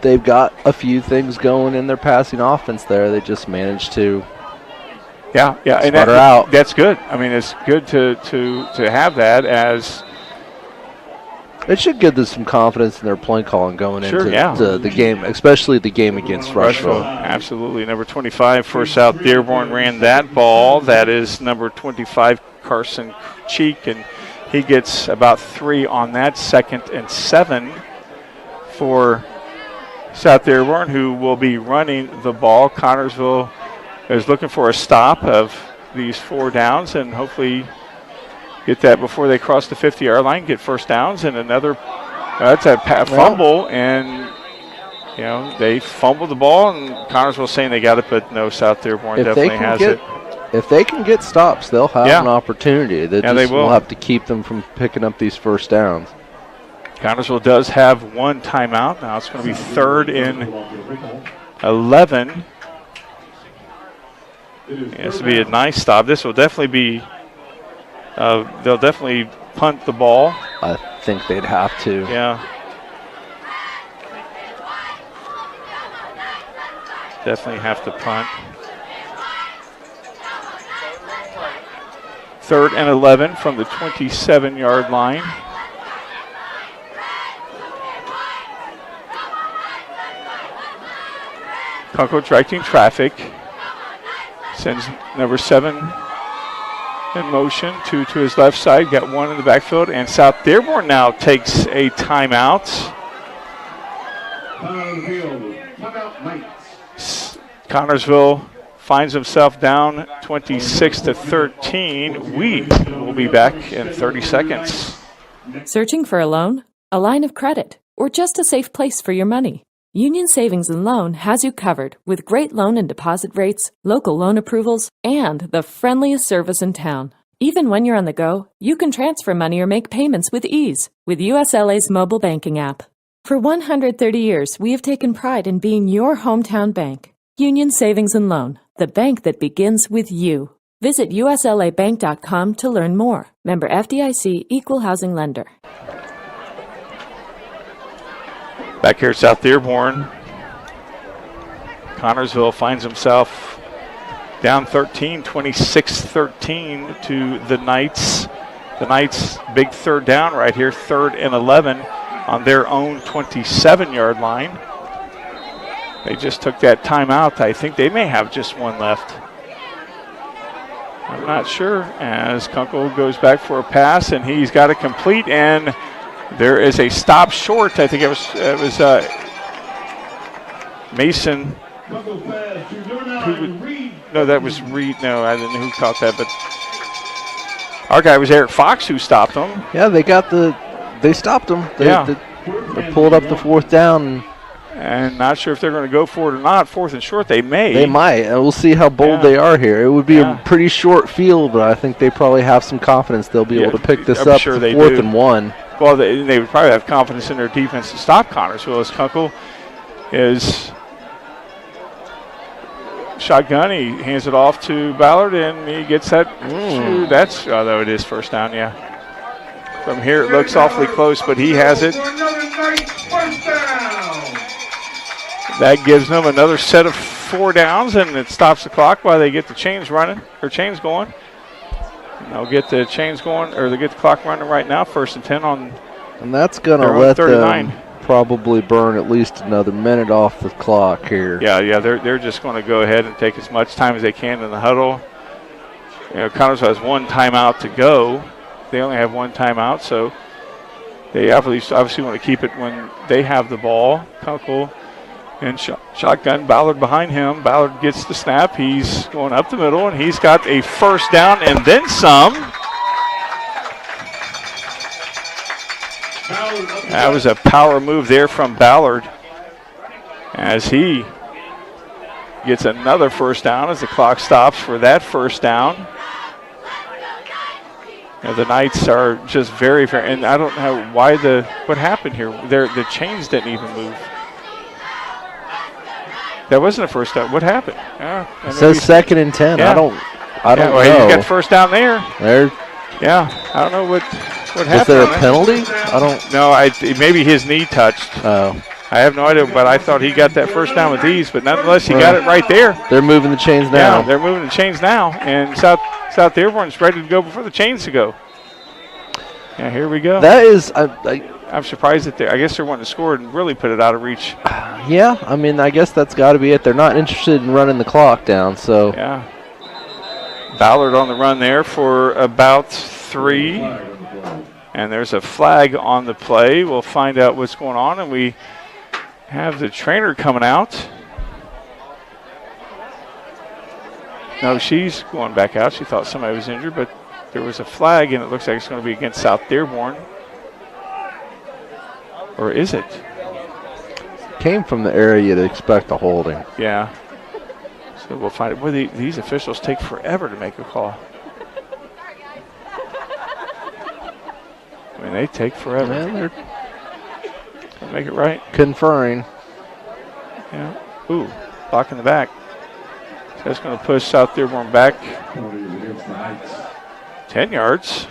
They've got a few things going in their passing offense there. They just managed to. Yeah, and that's good. I mean, it's good to have that as. It should give them some confidence in their play calling going into the game, especially the game against Rushville. Absolutely. Number 25 for South Dearborn ran that ball. That is number 25, Carson Cheek, and he gets about 3 on that. 2nd and 7 for South Dearborn, who will be running the ball. Connersville is looking for a stop of these 4 downs and hopefully get that before they cross the 50-yard line, get first downs, and another, that's a fumble, and, they fumbled the ball, and Connersville saying they got it, but no, South Dearborn definitely has it. If they can get stops, they'll have an opportunity. They will have to keep them from picking up these first downs. Connersville does have 1 timeout. Now it's going to be 3rd and 11. This will be a nice stop. This will definitely be, they'll definitely punt the ball. I think they'd have to. Yeah. Definitely have to punt. 3rd and 11 from the 27-yard line. Kunkel directing traffic. Sends number 7 in motion, 2 to his left side. Got 1 in the backfield. And South Dearborn now takes a timeout. Connersville finds himself down 26-13. We will be back in 30 seconds. Searching for a loan, a line of credit, or just a safe place for your money? Union Savings and Loan has you covered with great loan and deposit rates, local loan approvals, and the friendliest service in town. Even when you're on the go, you can transfer money or make payments with ease with USLA's mobile banking app. For 130 years, we have taken pride in being your hometown bank. Union Savings and Loan, the bank that begins with you. Visit uslabank.com to learn more. Member FDIC, Equal Housing Lender. Back here at South Dearborn, Connersville finds himself down 13, 26-13 to the Knights. The Knights, big third down right here, 3rd and 11 on their own 27-yard line. They just took that timeout. I think they may have just one left. I'm not sure, as Kunkel goes back for a pass, and he's got it complete, and there is a stop short. I think it was Mason. No, that was Reed. No, I didn't know who caught that, but our guy was Eric Fox who stopped them. Yeah, they stopped them. They pulled up the 4th down. And not sure if they're going to go for it or not. 4th and short, they may. They might. And we'll see how bold they are here. It would be a pretty short field, but I think they probably have some confidence they'll be able to pick this up sure to they 4th do. and 1. Well, they would probably have confidence in their defense to stop Connersville as Kunkel is shotgun. He hands it off to Ballard, and he gets that. Although it is first down, yeah. From here, it looks awfully close, but he has it. That gives them another set of 4 downs, and it stops the clock while they get the chains running, or chains going. And they'll get the chains going, or they get the clock running right now. 1st and 10 on. And that's going to let them probably burn at least another minute off the clock here. Yeah, they're just going to go ahead and take as much time as they can in the huddle. Connersville has 1 timeout to go. They only have 1 timeout, so they obviously want to keep it when they have the ball. Kunkel and shotgun, Ballard behind him. Ballard gets the snap. He's going up the middle, and he's got a first down and then some. That was a power move there from Ballard as he gets another first down as the clock stops for that first down. The Knights are just very, and I don't know what happened here. The chains didn't even move. That wasn't a first down. What happened? It says 2nd and 10. Yeah. I don't know. You got first down there. Yeah, I don't know what happened. Was there a penalty? I don't know. Maybe his knee touched. Oh. I have no idea, but I thought he got that first down with ease. But nonetheless, he got it right there. They're moving the chains now. Yeah, they're moving the chains now, and South Dearborn's ready to go before the chains to go. Yeah, here we go. That is, I'm surprised that I guess they're wanting to score and really put it out of reach. Yeah, I mean, I guess that's got to be it. They're not interested in running the clock down, so. Yeah. Ballard on the run there for about 3. And there's a flag on the play. We'll find out what's going on, and we have the trainer coming out. No, she's going back out. She thought somebody was injured, but there was a flag, and it looks like it's going to be against South Dearborn. Or is it? Came from the area you'd expect a holding. Yeah. So we'll find it. Boy, these officials take forever to make a call. I mean, they take forever. Yeah, they're make it right. Conferring. Yeah. Ooh, block in the back. So that's going to push South Dearborn back 10 yards.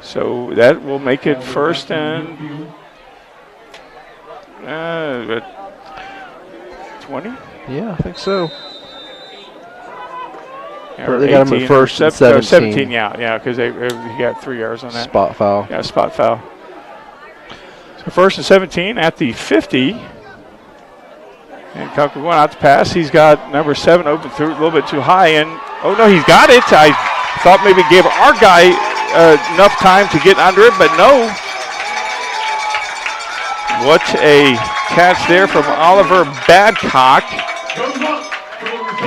So that will make it 1st and 20? Yeah, I think so. Yeah, they got him at 1st and 17. 17, yeah, because he got 3 yards on that. Spot foul. Yeah, spot foul. So 1st and 17 at the 50. And Kunkel going out to pass. He's got number 7 open through a little bit too high. And, oh, no, he's got it. I thought maybe gave our guy enough time to get under it, but no. What a catch there from Oliver Badcock.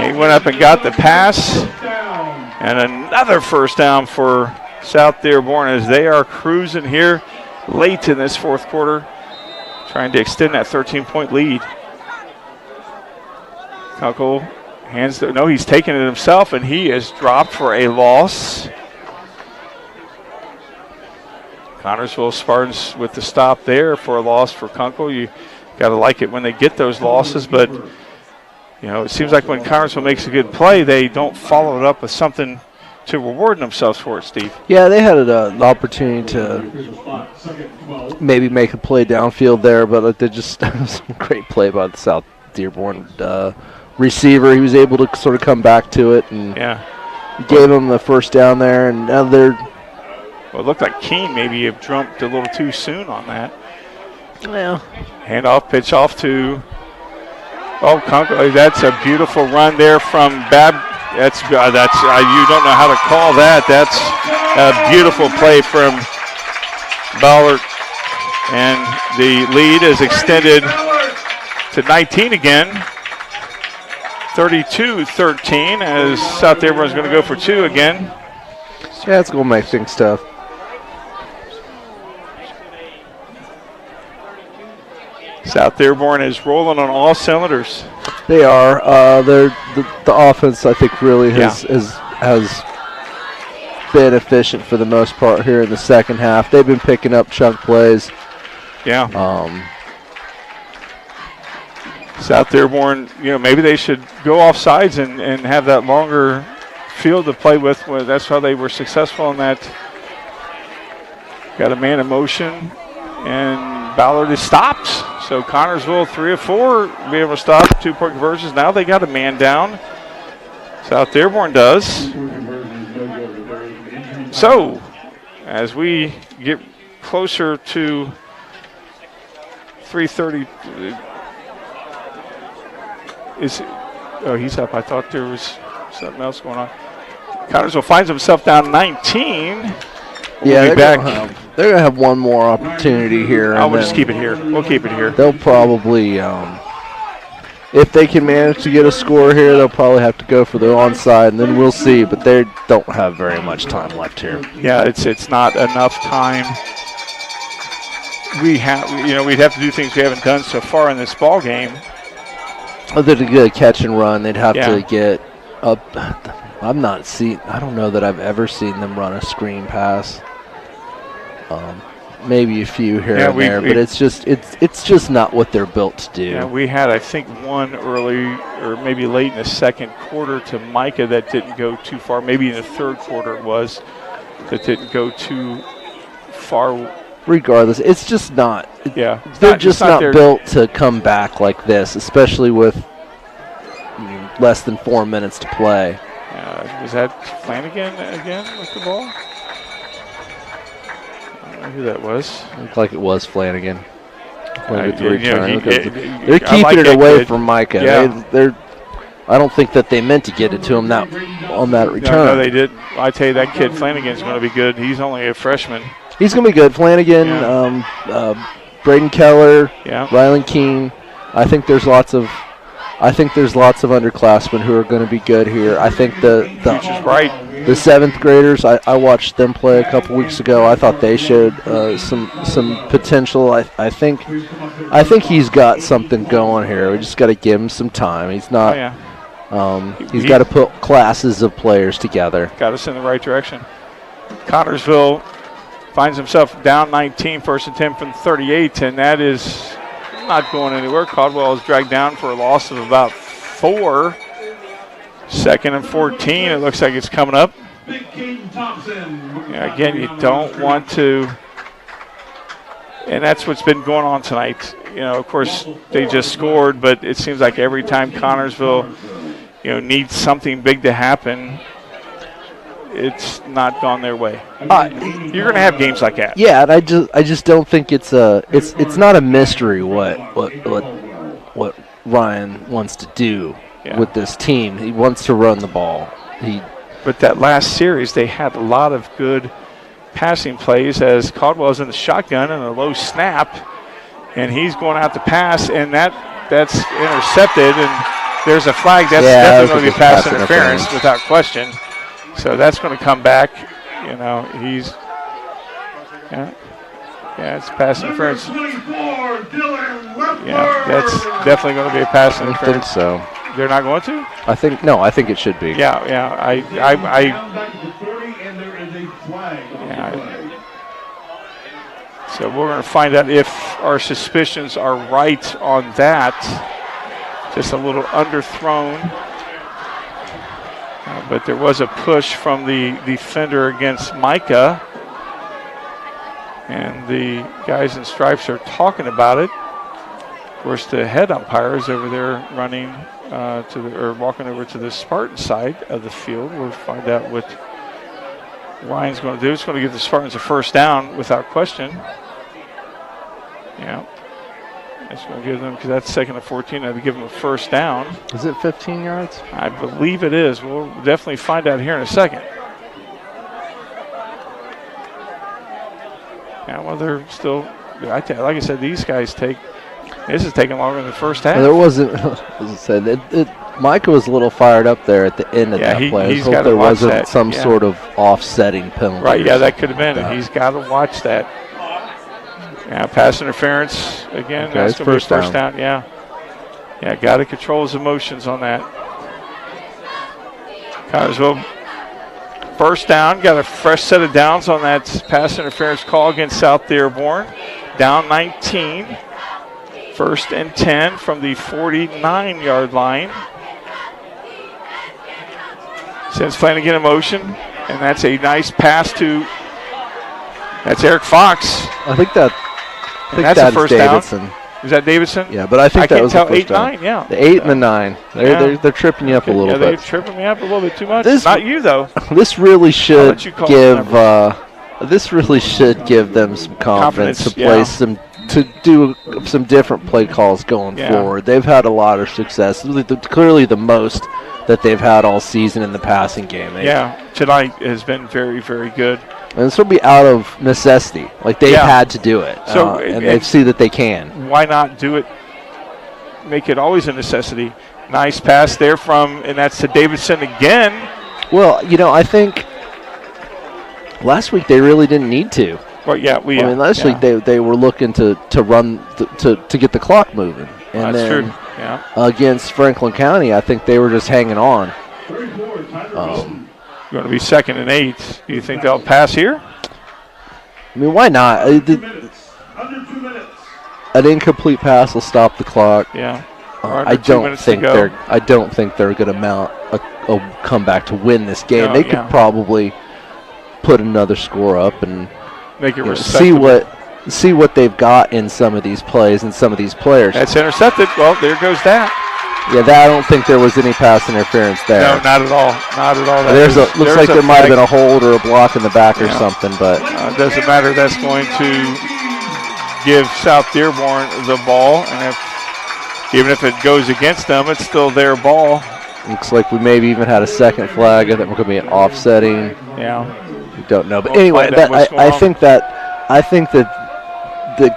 He went up and got the pass. And another first down for South Dearborn as they are cruising here late in this 4th quarter. trying to extend that 13-point lead. Kunkel hands the, no, he's taking it himself, and he is dropped for a loss. Connersville Spartans with the stop there for a loss for Kunkel. You got to like it when they get those losses, but you know, it seems like when Connersville makes a good play, they don't follow it up with something to reward themselves for it, Steve. Yeah, they had the opportunity to maybe make a play downfield there, but they just some great play by the South Dearborn receiver. He was able to sort of come back to it and gave him the first down there, and now they're. Well, it looked like Keene maybe have jumped a little too soon on that. Yeah. Handoff, pitch off to. Oh, Kunkel, that's a beautiful run there from Bab. That's you don't know how to call that. That's a beautiful play from Ballard, and the lead is extended to 19 again. 32-13 as South Dearborn is going to go for 2 again. Yeah, it's going to make things tough. South Dearborn is rolling on all cylinders. They are. The offense, I think, really has been efficient for the most part here in the second half. They've been picking up chunk plays. Yeah. South Dearborn, you know, maybe they should go off sides and have that longer field to play with. Well, that's how they were successful in that. Got a man in motion, and Ballard is stopped. So Connersville 3 of 4 be able to stop 2-point conversions. Now they got a man down. South Dearborn does. So as we get closer to 3:30, he's up. I thought there was something else going on. Connersville finds himself down 19. Yeah, they're going to have one more opportunity here. We'll just keep it here. We'll keep it here. They'll probably, if they can manage to get a score here, they'll probably have to go for the onside, and then we'll see. But they don't have very much time left here. Yeah, it's not enough time. We'd have to do things we haven't done so far in this ball game. Other than get a catch and run, they'd have to get up. I don't know that I've ever seen them run a screen pass. Maybe a few here and there, but it's just not what they're built to do. Yeah, we had, I think, one early or maybe late in the second quarter to Micah that didn't go too far. Maybe in the third quarter it was that didn't go too far. Regardless, it's just not. Yeah, they're just not built to come back like this, especially with less than 4 minutes to play. Was that Flanagan again with the ball? I don't know who that was. Looked like it was Flanagan. They're keeping it away from Micah. Yeah. I don't think that they meant to get it to him on that return. No, they didn't. I tell you, that kid Flanagan's going to be good. He's only a freshman. He's going to be good. Flanagan, Braden Keller, Rylan Keene. I think there's lots of underclassmen who are going to be good here. I think the 7th graders, I watched them play a couple weeks ago. I thought they showed some potential. I think he's got something going here. We just got to give him some time. He's not. He's got to put classes of players together. Got us in the right direction. Connersville finds himself down 19, 1st and 10 from 38, and that is not going anywhere. Caldwell is dragged down for a loss of about 4. 2nd and 14. It looks like it's coming up. Again, you don't want to, and that's what's been going on tonight. Of course, they just scored, but it seems like every time Connersville, needs something big to happen, it's not gone their way. You're going to have games like that. Yeah, and I just don't think it's not a mystery what Ryan wants to do with this team. He wants to run the ball. But that last series, they had a lot of good passing plays as Caldwell's in the shotgun and a low snap, and he's going out to pass, and that's intercepted, and there's a flag. That's definitely going to be pass interference without question. So that's going to come back. It's pass interference. 24, Dillard. Yeah, that's definitely going to be a pass I interference. think so. They're not going to? I think it should be. Yeah. Back to the 40, and there is a flag. So we're going to find out if our suspicions are right on that. Just a little underthrown. But there was a push from the defender against Micah. And the guys in stripes are talking about it. Of course, the head umpire is over there running walking over to the Spartan side of the field. We'll find out what Ryan's going to do. It's going to give the Spartans a first down without question. Yeah. It's going to give them, because that's 2nd and 14, that'll give them a first down. Is it 15 yards? I believe it is. We'll definitely find out here in a second. Yeah, well, they're still, like I said, these guys this is taking longer than the first half. There wasn't, as I said, Micah was a little fired up there at the end of that play. He's I got hope to there watch wasn't that. some sort of offsetting penalty. Right, yeah, that could have been it. He's got to watch that. Yeah, pass interference again. Okay, that's going to be first down. Yeah, got to control his emotions on that. Connersville, first down. Got a fresh set of downs on that pass interference call against South Dearborn. Down 19. 1st and 10 from the 49-yard line. Sends Flanagan in motion, and that's a nice pass that's Eric Fox. I think that's first Davidson. down. Is that Davidson? Yeah, but I think that was the first down. 8-9, yeah. The 8 and the 9. They're tripping you up a little bit. They're tripping me up a little bit too much. This, not you, though. This really should give them some confidence to play to do some different play calls going forward. They've had a lot of success. Clearly the most that they've had all season in the passing game. Tonight has been very, very good. And this will be out of necessity. Like, they've had to do it. So, and they see that they can. Why not do it? Make it always a necessity. Nice pass there and that's to Davidson again. Well, I think last week they really didn't need to. Well, last week they were looking to run to get the clock moving, and that's then true. Yeah. Against Franklin County, I think they were just hanging on. Going to be 2nd and 8. Do you think they'll pass here? I mean, why not? Under 2 minutes. An incomplete pass will stop the clock. Yeah. I don't think they're going to mount a comeback to win this game. They could probably put another score up and make it see what they've got in some of these plays and some of these players. That's intercepted. Well, there goes that. Yeah, I don't think there was any pass interference there. No, not at all. Not at all. Looks like there might have been a hold or a block in the back or something, but it doesn't matter. That's going to give South Dearborn the ball, and even if it goes against them, it's still their ball. Looks like we maybe even had a second flag. I think we're going to be an offsetting. Yeah. We don't know, but anyway, I think that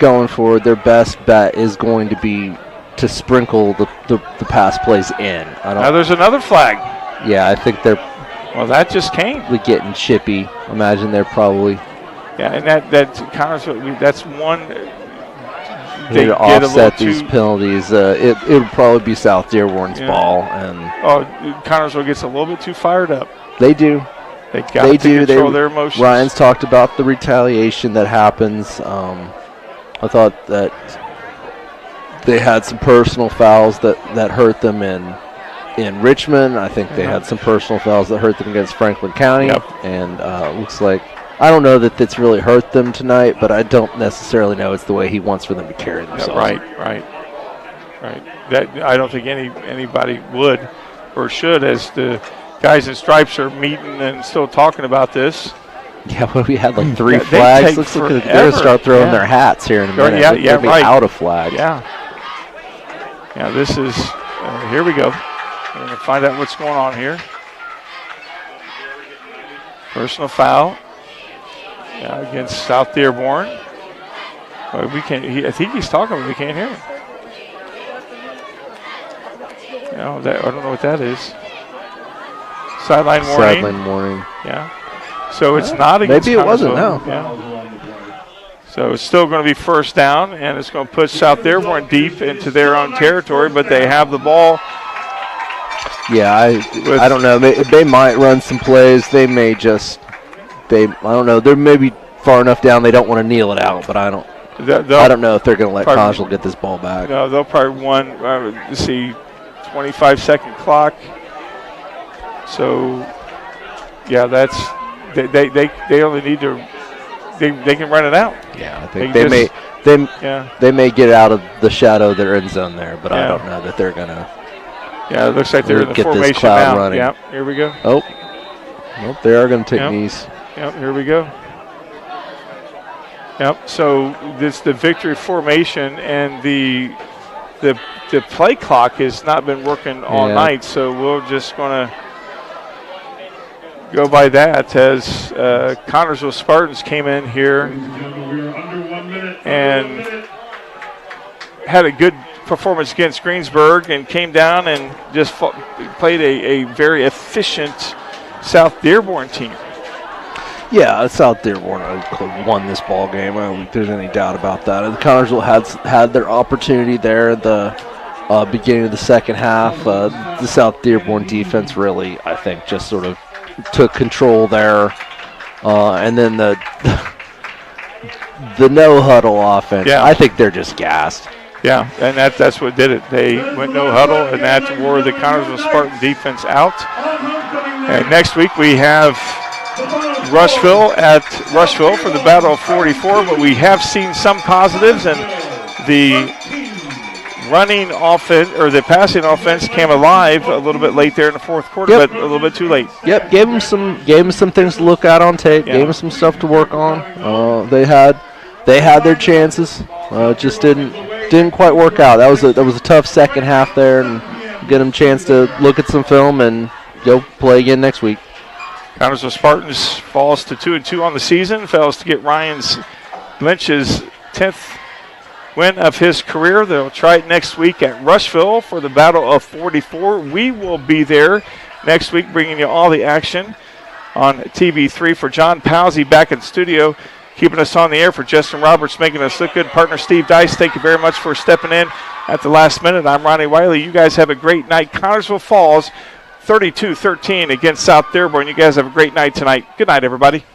going forward, their best bet is going to be to sprinkle the pass plays in. Now there's another flag. Yeah, I think they're. Well, that just came. Getting chippy. Imagine they're probably. Yeah, and that's one. They to offset these penalties. It would probably be South Dearborn's ball, and Connersville gets a little bit too fired up. They do. They got to control their emotions. Ryan's talked about the retaliation that happens. I thought that they had some personal fouls that hurt them in Richmond. I think they had some personal fouls that hurt them against Franklin County. And looks like, I don't know that it's really hurt them tonight, but I don't necessarily know it's the way he wants for them to carry themselves. Right. That I don't think anybody would or should, as the guys in stripes are meeting and still talking about this. Yeah, well, we had like 3 flags. Looks like they're going to start throwing their hats here in a minute. They'll be out of flags. Yeah, this is, here we go. We're going to find out what's going on here. Personal foul against South Dearborn. But we can't, I think he's talking, but we can't hear him. I don't know what that is. Sideline warning. Sideline warning. Yeah. So it's not against Maybe it wasn't, no. Yeah. So it's still going to be first down, and it's going to push South Dearborn deep into their own territory, but they have the ball. Yeah, I don't know. They might run some plays. They may just I don't know. They're maybe far enough down they don't want to kneel it out, but I don't know if they're going to let Connersville get this ball back. No, they'll probably run. Let's see, 25-second clock. So, yeah, that's they only need to. They can run it out. Yeah, I think they may get out of the shadow of their end zone there, but I don't know that they're going to. Yeah, it looks like they're in the formation now. Running. Yep, here we go. Oh, nope, they are going to take knees. Yep, here we go. Yep, so this the victory formation, and the play clock has not been working all night, so we're just going to go by that as Connersville Spartans came in here and had a good performance against Greensburg and came down and just played a very efficient South Dearborn team. Yeah, South Dearborn won this ball game. I don't think there's any doubt about that. And Connersville had their opportunity there at the beginning of the second half. The South Dearborn defense really, I think, just sort of took control there. And then the no huddle offense, I think they're just gassed. Yeah, and that's what did it. They went no huddle, and that wore the Connersville Spartan defense out. And next week we have Rushville at Rushville for the Battle of 44, but we have seen some positives, and the running offense or the passing offense came alive a little bit late there in the fourth quarter, but a little bit too late. Yep, gave them some things to look at on tape, gave them some stuff to work on. They had their chances, just didn't quite work out. That was a tough second half there, and get them a chance to look at some film and go play again next week. Connersville Spartans falls to 2-2 on the season, fails to get Ryan Lynch's 10th win of his career. They'll try it next week at Rushville for the Battle of 44. We will be there next week bringing you all the action on TV3. For John Pawsey back in studio, keeping us on the air, for Justin Roberts making us look good, partner Steve Dice, thank you very much for stepping in at the last minute. I'm Ronnie Wiley. You guys have a great night. Connersville falls 32-13 against South Dearborn. You guys have a great night tonight. Good night, everybody.